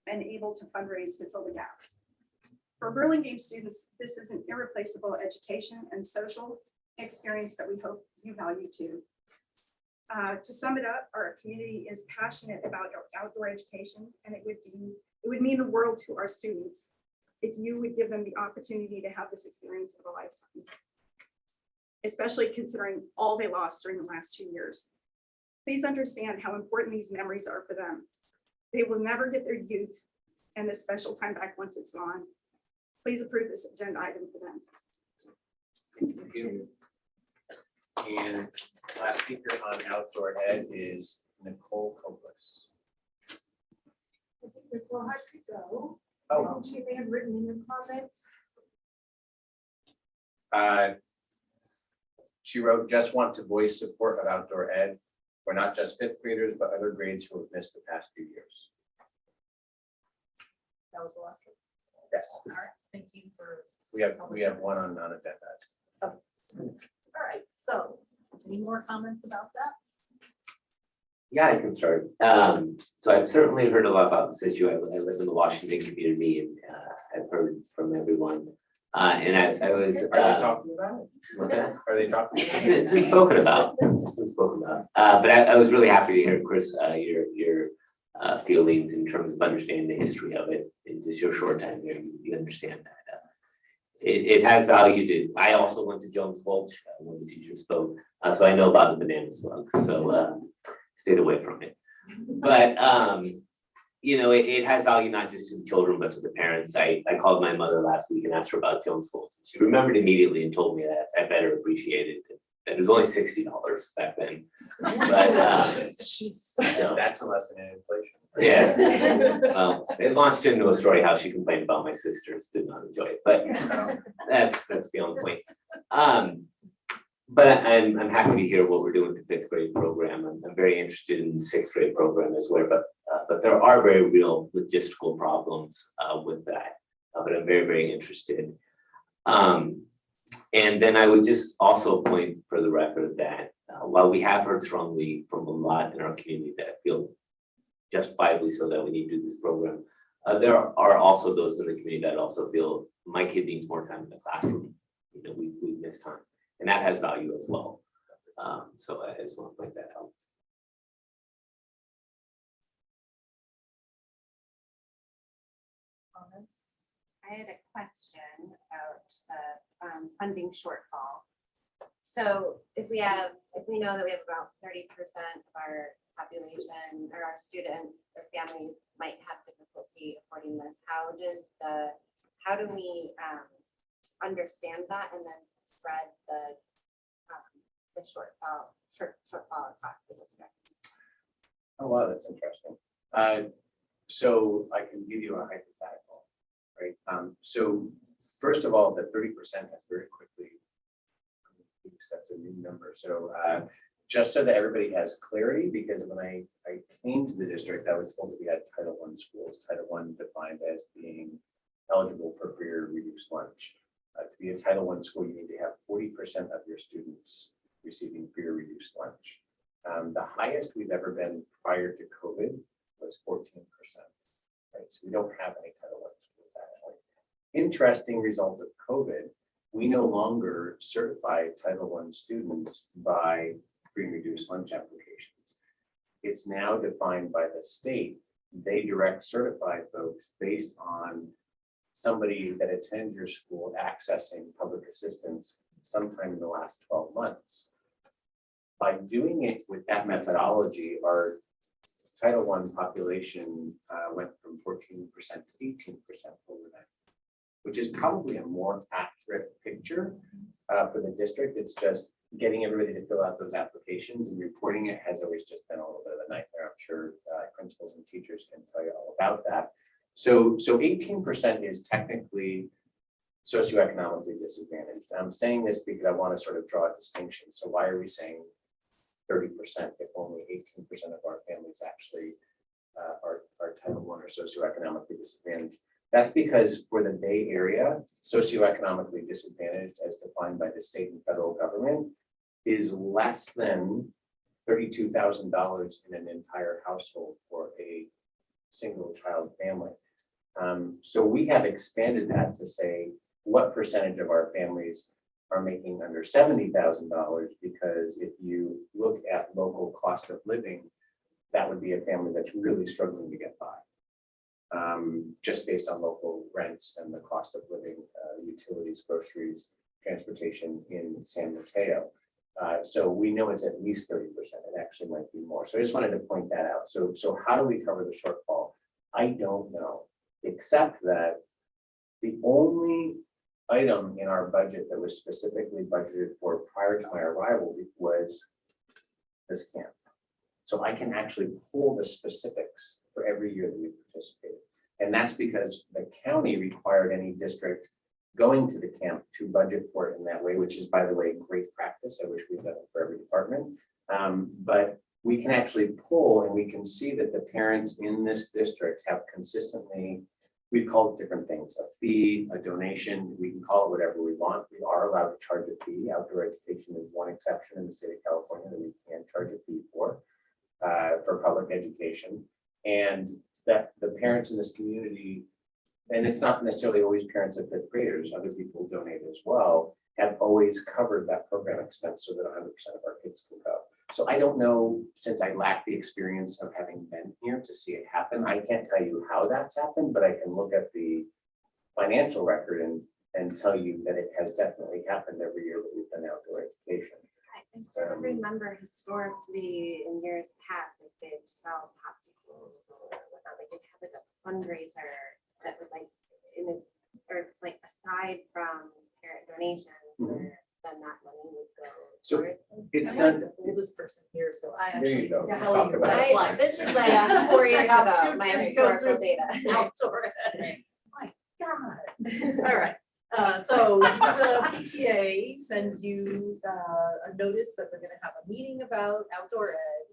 and able to fundraise to fill the gaps. For Burlingame students, this is an irreplaceable education and social experience that we hope you value too. To sum it up, our community is passionate about outdoor education, and it would mean the world to our students if you would give them the opportunity to have this experience of a lifetime, especially considering all they lost during the last 2 years. Please understand how important these memories are for them. They will never get their youth and this special time back once it's gone. Please approve this agenda item for them. Thank you. And last speaker on outdoor ed is Nicole Copus. I think before I could go, Oh. she may have written in the comment. She wrote, just want to voice support of outdoor ed for not just fifth graders, but other grades who have missed the past few years. That was the last one. Yes, All right, thank you for. we have one on non-agendas. All right, so any more comments about that? Yeah, I can start. So I've certainly heard a lot about this issue. I live in the Washington community, and I've heard from everyone. And I was. Are they talking about it? What's that? Are they talking? It's been spoken about. It's been spoken about. But I was really happy to hear, Chris, your feelings in terms of understanding the history of it. In just your short time there, you understand that. It has value to. I also went to Jones Gulch when the teacher spoke, so I know about the banana slug. So stayed away from it. But you know, it has value not just to the children, but to the parents. I called my mother last week and asked her about Jones Gulch. She remembered immediately and told me that I better appreciate it. That it was only $60 back then. But so, that's a lesson in inflation. yes. It launched into a story how she complained about my sisters did not enjoy it, but that's beyond the point. But I'm happy to hear what we're doing with the 5th grade program. I'm very interested in the 6th grade program as well, but there are very real logistical problems with that. But I'm very, very interested. And then I would just also point for the record that while we have heard strongly from a lot in our community that feel justifiably so that we need to do this program, there are also those in the community that also feel my kid needs more time in the classroom. You know, we miss time, and that has value as well. So I just want to point that out. I had a question about the funding shortfall. So if we know that we have about 30% of our population or our students or families might have difficulty affording this, how do we understand that and then spread the shortfall across the district? Oh, wow, that's interesting. So I can give you a hypothetical, right? So first of all, the 30% has very quickly, that's a new number. So just so that everybody has clarity, because when I came to the district, I was told that we had Title I schools, Title I defined as being eligible for free or reduced lunch. To be a Title I school, you need to have 40% of your students receiving free or reduced lunch. The highest we've ever been prior to COVID was 14%. Right? So we don't have any Title I schools actually. Interesting result of COVID, we no longer certify Title I students by free and reduced lunch applications. It's now defined by the state. They direct certify folks based on somebody that attends your school accessing public assistance sometime in the last 12 months. By doing it with that methodology, our Title I population went from 14% to 18% overnight, which is probably a more accurate picture for the district. It's just getting everybody to fill out those applications and reporting it has always just been a little bit of a nightmare. I'm sure principals and teachers can tell you all about that. So 18% is technically socioeconomically disadvantaged. I'm saying this because I want to sort of draw a distinction. So why are we saying 30% if only 18% of our families actually are Title I or socioeconomically disadvantaged? That's because for the Bay Area, socioeconomically disadvantaged as defined by the state and federal government is less than $32,000 in an entire household for a single child family. So we have expanded that to say what percentage of our families are making under $70,000, because if you look at local cost of living, that would be a family that's really struggling to get by. Just based on local rents and the cost of living, utilities, groceries, transportation in San Mateo. So we know it's at least 30%. It actually might be more. So I just wanted to point that out. So how do we cover the shortfall? I don't know, except that the only item in our budget that was specifically budgeted for prior to my arrival was this camp. So I can actually pull the specifics for every year that we participated. And that's because the county required any district going to the camp to budget for it in that way, which is, by the way, great practice. I wish we'd done it for every department. But we can actually pull and we can see that the parents in this district have consistently, we've called it different things, a fee, a donation, we can call it whatever we want. We are allowed to charge a fee. Outdoor education is one exception in the state of California that we can charge a fee for public education. And that the parents in this community, and it's not necessarily always parents of 5th graders, other people donate as well, have always covered that program expense so that 100% of our kids can go. So I don't know, since I lack the experience of having been here to see it happen, I can't tell you how that's happened, but I can look at the financial record and tell you that it has definitely happened every year that we've done outdoor education. I sort of remember historically in years past, like they'd sell popsicles or whatnot, like they'd have like a fundraiser that was like or like aside from parent donations, where then that money would go. So it's I'm done. the oldest person here, so I There you actually go. can Talk tell you about what it. it's like. This is like Yeah. 4 years Check out ago, two my times historical go through data. outdoor. My God. All right. So the PTA sends you a notice that they're gonna have a meeting about outdoor ed.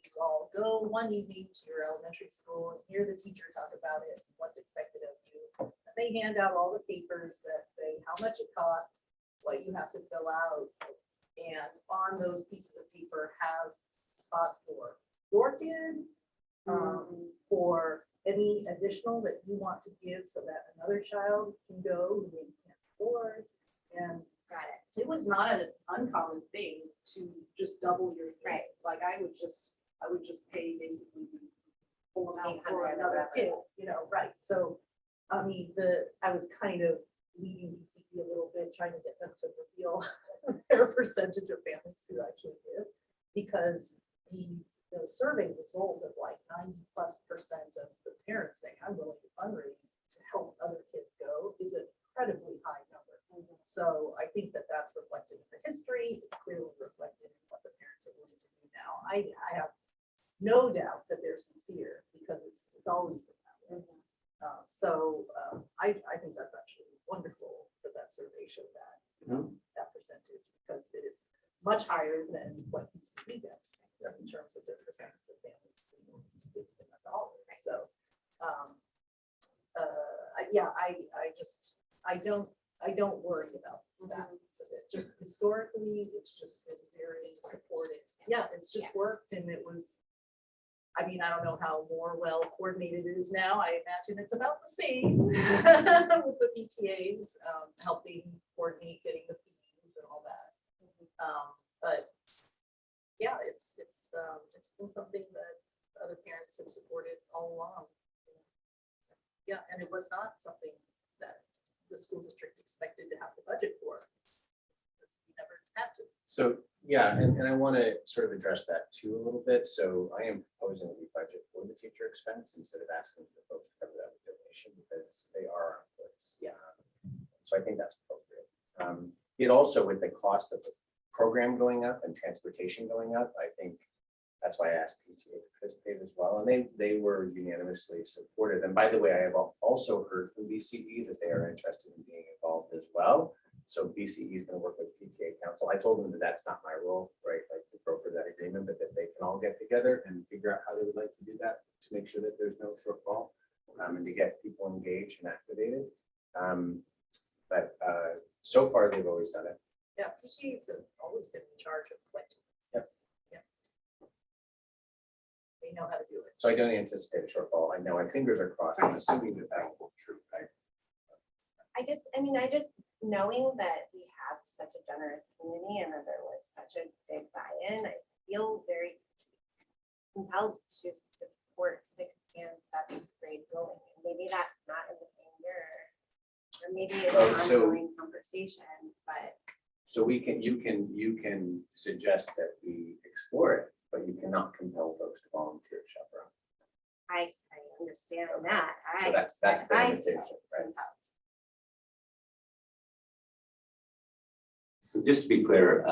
You all go one evening to your elementary school and hear the teacher talk about it, and what's expected of you. And they hand out all the papers that say how much it costs, what you have to fill out. And on those pieces of paper have spots for your kid, for any additional that you want to give so that another child can go who maybe can't afford. And it was not an uncommon thing to just double your fee. Like I would just pay basically the full amount for another kid, you know, right? So, I mean, I was kind of leading BCE a little bit, trying to get them to reveal their percentage of families who actually give, because the survey result of like 90+% of the parents saying, I'm willing to fundraise to help other kids go is an incredibly high number. So I think that that's reflected in the history, it's clearly reflected in what the parents are willing to do now. I have no doubt that they're sincere because it's always been that way. I think that's actually wonderful that that survey showed that, that percentage, because it is much higher than what BCE gets in terms of the percentage of families who give them a dollar. So, I don't worry about that. So it just historically, it's just been very supportive. Yeah, it's just worked, and it was. I mean, I don't know how more well coordinated it is now. I imagine it's about the same with the PTAs helping coordinate getting the fees and all that. But yeah, it's been something that other parents have supported all along. Yeah, and it was not something that the school district expected to have the budget for. We never had to. So, yeah, and I want to sort of address that too a little bit. So I am proposing a budget for the teacher expense instead of asking the folks to cover that with donation, because they are our employees. Yeah. So I think that's appropriate. It also, with the cost of the program going up and transportation going up, I think that's why I asked PTA to participate as well. And they were unanimously supportive. And by the way, I have also heard from BCE that they are interested in being involved as well. So BCE is going to work with PTA council. I told them that that's not my role, right? Like to broker that agreement, but that they can all get together and figure out how they would like to do that to make sure that there's no shortfall, and to get people engaged and activated. But so far they've always done it. Yeah, PTAs have always been in charge of collecting. Yes. Yeah. They know how to do it. So I don't anticipate a shortfall. I know my fingers are crossed. I'm assuming that that will be true. Right? I just knowing that we have such a generous community and that there was such a big buy-in, I feel very compelled to support 6th and 7th grade going. And maybe that's not in the same year, or maybe it's an ongoing conversation, but. So you can suggest that we explore it, but you cannot compel folks to volunteer to chaperone. I understand that. So that's the limitation, right? So just to be clear,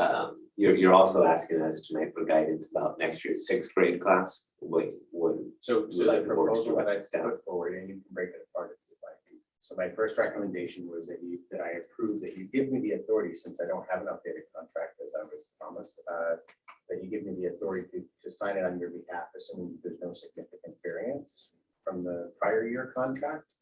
you're also asking us tonight for guidance about next year's 6th grade class. So like the the board proposal to that I staff. put forward, and you can break it apart if you'd like. So my first recommendation was that I approve that you give me the authority, since I don't have an updated contract as I was promised, that you give me the authority to sign it on your behalf, assuming there's no significant variance from the prior year contract.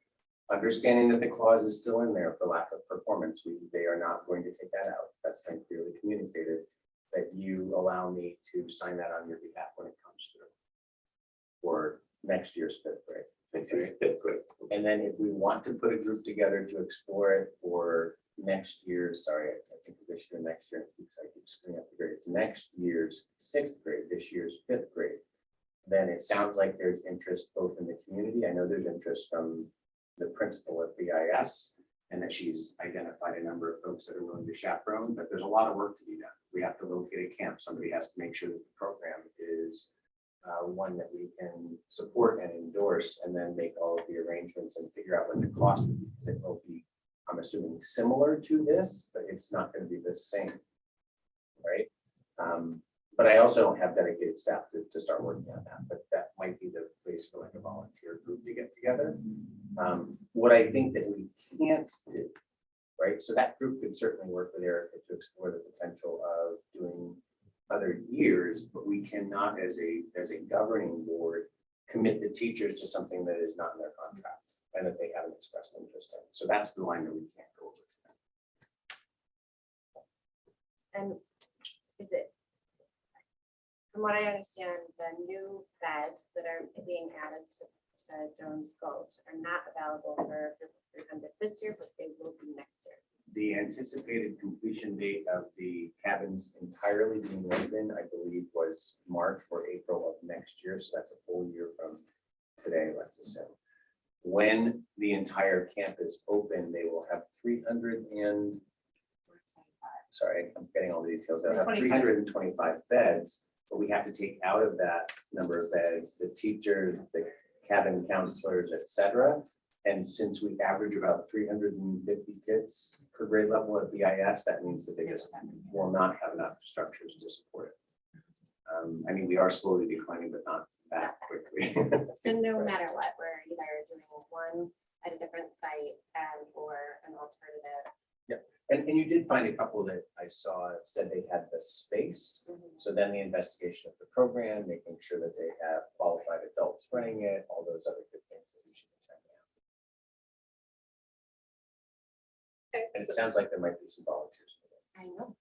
Understanding that the clause is still in there for lack of performance, they are not going to take that out. That's been clearly communicated, that you allow me to sign that on your behalf when it comes through for next year's 5th grade. Next year's 5th grade. And then if we want to put a group together to explore it for next year's, sorry, I think this year, next year, I keep screwing up the grades, next year's 6th grade, this year's 5th grade, then it sounds like there's interest both in the community. I know there's interest from the principal at BIS, and that she's identified a number of folks that are willing to chaperone, but there's a lot of work to be done. We have to locate a camp. Somebody has to make sure that the program is one that we can support and endorse, and then make all of the arrangements and figure out what the cost would be, because it will be, I'm assuming, similar to this, but it's not going to be the same, right? But I also don't have dedicated staff to start working on that, but that might be the place for like a volunteer group to get together. What I think that we can't do, right? So that group could certainly work with Erica to explore the potential of doing other years, but we cannot, as a governing board, commit the teachers to something that is not in their contract and that they haven't expressed interest in. So that's the line that we can't go over. And is it, from what I understand, the new beds that are being added to Jones Gulch are not available for 300 this year, but they will be next year. The anticipated completion date of the cabins entirely being lived in, I believe, was March or April of next year. So that's a full year from today, let's assume. When the entire campus open, they will have 300 and, sorry, I'm getting all the details. They'll have 325 beds, but we have to take out of that number of beds, the teachers, the cabin counselors, et cetera. And since we average about 350 kids per grade level at BIS, that means that they just will not have enough structures to support it. I mean, we are slowly declining, but not that quickly. So no matter what, we're either doing one at a different site and or an alternative. Yeah, and you did find a couple that I saw said they had the space. So then the investigation of the program, making sure that they have qualified adults running it, all those other good things that we should check out. Okay, And it so sounds like there might be some volunteers. I know,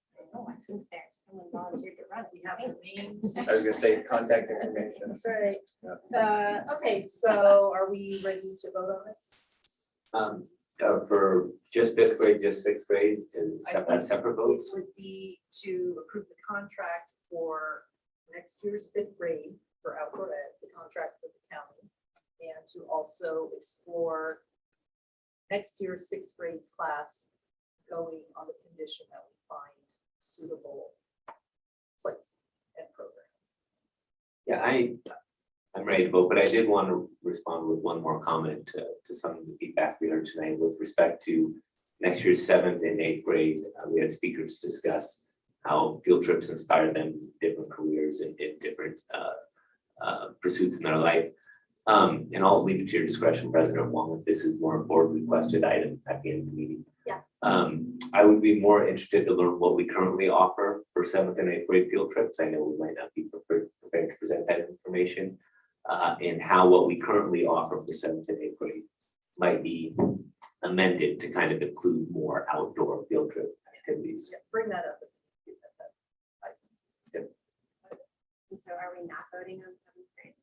I think there's someone volunteered to run it. we have the names. I was gonna say contact information. That's right. Okay, so are we ready to vote on this? For just fifth grade, just sixth grade, and I have think separate It votes? would be to approve the contract for next year's fifth grade for outdoor ed, the contract with the county. And to also explore next year's sixth grade class going on the condition that we find suitable place and program. Yeah, I'm ready to vote, but I did want to respond with one more comment to some of the feedback we heard tonight with respect to next year's seventh and eighth grade. We had speakers discuss how field trips inspire them in different careers and in different pursuits in their life. And I'll leave it to your discretion, President Wong, if this is more a board requested item at the end of the meeting. Yeah. I would be more interested to learn what we currently offer for seventh and eighth grade field trips. I know we might not be prepared to present that information. And how what we currently offer for seventh and eighth grade might be amended to kind of include more outdoor field trip activities. Yeah, bring that up. And so are we not voting on seventh grade?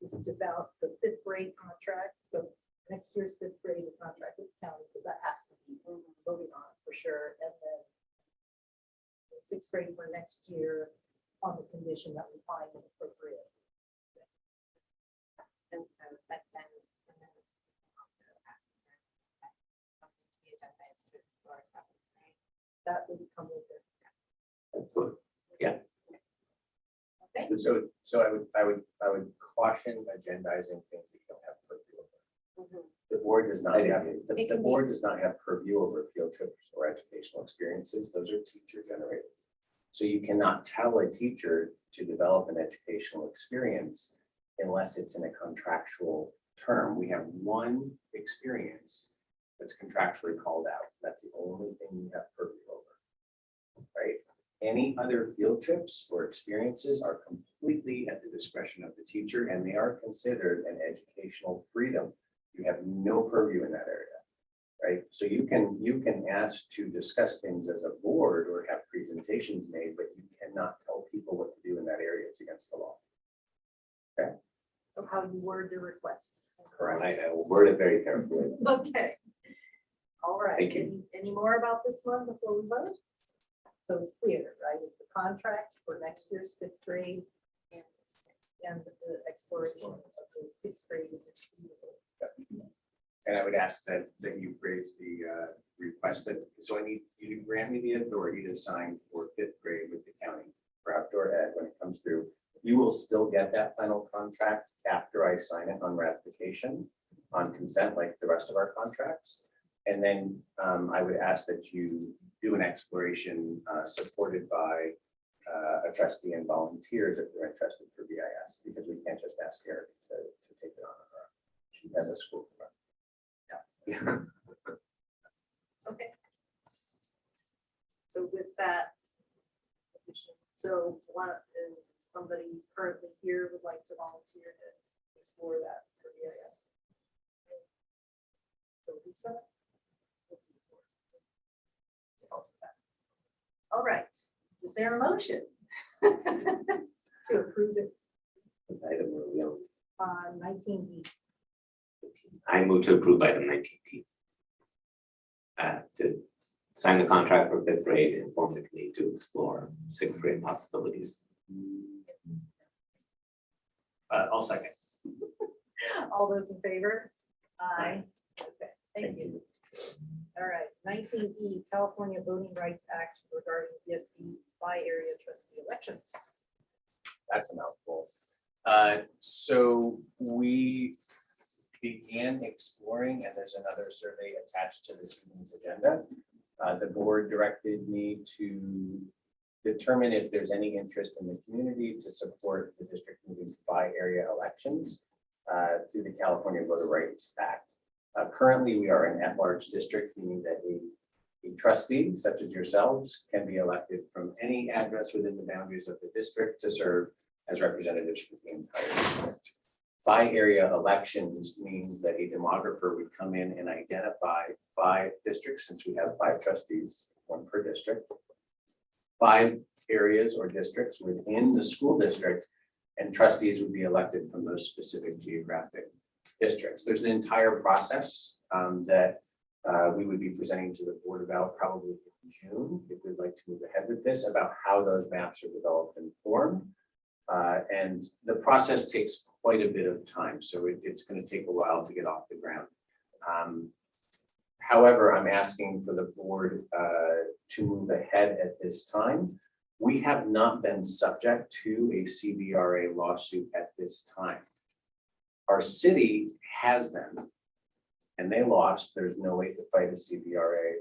This is about the fifth grade contract, the next year's fifth grade contract with the county, because that has to be voted on for sure. And then the sixth grade for next year on the condition that we find it appropriate. And so, but then also ask the agenda is to explore seventh grade. That would come with it. That's what, yeah. Okay. So I would caution agendizing things that you don't have purview over. The board does not have, the board does not have purview over field trips or educational experiences. Those are teacher generated. So you cannot tell a teacher to develop an educational experience unless it's in a contractual term. We have one experience that's contractually called out. That's the only thing you have purview over, right? Any other field trips or experiences are completely at the discretion of the teacher, and they are considered an educational freedom. You have no purview in that area, right? So you can ask to discuss things as a board or have presentations made, but you cannot tell people what to do in that area. It's against the law. Okay. So how you word your request. Correct. I will word it very carefully. Okay. All right. Thank you. Any more about this one before we vote? So it's clear, right? It's the contract for next year's fifth grade and the exploration of the sixth grade. And I would ask that you raise the request that, so I need you to grant me the authority to sign for fifth grade with the county for outdoor ed when it comes through. You will still get that final contract after I sign it on ratification on consent, like the rest of our contracts. And then I would ask that you do an exploration supported by a trustee and volunteers if they're interested for BIS, because we can't just ask Eric to take it on her own. She has a school. Yeah. Okay. So with that, so somebody currently here would like to volunteer to explore that for BIS? So Lisa? All right, is there a motion to approve it Item where we own. on 19B? I move to approve item 19T. To sign the contract for fifth grade and form the committee to explore sixth grade possibilities. I'll second. All those in favor? Aye. Okay, thank you. All right, 19E, California Voting Rights Act regarding PSC by-area trustee elections. That's a mouthful. So we began exploring, and there's another survey attached to this evening's agenda. The board directed me to determine if there's any interest in the community to support the district moving to by-area elections through the California Voter Rights Act. Currently, we are an at-large district, meaning that a trustee, such as yourselves, can be elected from any address within the boundaries of the district to serve as representatives for the entire district. By-area elections means that a demographer would come in and identify 5 districts, since we have 5 trustees, 1 per district, 5 areas or districts within the school district, and trustees would be elected from those specific geographic districts. There's an entire process that we would be presenting to the board about probably in June, if we'd like to move ahead with this, about how those maps are developed and formed. And the process takes quite a bit of time, so it's going to take a while to get off the ground. However, I'm asking for the board to move ahead at this time. We have not been subject to a CBRA lawsuit at this time. Our city has been, and they lost. There's no way to fight a CBRA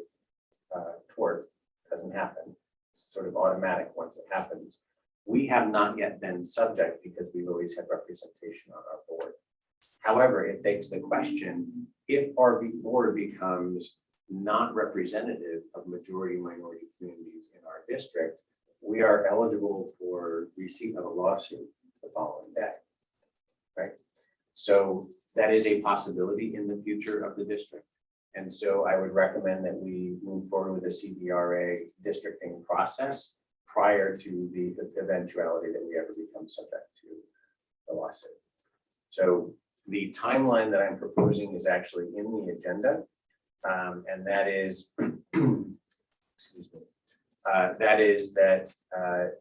tort. It doesn't happen. It's sort of automatic once it happens. We have not yet been subject because we've always had representation on our board. However, it begs the question, if our board becomes not representative of majority minority communities in our district, we are eligible for receipt of a lawsuit the following day, right? So that is a possibility in the future of the district. And so I would recommend that we move forward with a CBRA districting process prior to the eventuality that we ever become subject to the lawsuit. So the timeline that I'm proposing is actually in the agenda, and that is, excuse me, that is that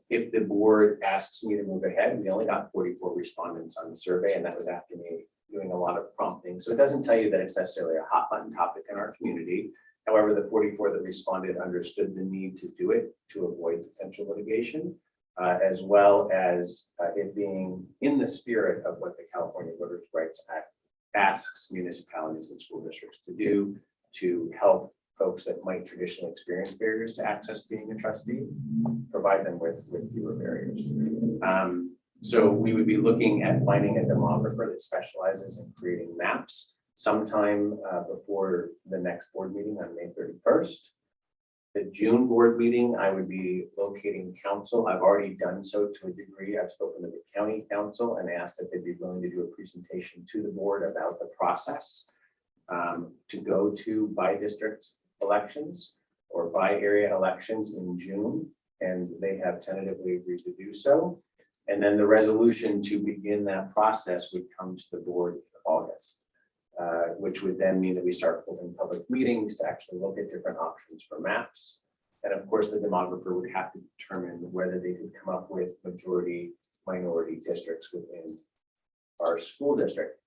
if the board asks me to move ahead, we only got 44 respondents on the survey, and that was after me doing a lot of prompting. So it doesn't tell you that it's necessarily a hot button topic in our community. However, the 44 that responded understood the need to do it to avoid potential litigation, as well as it being in the spirit of what the California Voters' Rights Act asks municipalities and school districts to do to help folks that might traditionally experience barriers to access being a trustee, provide them with fewer barriers. So we would be looking at finding a demographer that specializes in creating maps sometime before the next board meeting on May 31st. The June board meeting, I would be locating council. I've already done so to a degree. I've spoken to the county council and asked if they'd be willing to do a presentation to the board about the process to go to by district elections or by area elections in June. And they have tentatively agreed to do so. And then the resolution to begin that process would come to the board in August. Which would then mean that we start holding public meetings to actually look at different options for maps. And of course, the demographer would have to determine whether they could come up with majority minority districts within our school district.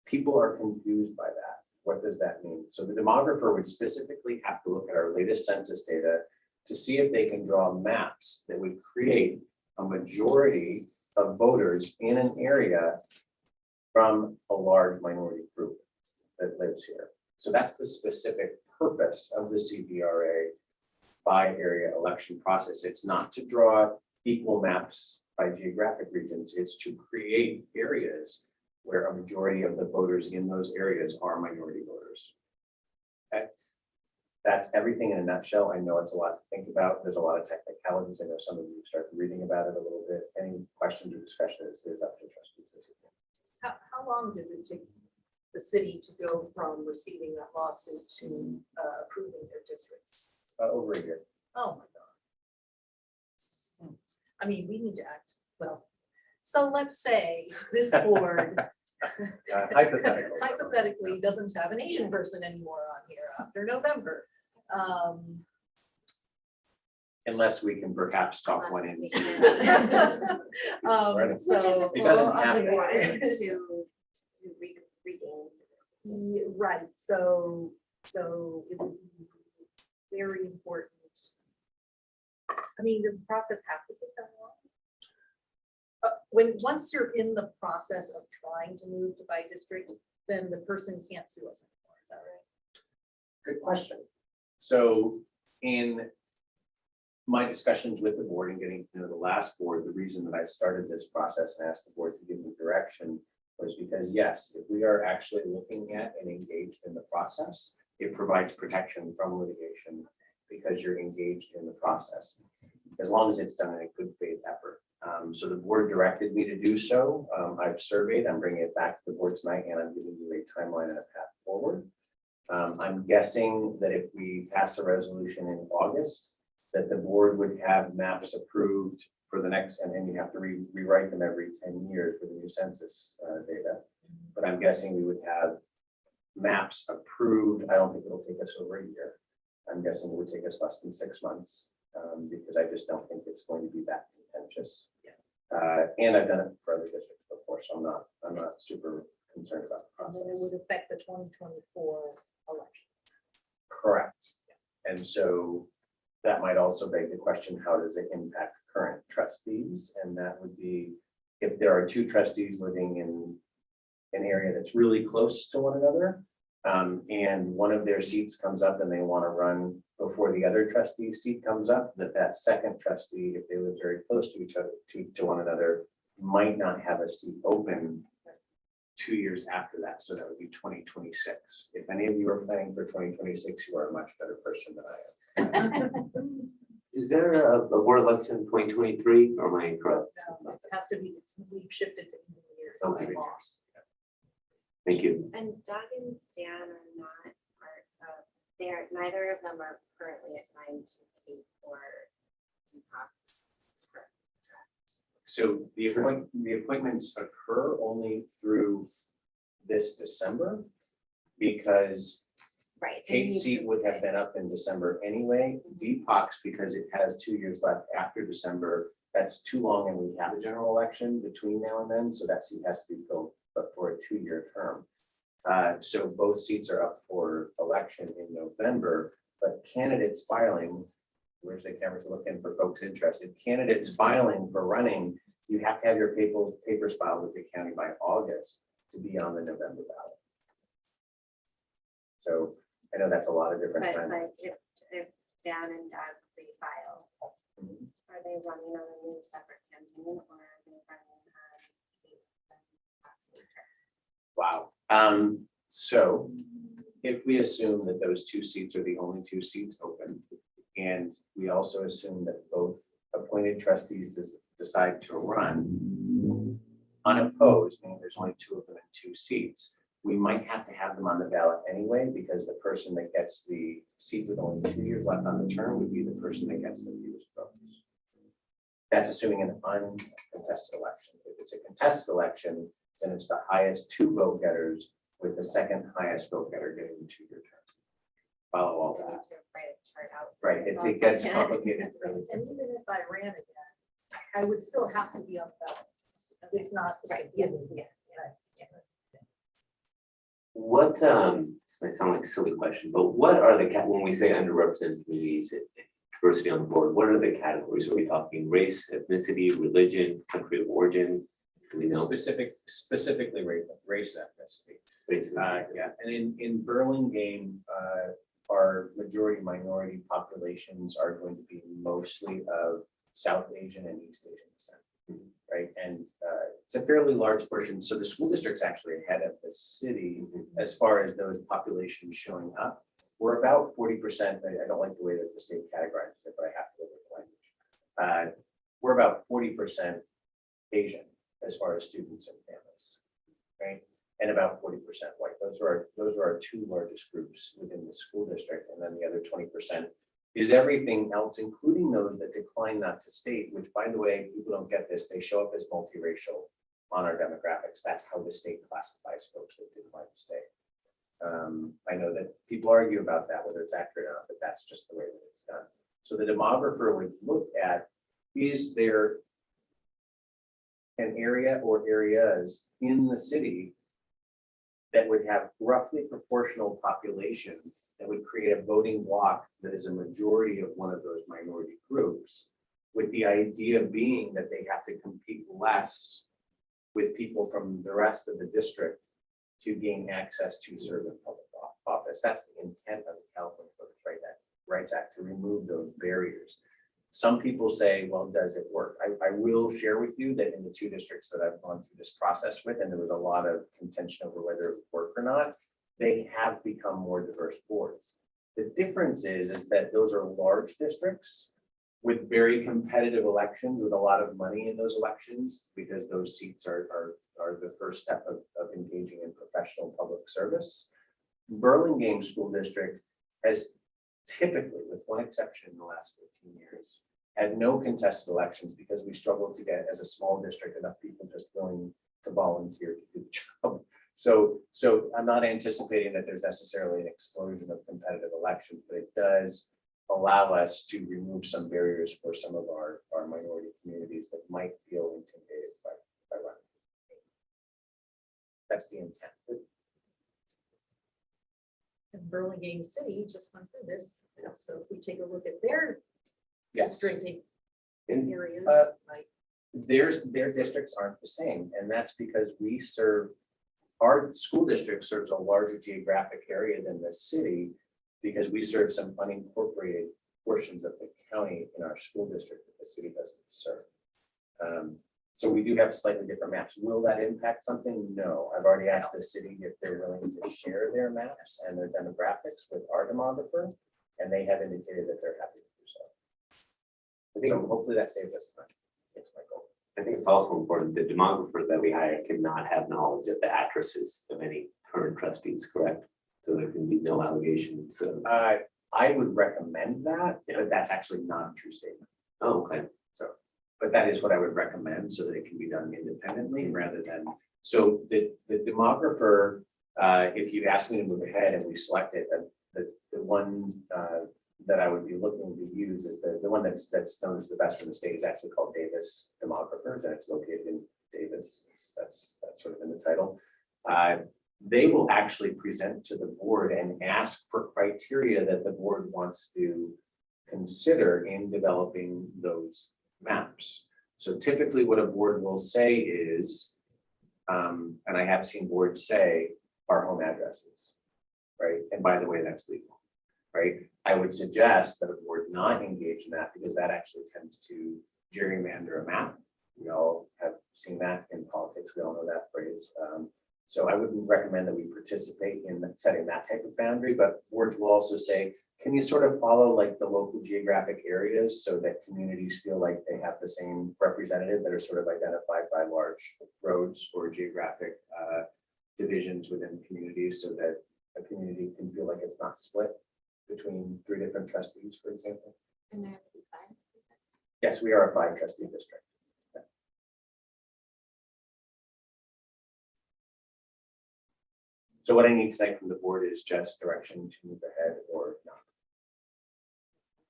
People are confused by that. What does that mean? So the demographer would specifically have to look at our latest census data to see if they can draw maps that would create a majority of voters in an area from a large minority group that lives here. So that's the specific purpose of the CBRA by area election process. It's not to draw equal maps by geographic regions. It's to create areas where a majority of the voters in those areas are minority voters. Okay. that's everything in a nutshell. I know it's a lot to think about. There's a lot of technicalities. I know some of you started reading about it a little bit. Any questions or discussion is up to trustees this evening. How long did it take the city to go from receiving that lawsuit to approving their districts? Over a year. Oh my God. I mean, we need to act well. So let's say this board hypothetically doesn't have an Asian person anymore on here after November. Unless we can perhaps talk one in. Um, so. It doesn't well, have to. To regain. Yeah, right, so it would be very important. I mean, does the process have to take that long? Once you're in the process of trying to move to by district, then the person can't sue us anymore, is that right? Good question. So in my discussions with the board and getting to know the last board, the reason that I started this process and asked the board to give me direction was because, yes, if we are actually looking at and engaged in the process, it provides protection from litigation because you're engaged in the process, as long as it's done in a good faith effort. So the board directed me to do so. I've surveyed, I'm bringing it back to the board tonight, and I'm giving you a timeline and a path forward. I'm guessing that if we pass a resolution in August, that the board would have maps approved for the next, and then you have to rewrite them every 10 years for the new census data. But I'm guessing we would have maps approved. I don't think it'll take us over a year. I'm guessing it would take us less than 6 months because I just don't think it's going to be that contentious. And I've done it for other districts before, so I'm not super concerned about the And process. then it would affect the 2024 election. Correct. And so that might also beg the question, how does it impact current trustees? And that would be if there are two trustees living in an area that's really close to one another, and one of their seats comes up and they want to run before the other trustee's seat comes up, that second trustee, if they live very close to each other, to one another, might not have a seat open 2 years after that. So that would be 2026. If any of you are planning for 2026, you are a much better person than I am. Is there a board election in 2023 or am I incorrect? No, it has to be, we've shifted to even years Okay. by law. Thank you. And Doug and Dan are not part of, neither of them are currently assigned to Kate or Deepak's. So the appointments occur only through this December because Right. Kate's seat would have been up in December anyway. Deepak's, because it has 2 years left after December, that's too long, and we have a general election between now and then, so that seat has to be filled but for a 2-year term. So both seats are up for election in November, but candidates filing, where's the camera to look in for folks interested, candidates filing for running, you have to have your papers filed with the county by August to be on the November ballot. So I know that's a lot of different But times. like if Dan and Doug refile, are they running on a new separate campaign or are they running on Kate and Deepak's? Wow. So if we assume that those 2 seats are the only 2 seats open, and we also assume that both appointed trustees decide to run unopposed, meaning there's only 2 of them and 2 seats, we might have to have them on the ballot anyway, because the person that gets the seat with only 2 years left on the term would be the person that gets the fewest votes. That's assuming an uncontested election. If it's a contested election, then it's the highest 2 vote getters with the second highest vote getter getting the 2-year term. Follow all that. Right, it gets complicated. And even if I ran again, I would still have to be on the ballot. It's not just a given. Yeah. What, this might sound like a silly question, but what are when we say underrepresented communities, diversity on the board, what are the categories? Are we talking race, ethnicity, religion, country of origin? Do we know? Specifically race and ethnicity. Race and ethnicity. Yeah, and in Burlingame, our majority minority populations are going to be mostly of South Asian and East Asian descent. right? And it's a fairly large portion. So the school district's actually ahead of the city as far as those populations showing up. We're about 40%. I don't like the way that the state categorizes it, but I have to look at the language. We're about 40% Asian as far as students and families, right? And about 40% white. Those are our two largest groups within the school district. And then the other 20% is everything else, including those that decline not to state, which, by the way, people don't get this, they show up as multiracial on our demographics. That's how the state classifies folks that decline to state. I know that people argue about that, whether it's accurate or not, but that's just the way that it's done. So the demographer would look at, is there an area or areas in the city that would have roughly proportional population that would create a voting bloc that is a majority of one of those minority groups, with the idea being that they have to compete less with people from the rest of the district to gain access to serve in public office. That's the intent of the California Voting Rights Act, to remove those barriers. Some people say, well, does it work? I will share with you that in the two districts that I've gone through this process with, and there was a lot of contention over whether it would work or not, they have become more diverse boards. The difference is that those are large districts with very competitive elections, with a lot of money in those elections, because those seats are the first step of engaging in professional public service. Burlingame School District has typically, with one exception in the last 15 years, had no contested elections because we struggled to get, as a small district, enough people just willing to volunteer to do the job. So I'm not anticipating that there's necessarily an explosion of competitive elections, but it does allow us to remove some barriers for some of our minority communities that might feel intimidated by running. That's the intent. And Burlingame City just went through this. So if we take a look at their Yes. districting And, areas, like their districts aren't the same, and that's because we serve, our school district serves a larger geographic area than the city, because we serve some unincorporated portions of the county in our school district that the city doesn't serve. So we do have slightly different maps. Will that impact something? No. I've already asked the city if they're willing to share their maps and their demographics with our demographer, and they have indicated that they're happy to do so. So hopefully that saves us time. That's my goal. I think it's also important, the demographer that we hire cannot have knowledge of the addresses of any current trustees, correct? So there can be no allegations of. I would recommend that, but that's actually not a true statement. Oh, okay. So, but that is what I would recommend, so that it can be done independently rather than, so the demographer, if you ask me to move ahead and we select it, the one that I would be looking to use is the one that's known as the best in the state is actually called Davis Demographers, and it's located in Davis. That's sort of in the title. They will actually present to the board and ask for criteria that the board wants to consider in developing those maps. So typically what a board will say is, and I have seen boards say, our home addresses, right? And by the way, that's legal, right? I would suggest that a board not engage in that, because that actually tends to gerrymander a map. We all have seen that in politics. We all know that phrase. So I wouldn't recommend that we participate in setting that type of boundary, but boards will also say, can you sort of follow like the local geographic areas so that communities feel like they have the same representative that are sort of identified by large roads or geographic divisions within communities, so that a community can feel like it's not split between 3 different trustees, for example. And there have to be 5. Yes, we are a 5 trustee district. So what I need tonight from the board is just direction to move ahead or not.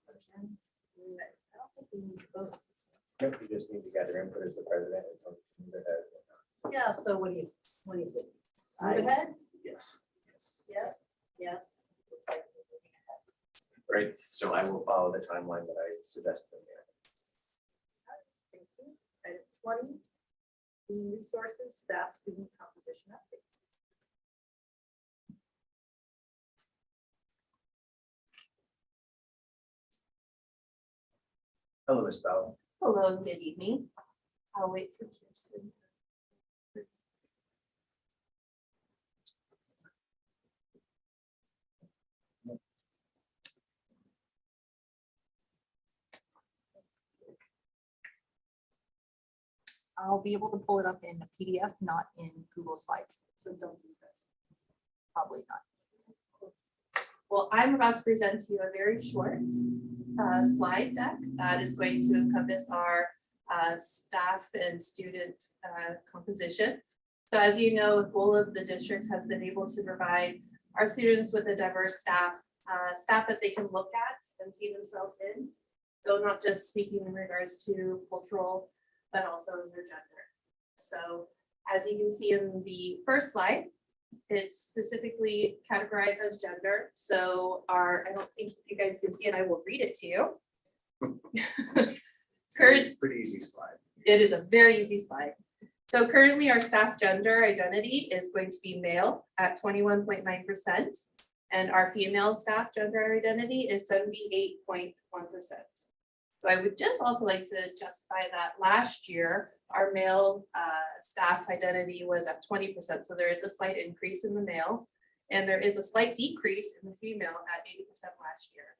I don't think we need to vote. Yep, we just need to gather input as the president and so move ahead or not. Yeah, so what do you think? I- Move ahead? Yes. Yes. Yes. Looks like we're moving ahead. Right, so I will follow the timeline that I suggested. Thank you. Item 20, the resources, staff, student composition update. Hello, Ms. Bell. Hello, good evening. I'll wait for Kirsten. I'll be able to pull it up in a PDF, not in Google Slides, so don't use this. Probably not. Well, I'm about to present to you a very short slide deck that is going to encompass our staff and student composition. So as you know, the goal of the districts has been able to provide our students with a diverse staff that they can look at and see themselves in. So not just speaking in regards to cultural, but also in their gender. So as you can see in the first slide, it's specifically categorized as gender. So I don't think you guys can see it, I will read it to you. Pretty easy slide. It is a very easy slide. So currently our staff gender identity is going to be male at 21.9%. And our female staff gender identity is 78.1%. So I would just also like to justify that last year, our male staff identity was at 20%. So there is a slight increase in the male, and there is a slight decrease in the female at 80% last year.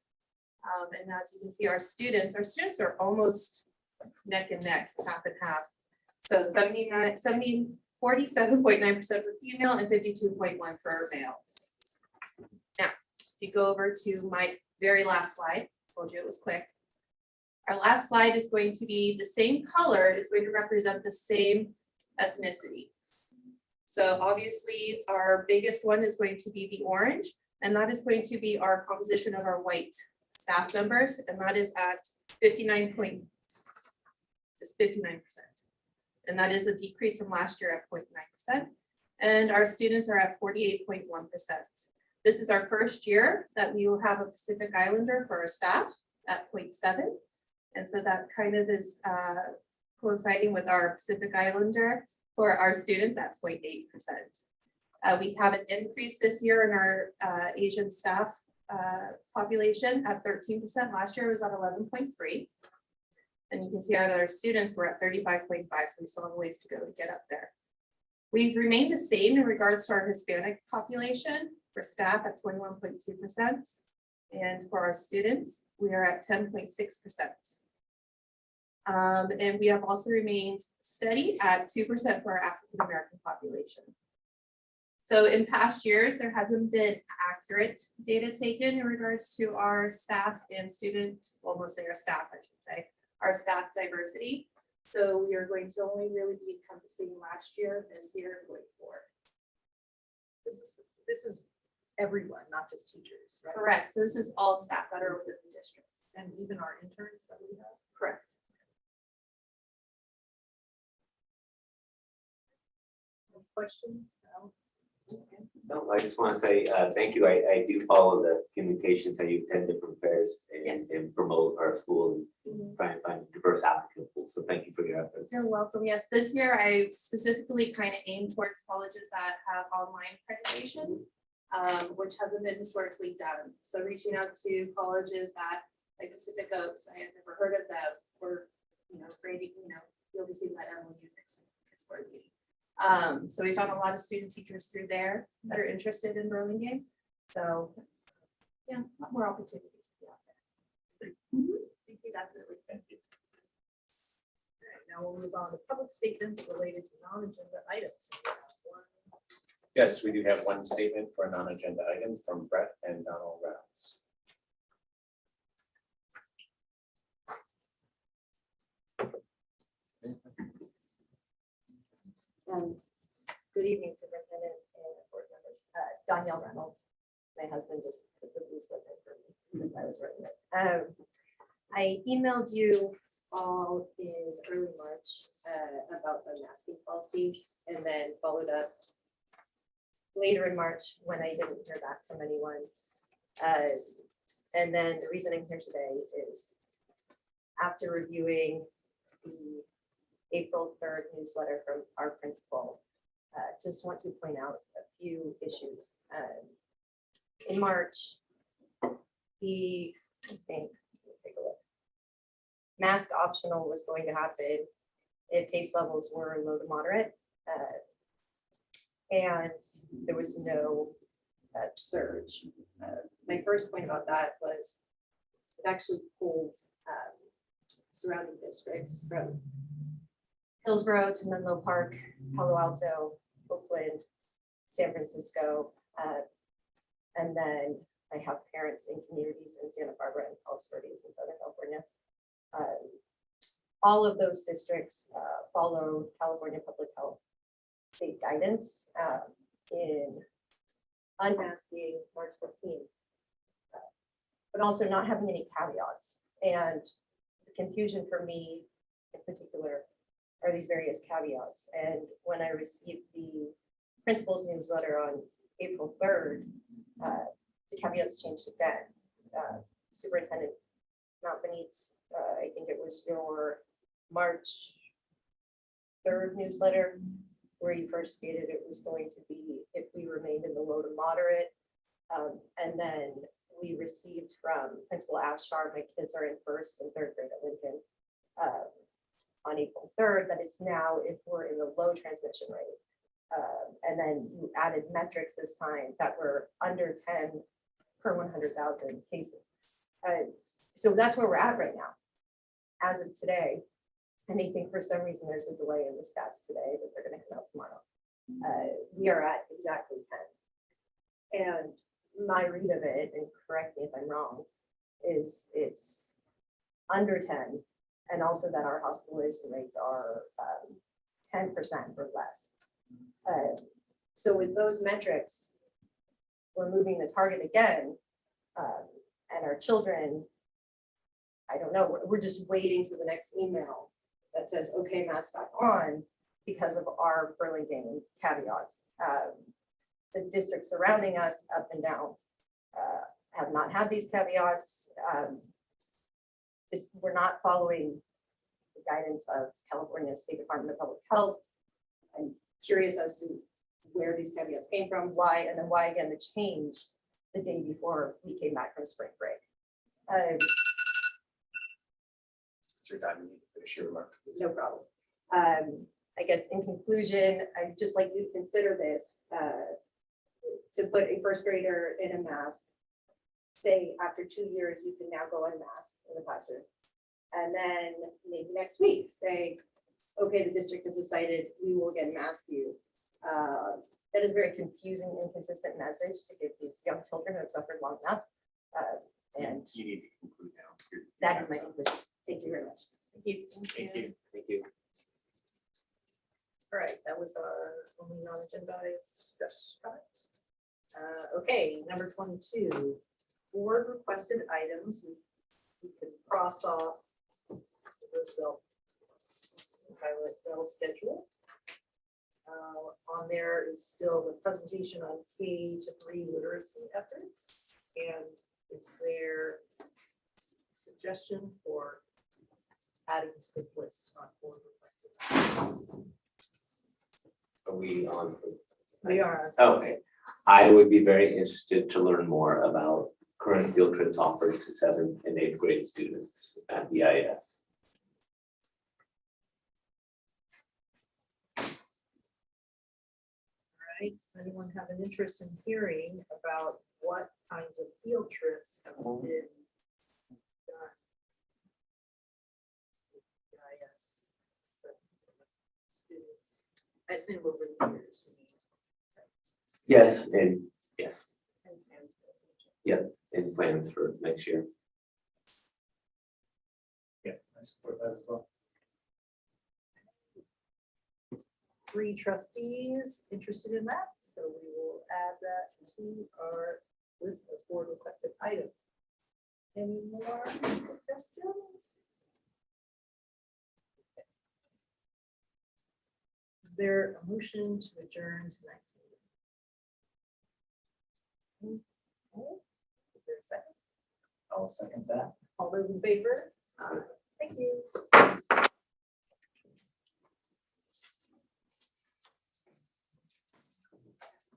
And as you can see, our students are almost neck and neck, half and half. So 47.9% for female and 52.1% for male. Now, if you go over to my very last slide, told you it was quick. Our last slide is going to be the same color, is going to represent the same ethnicity. So obviously our biggest one is going to be the orange, and that is going to be our composition of our white staff members, and that is at 59%. And that is a decrease from last year at 0.9%. And our students are at 48.1%. This is our first year that we will have a Pacific Islander for our staff at 0.7. And so that kind of is coinciding with our Pacific Islander for our students at 0.8%. We have an increase this year in our Asian staff population at 13%. Last year it was at 11.3. And you can see that our students were at 35.5, so we still have a ways to go to get up there. We've remained the same in regards to our Hispanic population for staff at 21.2%. And for our students, we are at 10.6%. And we have also remained steady at 2% for our African American population. So in past years, there hasn't been accurate data taken in regards to our staff and student, well, mostly our staff, I should say, our staff diversity. So we are going to only really be encompassing last year, this year, and going forward. This is everyone, not just teachers, right? Correct. So this is all staff that are within the district. And even our interns that we have. Correct. Any questions? No? No, I just want to say thank you. I do follow the communications that you attend different fairs and promote our school and try and find diverse applicant pools. So thank you for your efforts. You're welcome. Yes, this year I specifically kind of aimed towards colleges that have online accreditation, which hasn't been historically done. So reaching out to colleges that, like Pacific Oaks, I had never heard of them, or grading, you'll be seeing that MOU next board meeting. So we found a lot of student teachers through there that are interested in Burlingame. So yeah, a lot more opportunities to be out there. Thank you, definitely. Thank you. All right, now we'll move on to public statements related to non-agenda items. Yes, we do have one statement for a non-agenda item from Brett and Donald Rouse. Good evening, Superintendent and board members. Danielle Reynolds. My husband just put the blue slip in for me because I was writing it. I emailed you all in early March about the masking policy, and then followed up later in March when I didn't hear back from anyone. And then the reason I'm here today is after reviewing the April 3rd newsletter from our principal, just want to point out a few issues. In March, I think, let me take a look. Mask optional was going to happen if case levels were low to moderate. And there was no surge. My first point about that was it actually pulled surrounding districts from Hillsborough to Menlo Park, Palo Alto, Oakland, San Francisco, and then I have parents in communities in Santa Barbara and Palos Verdes in Southern California. All of those districts follow California Public Health state guidance in unmasking March 14th, but also not having any caveats. And the confusion for me in particular are these various caveats. And when I received the principal's newsletter on April 3rd, the caveats changed again. Superintendent Benitez, I think it was your March 3rd newsletter, where you first stated it was going to be if we remained in the low to moderate. And then we received from Principal Ashar, my kids are in 1st and 3rd grade at Lincoln, on April 3rd, that it's now if we're in the low transmission rate. And then you added metrics this time that were under 10 per 100,000 cases. So that's where we're at right now, as of today. And I think for some reason there's a delay in the stats today, but they're going to come out tomorrow. We are at exactly 10. And my read of it, and correct me if I'm wrong, is it's under 10, and also that our hospitalization rates are 10% or less. So with those metrics, we're moving the target again, and our children, I don't know, we're just waiting for the next email that says, okay, mask back on because of our Burlingame caveats. The districts surrounding us up and down have not had these caveats. We're not following the guidance of California State Department of Public Health. I'm curious as to where these caveats came from, why, and then why again the change the day before we came back from spring break. It's your time, you need to finish your remark. No problem. I guess in conclusion, I'd just like you to consider this, to put a 1st grader in a mask, say after 2 years, you can now go unmasked in the classroom. And then maybe next week, say, okay, the district has decided we will again mask you. That is a very confusing, inconsistent message to give these young children who have suffered long enough. And you need to conclude now. that is my conclusion. Thank you very much. Thank you. Thank you. All right, that was our only non-agendized. Yes. Okay, number 22, board requested items. We can cross off the Roosevelt pilot bill schedule. On there is still the presentation on K-3 literacy efforts, and it's their suggestion for adding to this list on board requested. Are we on? We are. Okay, I would be very interested to learn more about current field trips offered to 7th and 8th grade students at BIS. Right, does anyone have an interest in hearing about what kinds of field trips have been done? BIS students, I assume over the years. Yes, and yes, yeah, and plans for next year. Yeah, I support that as well. 3 trustees interested in that, so we will add that to our list of board requested items. Any more suggestions? Is there a motion to adjourn tonight's meeting? Okay. Is there a second? I'll second that. All those in favor? Thank you.